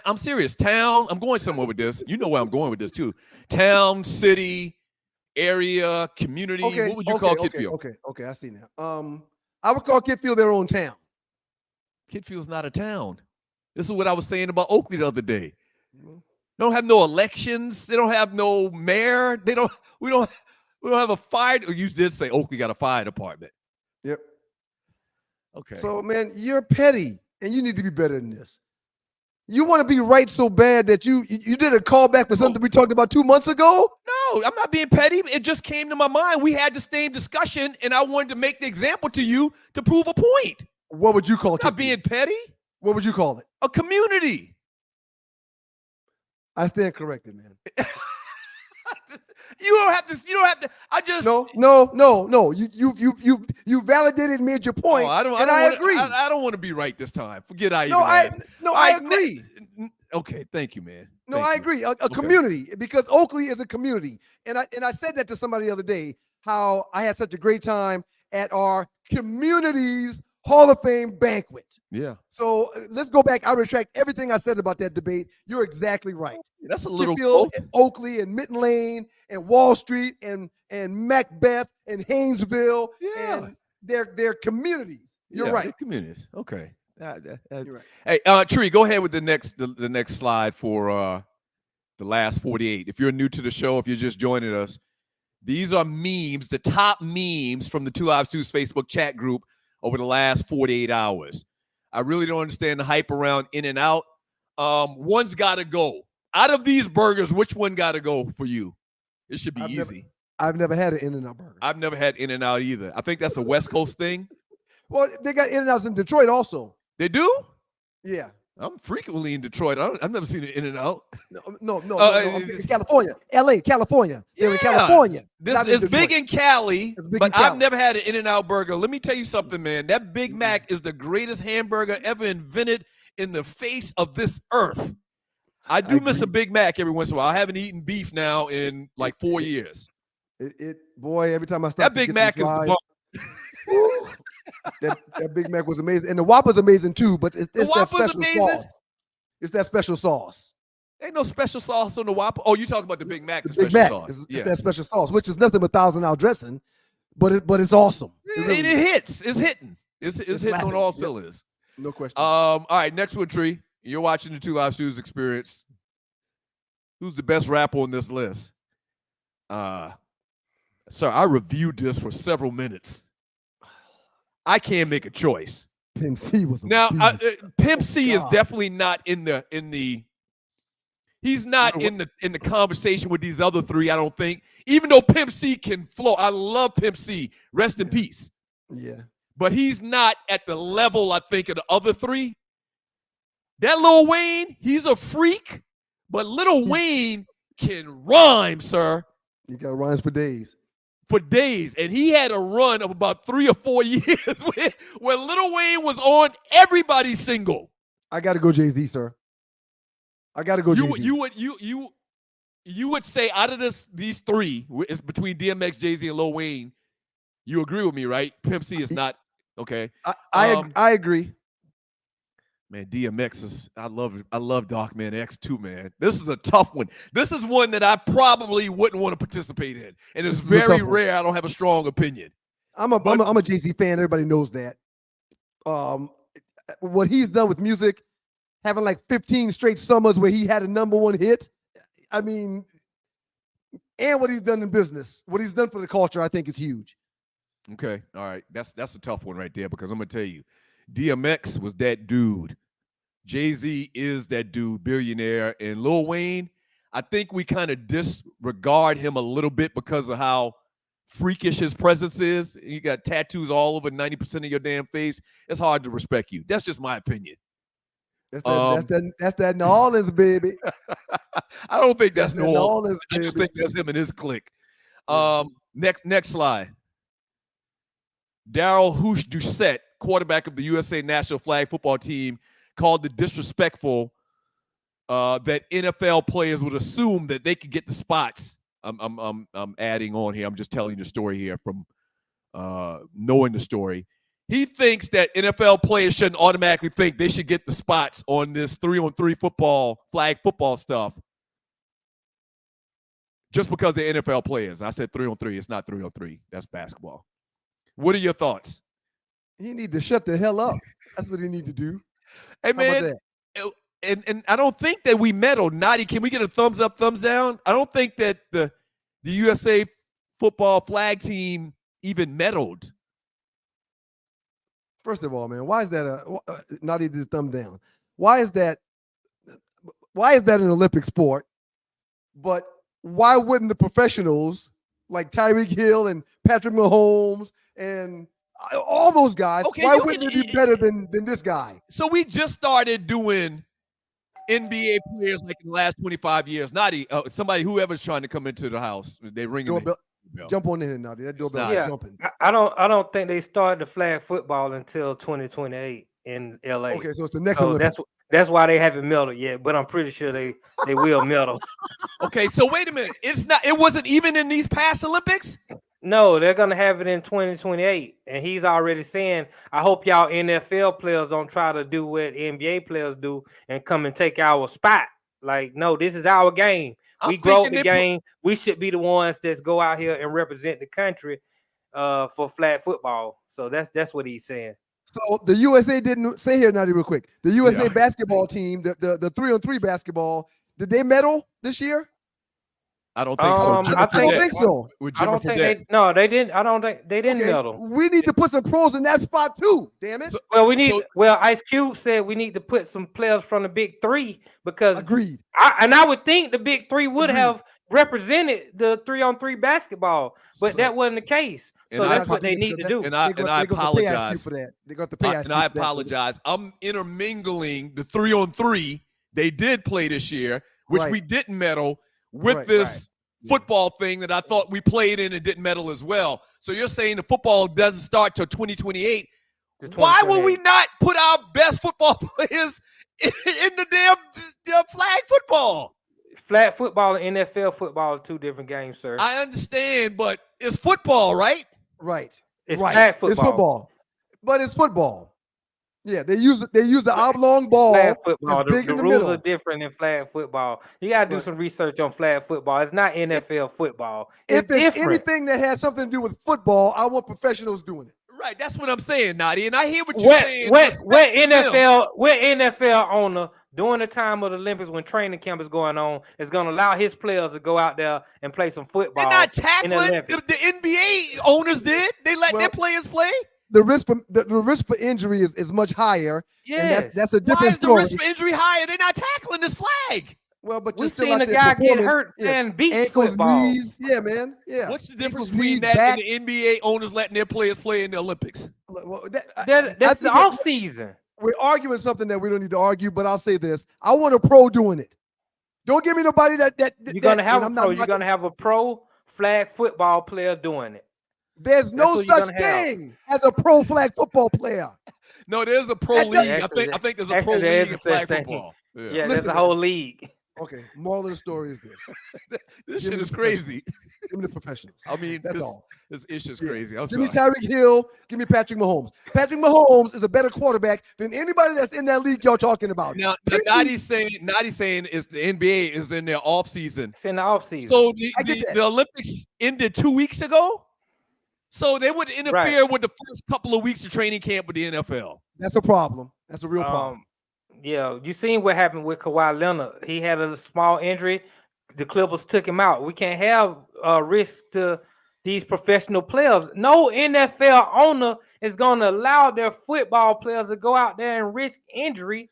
I'm serious. Town. I'm going somewhere with this. You know where I'm going with this too. Town, city, area, community. What would you call Kid Field? Okay, I see now. I would call Kid Field their own town. Kid Field's not a town. This is what I was saying about Oakley the other day. They don't have no elections. They don't have no mayor. We don't have a fire. You did say Oakley got a fire department. Yep. Okay. So, man, you're petty, and you need to be better than this. You want to be right so bad that you did a callback for something we talked about 2 months ago? No, I'm not being petty. It just came to my mind. We had the same discussion, and I wanted to make the example to you to prove a point. What would you call it? Not being petty. What would you call it? A community. I stand corrected, man. You don't have to. I just no. You validated and made your point. I agree. I don't want to be right this time. Forget I agree. Okay, thank you, man. No, I agree. A community, because Oakley is a community, and I said that to somebody the other day. How I had such a great time at our community's Hall of Fame banquet. Yeah. So let's go back. I retract everything I said about that debate. You're exactly right. That's a little Field, and Oakley and Mitten Lane and Wall Street and Macbeth and Haynesville and their communities. You're right. Communities. Okay. You're right. Hey, Tree, go ahead with the next slide for the last 48. If you're new to the show, if you're just joining us, these are memes, the top memes from the Two Live Stews Facebook chat group over the last 48 hours. I really don't understand the hype around In-N-Out. One's got to go. Out of these burgers, which one got to go for you? It should be easy. I've never had an In-N-Out burger. I've never had In-N-Out either. I think that's a West Coast thing. Well, they got In-N-Outs in Detroit also. They do? Yeah. I'm frequently in Detroit. I've never seen an In-N-Out. No. It's California. LA, California. They're in California. This is big in Cali, but I've never had an In-N-Out burger. Let me tell you something, man. That Big Mac is the greatest hamburger ever invented in the face of this earth. I miss a Big Mac every once in a while. I haven't eaten beef now in like 4 years. Boy, every time I stop, that Big Mac is the bomb. that Big Mac was amazing, and the Whopper's amazing too. But it's that special sauce. It's that special sauce. Ain't no special sauce on the Whopper. Oh, you talking about the Big Mac? The Big Mac. It's that special sauce, which is nothing but $1,000 dressing, but it's awesome. It hits. It's hitting. It's hitting on all cylinders. No question. All right, next one, Tree. You're watching the Two Live Stews Experience. Who's the best rapper on this list? Sir, I reviewed this for several minutes. I can't make a choice. Pimp C was now. Pimp C is definitely not in the. He's not in the conversation with these other three. I don't think. Even though Pimp C can flow, I love Pimp C. Rest in peace. Yeah. But he's not at the level, I think, of the other three. That Lil Wayne, he's a freak, but Lil Wayne can rhyme, sir. He got rhymes for days. For days. And he had a run of about 3 or 4 years where Lil Wayne was on everybody's single. I got to go Jay-Z, sir. I got to go Jay-Z. You would say out of these three, it's between DMX, Jay-Z, and Lil Wayne. You agree with me, right? Pimp C is not okay. I agree. Man, DMX is. I love Darkman X too, man. This is a tough one. This is one that I probably wouldn't want to participate in, and it's very rare. I don't have a strong opinion. I'm a Jay-Z fan. Everybody knows that. What he's done with music, having like 15 straight summers where he had a #1 hit. I mean, and what he's done in business, what he's done for the culture, I think is huge. Okay, all right. That's a tough one right there because I'm gonna tell you, DMX was that dude. Jay-Z is that dude, billionaire, and Lil Wayne. I think we kind of disregard him a little bit because of how freakish his presence is. You got tattoos all over 90% of your damn face. It's hard to respect you. That's just my opinion. That's that New Orleans, baby. I don't think that's New Orleans. Orleans, I just think that's him and his clique. Next slide. Daryl Hoosh Doucette, quarterback of the USA national flag football team, called it disrespectful that NFL players would assume that they could get the spots. I'm adding on here. I'm just telling the story here from knowing the story. He thinks that NFL players shouldn't automatically think they should get the spots on this 3-on-3 football, flag football stuff just because they're NFL players. I said 3-on-3. It's not 3-on-3. That's basketball. What are your thoughts? He need to shut the hell up. That's what he need to do. Hey, man, and I don't think that we meddled. Nadi, can we get a thumbs up, thumbs down? I don't think that the USA football flag team even meddled. First of all, man, why is that not even thumb down? Why is that an Olympic sport? But why wouldn't the professionals like Tyreek Hill and Patrick Mahomes and all those guys, why wouldn't it be better than this guy? So we just started doing NBA players like in the last 25 years. Nadi, somebody, whoever's trying to come into the house, they ring doorbell. Jump on in here, Nadi. That doorbell is jumping. I don't think they started the flag football until 2028 in LA. Okay, so it's the next Olympics. That's why they haven't medaled yet, but I'm pretty sure they will medal. Okay, so wait a minute. It wasn't even in these past Olympics? No, they're gonna have it in 2028. And he's already saying, I hope y'all NFL players don't try to do what NBA players do and come and take our spot. Like, no, this is our game. We grow the game. We should be the ones that go out here and represent the country for flag football. So that's what he's saying. So the USA didn't say here, Nadi, real quick. The USA basketball team, the 3-on-3 basketball, did they medal this year? I don't think so. I don't think so. They didn't. I don't think they didn't medal. We need to put some pros in that spot too. Damn it. Ice Cube said we need to put some players from the Big Three because agreed. I would think the Big Three would have represented the 3-on-3 basketball, but that wasn't the case. So that's what they need to do. And I apologize for that. They got to pay. And I apologize. I'm intermingling the 3-on-3 they did play this year, which we didn't medal, with this football thing that I thought we played in and didn't medal as well. So you're saying the football doesn't start till 2028. Why would we not put our best football players in the damn flag football? Flag football and NFL football are two different games, sir. I understand, but it's football, right? Right. It's flag football. It's football. But it's football. Yeah, they use the oblong ball. Flag football. The rules middle. are different in flag football. You gotta do some research on flag football. It's not NFL football. It's different. Anything that has something to do with football, I want professionals doing it. Right, that's what I'm saying, Nadi. And I hear what you're saying. What NFL owner during the time of the Olympics when training camp is going on is going to allow his players to go out there and play some football? They're not tackling. The NBA owners did. They let their players play. The risk for injury is much higher. Yeah, that's a different story. Why is the risk story. for injury higher? They're not tackling this flag. Well, but We you're still seen out the there guy get performing. hurt playing beach Ankles, football. knees. Yeah, man. Yeah. What's the difference Ankles, between knees, that backs. and the NBA owners letting their players play in the Olympics? Well, That's the off season. We're arguing something that we don't need to argue, but I'll say this. I want a pro doing it. Don't give me nobody that You're gonna have a and I'm pro. not You're gonna have a pro flag football player doing it. There's no who you're such gonna have. thing as a pro flag football player. No, there's a pro That league. doesn't- I think there's a pro Actually, there league in is a such flag thing. football. Yeah, Yeah. there's a whole league. Okay, moral of the story is this. This Give shit me is the crazy. Give me the professionals. I mean, That's this, all. this issue's Yeah. crazy. I'm Give me sorry. Tyreek Hill. Give me Patrick Mahomes. Patrick Mahomes is a better quarterback than anybody that's in that league y'all talking about. Now Nadi's saying is the NBA is in their off season. It's in the off season. So I get that. the Olympics ended 2 weeks ago. So they would interfere with the first couple of weeks of training camp with the NFL. That's a problem. That's a real problem. Yeah, you seen what happened with Kawhi Leonard. He had a small injury. The Clippers took him out. We can't have risk to these professional players. No NFL owner is going to allow their football players to go out there and risk injury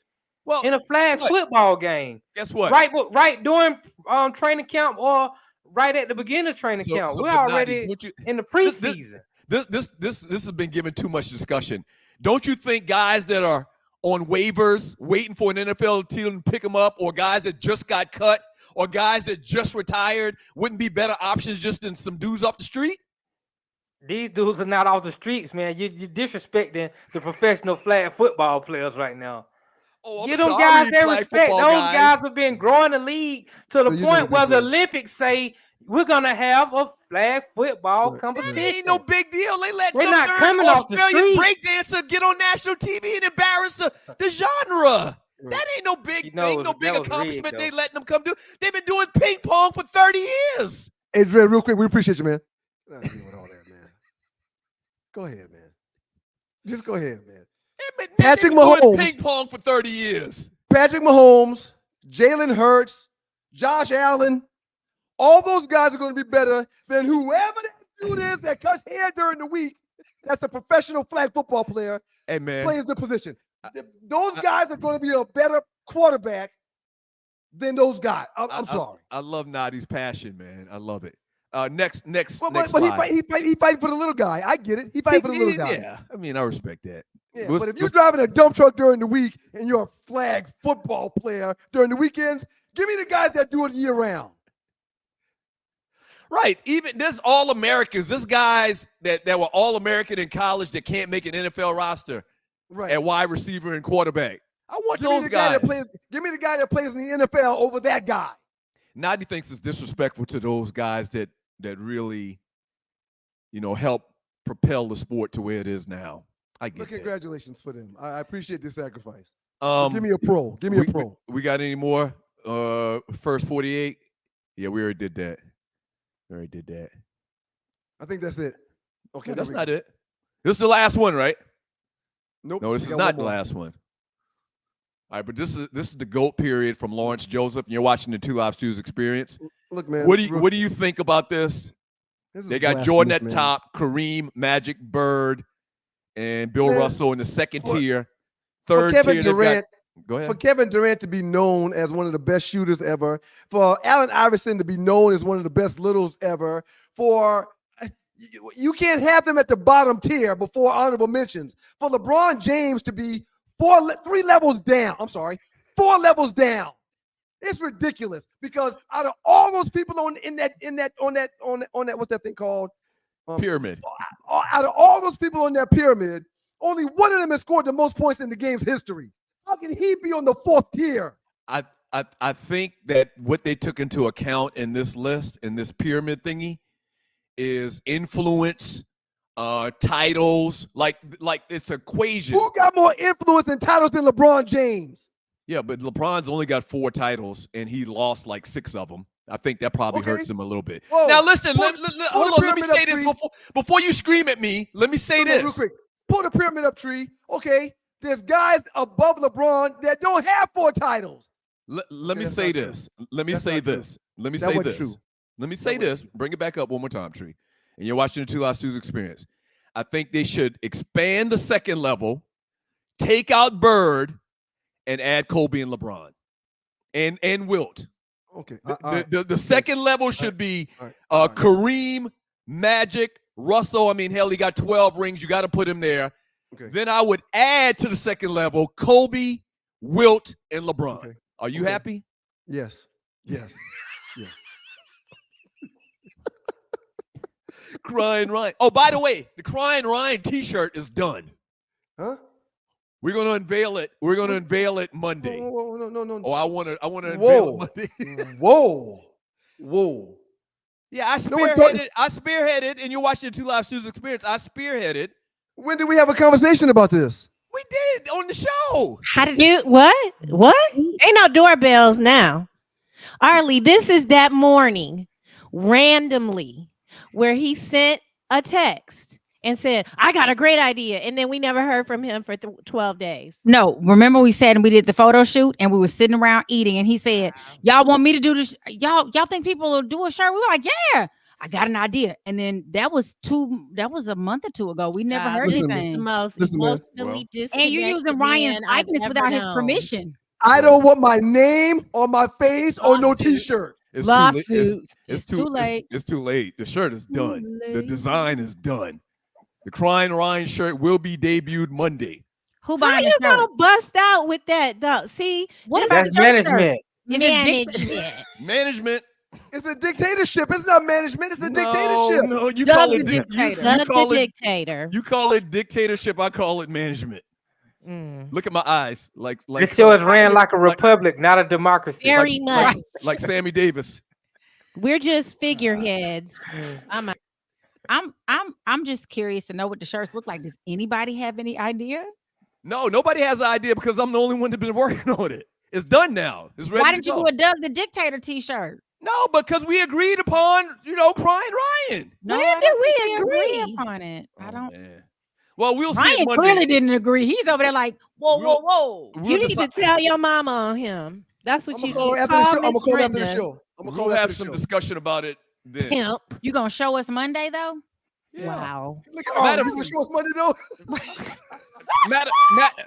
in a flag football game. Guess what? Right during training camp or right at the beginning of training camp. We're but Nadi, already in the preseason. This has been given too much discussion. Don't you think guys that are on waivers waiting for an NFL team to pick them up, or guys that just got cut, or guys that just retired wouldn't be better options just than some dudes off the street? These dudes are not off the streets, man. You're disrespecting the professional flag football players right now. Oh, Give them sorry, guys their flag respect. Those football guys have been growing the league to the you point know where the this is- Olympics say we're gonna have a flag football That competition. ain't no big deal. They let They're some not third coming off the Australian street. breakdancer get on national TV and embarrass the genre. That ain't no big You know, thing, no that big was rigged, accomplishment. They though. letting them come do. They've been doing ping pong for 30 years. Hey, Dre, real quick, we appreciate you, man. Not dealing with all that, man. Go ahead, man. Just go ahead, man. Patrick They've been doing Mahomes. ping pong for 30 years. Patrick Mahomes, Jalen Hurts, Josh Allen, all those guys are going to be better than whoever that dude is that cuts hair during the week. That's a professional flag football player. Hey, man. Plays the position. Those guys are going to be a better quarterback than those guys. I'm sorry. I love Nadi's passion, man. I love it. Next But slide. he fighting for the little guy. I get it. He fighting for the little guy. Yeah, I mean, I respect that. Yeah, Let's- but if you're let's- driving a dump truck during the week and you're a flag football player during the weekends, give me the guys that do it year round. Right. Even there's all Americans. There's guys that were all American in college that can't make an NFL roster Right. at wide receiver and quarterback. I want Give me those the guy guys. that plays. Give me the guy that plays in the NFL over that guy. Nadi thinks it's disrespectful to those guys that really, help propel the sport to where it is now. I get Look, that. congratulations for them. I appreciate this sacrifice. Um, Give me a pro. Give me a pro. We got any more? First 48? Yeah, we already did that. I think that's it. Okay, No, that's there we not go. it. This is the last one, right? Nope. No, this we is got not one the more. last one. All right, but this is the GOAT period from Lawrence Joseph, and you're watching the Two Live Stews experience. Look, man. What do you think about this? This is They got Jordan at blasphemous, man. top, Kareem, Magic, Bird, and Bill Man, Russell in the second tier. For Third Kevin tier, they've got- Durant, go ahead. for Kevin Durant to be known as one of the best shooters ever, for Allen Iverson to be known as one of the best littles ever, for you can't have them at the bottom tier before honorable mentions. For LeBron James to be 4 levels down. I'm sorry, 4 levels down. It's ridiculous because out of all those people on that what's that thing called? Pyramid. Out of all those people on that pyramid, only one of them has scored the most points in the game's history. How can he be on the 4th tier? I think that what they took into account in this list, in this pyramid thingy, is influence, titles, like it's equation. Who got more influence and titles than LeBron James? Yeah, but LeBron's only got 4 titles, and he lost like 6 of them. I think that probably Okay. hurts him a little bit. Whoa. Now listen, Pull- pull hold the on. Let me pyramid say up, this Tree. before you scream at me. Let me say Hold on, this. real quick. Pull the pyramid up, Tree. Okay, there's guys above LeBron that don't have 4 titles. Let me that's say not true. this. Let me That's say not true. this. Let me That say wasn't this. true. Let me say wasn't this. Bring it back up one more time, Tree. And you're watching the Two Live Stews experience. I think they should expand the second level, take out Bird, and add Kobe and LeBron. And Wilt. Okay. The second level should be Kareem, Magic, Russell. I mean, hell, he got 12 rings. You got to put him there. Okay. Then I would add to the second level Kobe, Wilt, and LeBron. Okay. Are you happy? Yes. Yes. Yes. Crying Ryan. Oh, by the way, the Crying Ryan T-shirt is done. Huh? We're gonna unveil it. We're gonna unveil it Monday. Whoa, no. Oh, I wanna unveil it Monday. Whoa. Yeah, I spearheaded, and you're watching the Two Live Stews experience. I spearheaded. When did we have a conversation about this? We did on the show. How did you what? Ain't no doorbells now. Arlie, this is that morning randomly where he sent a text and said, I got a great idea. And then we never heard from him for 12 days. No, remember we said we did the photo shoot and we were sitting around eating and he said, y'all want me to do this? Y'all think people will do a shirt? We were like, yeah, I got an idea. And then that was a month or two ago. We never heard anything. The most emotionally and you're using Ryan's likeness without his permission. I don't want my name on my face or no T-shirt. It's too late. It's too late. The shirt is done. The design is done. The Crying Ryan shirt will be debuted Monday. Who buying you gonna bust out with that though? See, that's management. Management. It's a dictatorship. It's not management. It's a dictatorship. No, you Doug call the it dictator. Dictator. You call it dictatorship. I call it management. Look at my eyes. Like this show is ran like a republic, not a democracy. Very much. Like Sammy Davis. We're just figureheads. I'm just curious to know what the shirts look like. Does anybody have any idea? No, nobody has an idea because I'm the only one that's been working on it. It's done now. It's ready. Why didn't you do a Doug the Dictator T-shirt? No, because we agreed upon, Crying Ryan. No, when did we agree upon it? I don't. Man. Well, we'll see. Ryan Monday. clearly didn't agree. He's over there like, whoa. You need to tell your mama on him. That's what you do. I'm gonna call after the show. We'll have some discussion about it then. Pimp. You gonna show us Monday though? Yeah. Wow. Look at you gonna show us Monday though.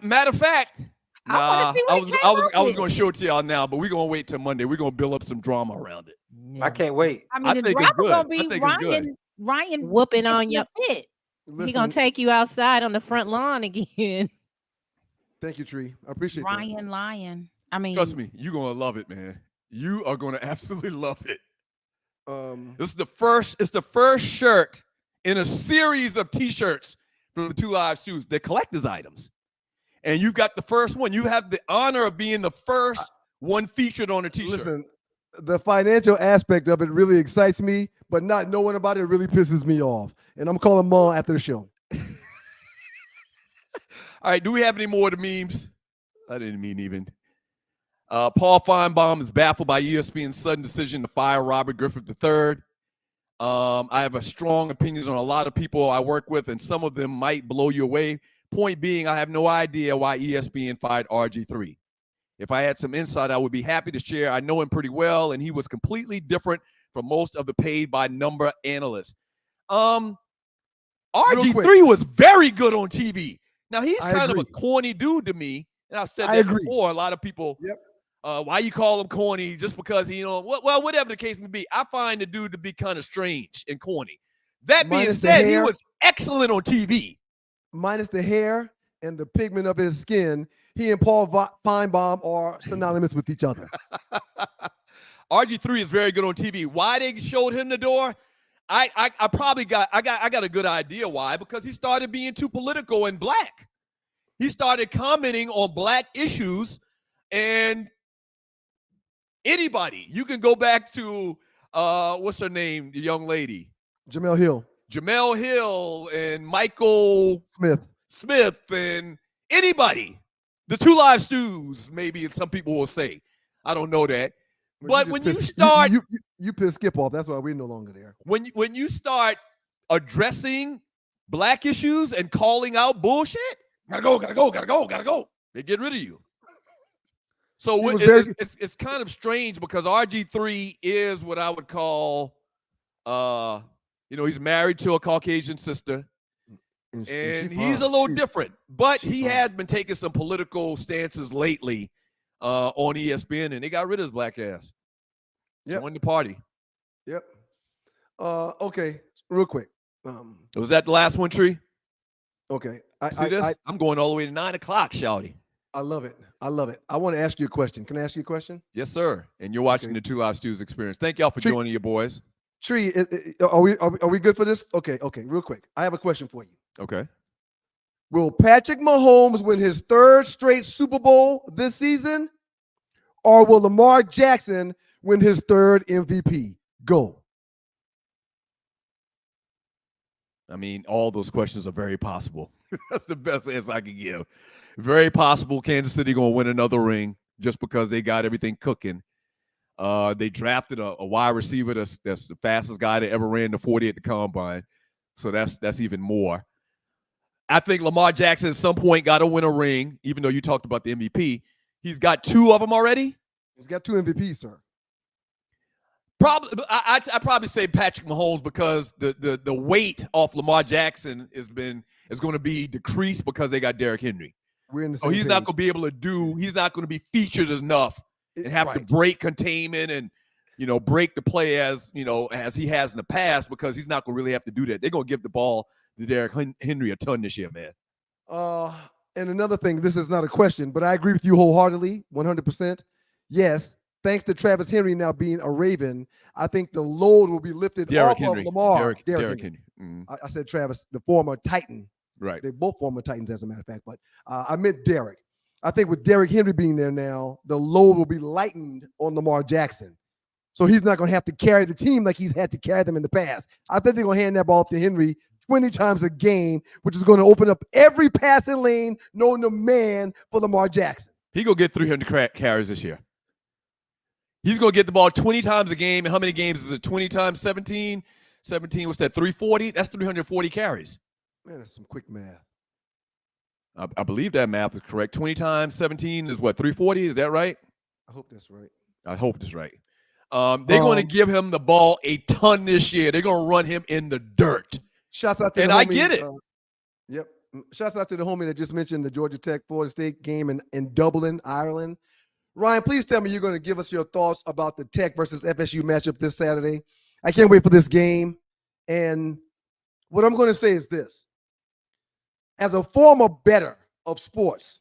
Matter of fact, I was going to show it to y'all now, but we're going to wait till Monday. We're going to build up some drama around it. I can't wait. I mean, the think drama it's good. gonna be I think it's good. Ryan whooping on your pit. He gonna take you outside on the front lawn again. Thank you, Tree. I appreciate Ryan that. Lion. I mean, trust me, you're gonna love it, man. You are gonna absolutely love it. This is the first. It's the first shirt in a series of T-shirts from the Two Live Stews. They're collector's items, and you've got the first one. You have the honor of being the first one featured on a T-shirt. Listen, the financial aspect of it really excites me, but not knowing about it really pisses me off. And I'm calling Mom after the show. All right, do we have any more of the memes? I didn't mean even. Paul Feinbaum is baffled by ESPN's sudden decision to fire Robert Griffith III. I have a strong opinions on a lot of people I work with, and some of them might blow you away. Point being, I have no idea why ESPN fired RG3. If I had some insight, I would be happy to share. I know him pretty well, and he was completely different from most of the paid-by-number analysts. RG3 was very good on TV. Now, he's kind of a corny dude to me, and I've said that before. A lot of people, why you call him corny just because he, well, whatever the case may be. I find the dude to be kind of strange and corny. That being said, he was excellent on TV. Minus the hair and the pigment of his skin, he and Paul Feinbaum are synonymous with each other. RG3 is very good on TV. Why they showed him the door? I got a good idea why, because he started being too political and black. He started commenting on black issues, and anybody, you can go back to what's her name, the young lady, Jamel Hill and Michael Smith and anybody. The Two Live Stews, maybe some people will say. I don't know that. But when you start, you piss Skip off. That's why we're no longer there. When you start addressing black issues and calling out bullshit, gotta go. They get rid of you. So it's kind of strange because RG3 is what I would call, he's married to a Caucasian sister, and he's a little different. But he has been taking some political stances lately on ESPN, and they got rid of his black ass. Yep. Join the party. Yep. Okay, real quick. Was that the last one, Tree? Okay. See this? I'm going all the way to 9 o'clock, Shouty. I love it. I love it. I want to ask you a question. Can I ask you a question? Yes, sir. And you're watching the Two Live Stews Experience. Thank y'all for joining your boys. Tree, are we good for this? Okay, real quick. I have a question for you. Okay. Will Patrick Mahomes win his 3rd straight Super Bowl this season? Or will Lamar Jackson win his 3rd MVP? Go. I mean, all those questions are very possible. That's the best answer I can give. Very possible Kansas City going to win another ring just because they got everything cooking. They drafted a wide receiver that's the fastest guy that ever ran the 40 at the combine. So that's even more. I think Lamar Jackson at some point got to win a ring, even though you talked about the MVP. He's got 2 of them already. He's got 2 MVPs, sir. Probably, I probably say Patrick Mahomes because the weight off Lamar Jackson is going to be decreased because they got Derrick Henry. We're in the so same he's page. not going to be able to do. He's not going to be featured enough and have to break containment and break the play as he has in the past because he's not going to really have to do that. They're going to give the ball to Derrick Henry a ton this year, man. And another thing, this is not a question, but I agree with you wholeheartedly, 100%. Yes, thanks to Travis Henry now being a Raven, I think the load will be lifted off of Lamar. Derrick Henry. Mm-hmm. I said Travis, the former Titan. Right. They're both former Titans, as a matter of fact, but I meant Derrick. I think with Derrick Henry being there now, the load will be lightened on Lamar Jackson. So he's not going to have to carry the team like he's had to carry them in the past. I think they're going to hand that ball off to Henry 20 times a game, which is going to open up every passing lane known to man for Lamar Jackson. He going to get 300 carries this year. He's going to get the ball 20 times a game. And how many games is it? 20 times 17? 17, what's that, 340? That's 340 carries. Man, that's some quick math. I believe that math is correct. 20 times 17 is what, 340? Is that right? I hope that's right. I hope that's right. They're going to give him the ball a ton this year. They're going to run him in the dirt. Shouts out to and the homie, I get it. Yep. Shouts out to the homie that just mentioned the Georgia Tech Florida State game in Dublin, Ireland. Ryan, please tell me you're going to give us your thoughts about the Tech versus FSU matchup this Saturday. I can't wait for this game. And what I'm going to say is this. As a former bettor of sports,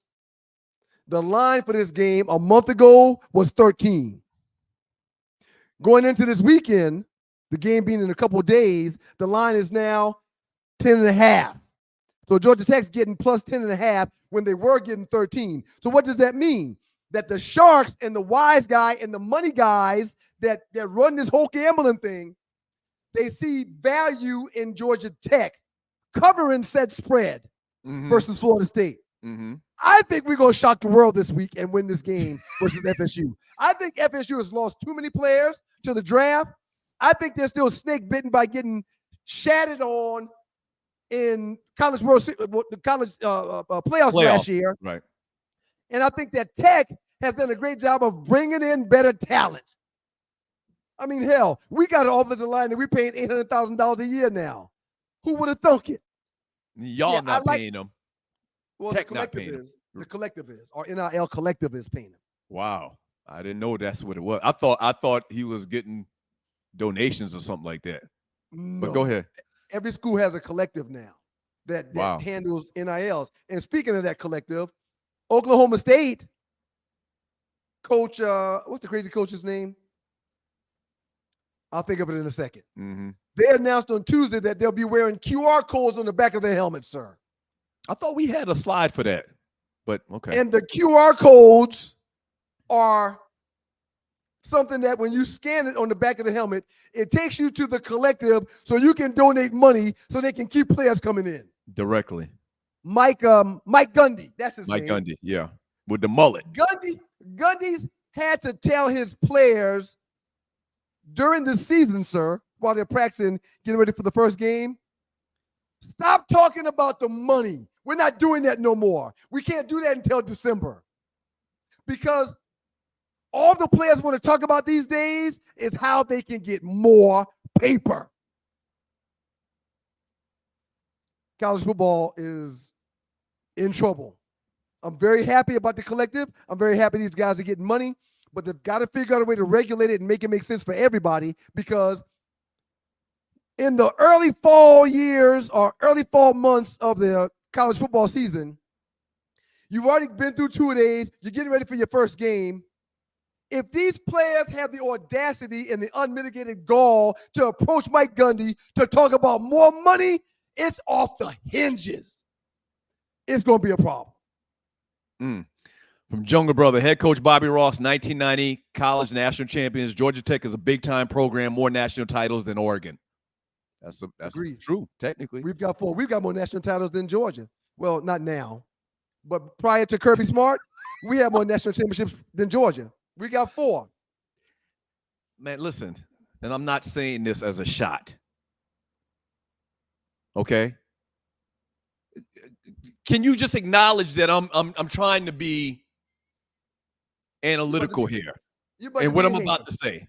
the line for this game a month ago was 13. Going into this weekend, the game being in a couple of days, the line is now 10.5. So Georgia Tech's getting plus 10.5 when they were getting 13. So what does that mean? That the sharks and the wise guy and the money guys that run this whole gambling thing, they see value in Georgia Tech covering said spread versus Florida State. I think we're going to shock the world this week and win this game versus FSU. I think FSU has lost too many players to the draft. I think they're still snake bitten by getting shattered on in college playoffs last year. Right. And I think that Tech has done a great job of bringing in better talent. I mean, hell, we got an offensive line that we're paying $800,000 a year now. Who would have thunk it? Y'all not paying them. Well, Tech the not collective paying them. is. The collective is. Our NIL collective is paying them. Wow. I didn't know that's what it was. I thought he was getting donations or something like that. No. But go ahead. Every school has a collective now that handles NILs. And speaking of that collective, Oklahoma State coach, what's the crazy coach's name? I'll think of it in a second. They announced on Tuesday that they'll be wearing QR codes on the back of their helmets, sir. I thought we had a slide for that, but okay. And the QR codes are something that when you scan it on the back of the helmet, it takes you to the collective so you can donate money so they can keep players coming in. Directly. Mike Gundy, that's his name. Mike Gundy, yeah, with the mullet. Gundy's had to tell his players during the season, sir, while they're practicing, getting ready for the first game, stop talking about the money. We're not doing that no more. We can't do that until December. Because all the players want to talk about these days is how they can get more paper. College football is in trouble. I'm very happy about the collective. I'm very happy these guys are getting money. but they've got to figure out a way to regulate it and make it make sense for everybody, because in the early fall years or early fall months of the college football season, you've already been through 2 days. You're getting ready for your first game. If these players have the audacity and the unmitigated gall to approach Mike Gundy to talk about more money, it's off the hinges. It's going to be a problem. From Jungle Brother, head coach Bobby Ross, 1990 college national champions. Georgia Tech is a big-time program, more national titles than Oregon. That's true, technically. We've got 4. We've got more national titles than Georgia. Well, not now, but prior to Kirby Smart, we have more national championships than Georgia. We got 4. Man, listen, and I'm not saying this as a shot. Okay? Can you just acknowledge that I'm trying to be analytical here? And what I'm about to say.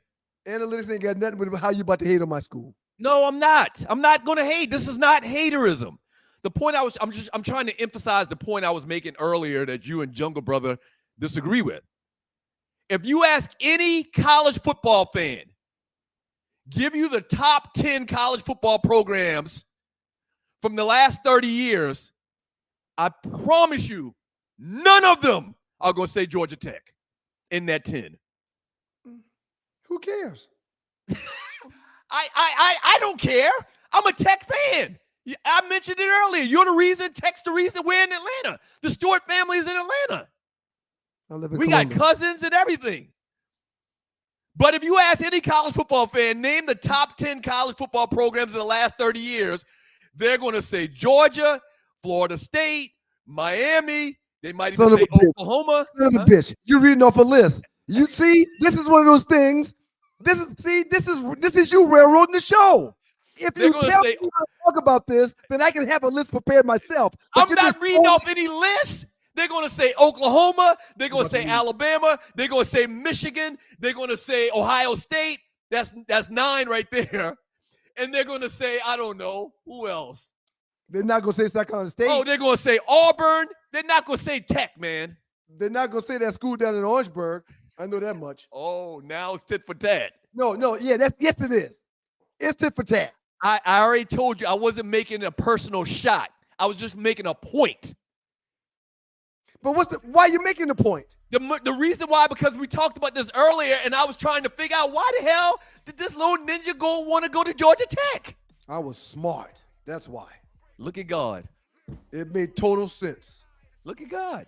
Analytics ain't got nothing with how you about to hate on my school. No, I'm not. I'm not going to hate. This is not haterism. The point I'm trying to emphasize the point I was making earlier that you and Jungle Brother disagree with. If you ask any college football fan, give you the top 10 college football programs from the last 30 years, I promise you, none of them are going to say Georgia Tech in that 10. Who cares? I don't care. I'm a Tech fan. I mentioned it earlier. You're the reason. Tech's the reason we're in Atlanta. The Stewart family is in Atlanta. We got cousins and everything. But if you ask any college football fan, name the top 10 college football programs in the last 30 years, they're going to say Georgia, Florida State, Miami. They might even say Oklahoma. Son of a bitch. You're reading off a list. You see, this is one of those things. This is you railroading the show. If you tell me to talk about this, then I can have a list prepared myself. But I'm not reading off any list. They're going to say Oklahoma. They're going to say Alabama. They're going to say Michigan. They're going to say Ohio State. That's 9 right there. And they're going to say, I don't know, who else? They're not going to say South Carolina State. Oh, they're going to say Auburn. They're not going to say Tech, man. They're not going to say that school down in Orangeburg. I know that much. Oh, now it's tit for tat. No, yeah, yes it is. It's tit for tat. I already told you I wasn't making a personal shot. I was just making a point. But why are you making the point? The reason why, because we talked about this earlier, and I was trying to figure out why the hell did this little ninja want to go to Georgia Tech? I was smart. That's why. Look at God. It made total sense. Look at God.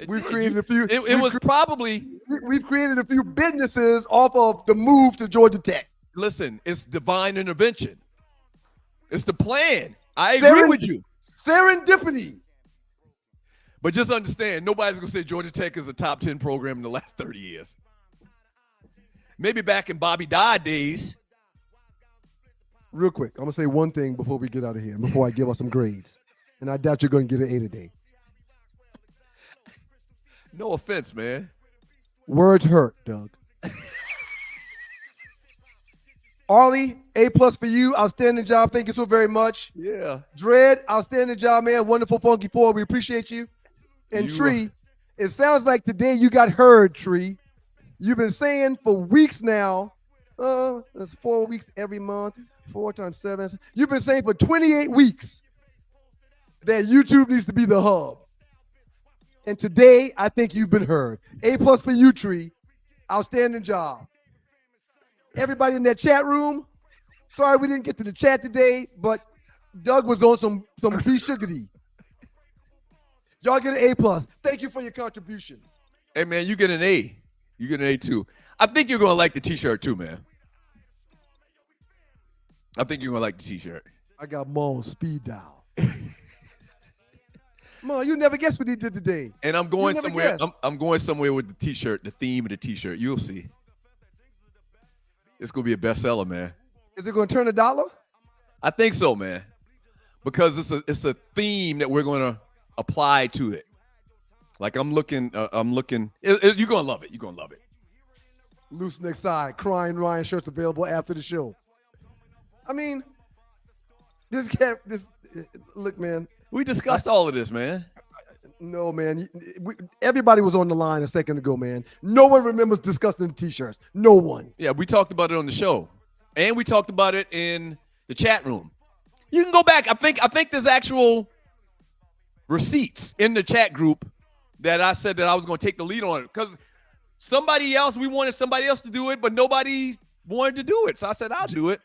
We've created a few. We've created a few businesses off of the move to Georgia Tech. Listen, it's divine intervention. It's the plan. I agree with you. Serendipity. But just understand, nobody's going to say Georgia Tech is a top 10 program in the last 30 years. Maybe back in Bobby Dodd days. Real quick, I'm going to say one thing before we get out of here, before I give us some grades. And I doubt you're going to get an A today. No offense, man. Words hurt, Doug. Arlie, A+ for you. Outstanding job. Thank you so very much. Yeah. Dread, outstanding job, man. Wonderful, funky four. We appreciate you. And Tree, it sounds like today you got heard, Tree. You've been saying for weeks now, that's 4 weeks every month, 4 times 7. You've been saying for 28 weeks that YouTube needs to be the hub. And today, I think you've been heard. A+ for you, Tree. Outstanding job. Everybody in that chat room, sorry we didn't get to the chat today, but Doug was on some B-Sugar-D. Y'all get an A+. Thank you for your contributions. Hey, man, you get an A. You get an A, too. I think you're going to like the T-shirt, too, man. I think you're going to like the T-shirt. I got Mo on speed dial. Mo, you never guess what he did today. And I'm going somewhere. I'm going somewhere with the T-shirt, the theme of the T-shirt. You'll see. It's going to be a bestseller, man. Is it going to turn $1? I think so, man. Because it's a theme that we're going to apply to it. Like I'm looking. You're going to love it. You're going to love it. Loose next side. Crying Ryan shirts available after the show. I mean, look, man. We discussed all of this, man. No, man. Everybody was on the line a second ago, man. No one remembers discussing the T-shirts. No one. Yeah, we talked about it on the show, and we talked about it in the chat room. You can go back. I think there's actual receipts in the chat group that I said that I was going to take the lead on it because we wanted somebody else to do it, but nobody wanted to do it. So I said, I'll do it.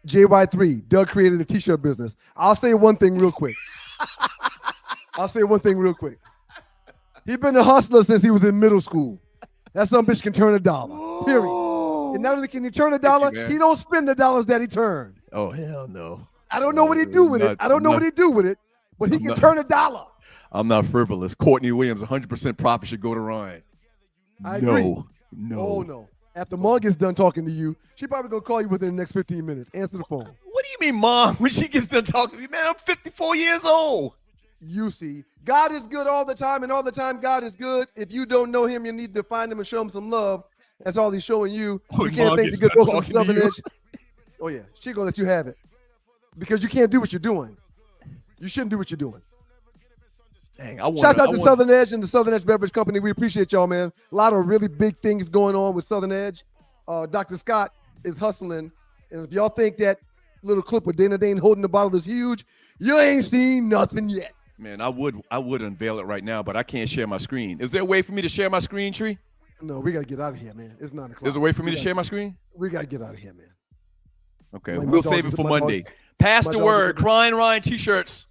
JY3, Doug created a T-shirt business. I'll say one thing real quick. He been a hustler since he was in middle school. That some bitch can turn $1, period. And not only can he turn $1, he don't spend the dollars that he turned. Oh, hell no. I don't know what he do with it. But he can turn $1. I'm not frivolous. Courtney Williams, 100% profit should go to Ryan. I agree. No. Oh, no. After Mom gets done talking to you, she probably going to call you within the next 15 minutes. Answer the phone. What do you mean, Mom, when she gets done talking to me? Man, I'm 54 years old. You see, God is good all the time, and all the time God is good. If you don't know him, you need to find him and show him some love. That's all he's showing you. You can't think the good folks from Southern Edge. Oh, yeah. She going to let you have it. Because you can't do what you're doing. You shouldn't do what you're doing. Dang, Shouts out to Southern Edge and the Southern Edge Beverage Company. We appreciate y'all, man. A lot of really big things going on with Southern Edge. Dr. Scott is hustling. And if y'all think that little clip with Dana Dane holding the bottle is huge, you ain't seen nothing yet. Man, I would unveil it right now, but I can't share my screen. Is there a way for me to share my screen, Tree? No, we got to get out of here, man. It's 9 o'clock. There's a way for me to share my screen? We got to get out of here, man. Okay, we'll save it for Monday. Pass the word. Crying Ryan T-shirts.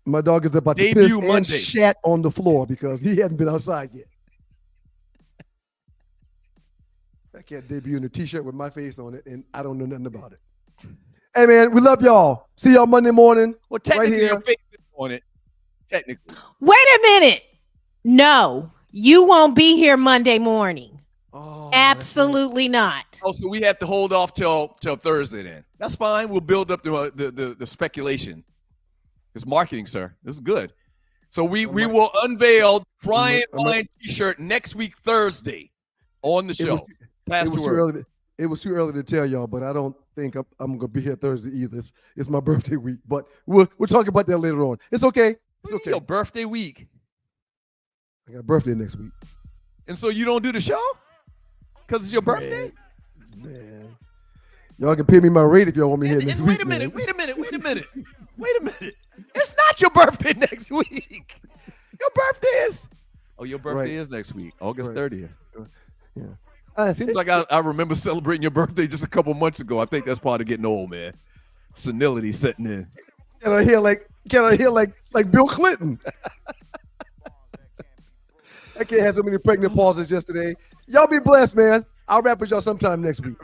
My dog is about to piss and shat on the floor because he hadn't been outside yet. I can't debut in a T-shirt with my face on it, and I don't know nothing about it. Hey, man, we love y'all. See y'all Monday morning. Well, technically, right here. your face is on it. Technically. Wait a minute. No, you won't be here Monday morning. Oh, absolutely not. Oh, so we have to hold off till Thursday then. That's fine. We'll build up the speculation. It's marketing, sir. This is good. So we will unveil Ryan T-shirt next week Thursday on the show. It was too early to tell y'all, but I don't think I'm going to be here Thursday either. It's my birthday week, but we'll talk about that later on. It's okay. It's okay. Your birthday week. I got a birthday next week. And so you don't do the show? Because it's your birthday? Man. Y'all can pay me my rate if y'all want me here next week. Wait a minute. It's not your birthday next week. Your birthday is. Oh, your birthday is next week, August 30th. Yeah. Seems like I remember celebrating your birthday just a couple months ago. I think that's part of getting old, man. Senility setting in. Can I hear like Bill Clinton? I can't have so many pregnant pauses yesterday. Y'all be blessed, man. I'll rap with y'all sometime next week.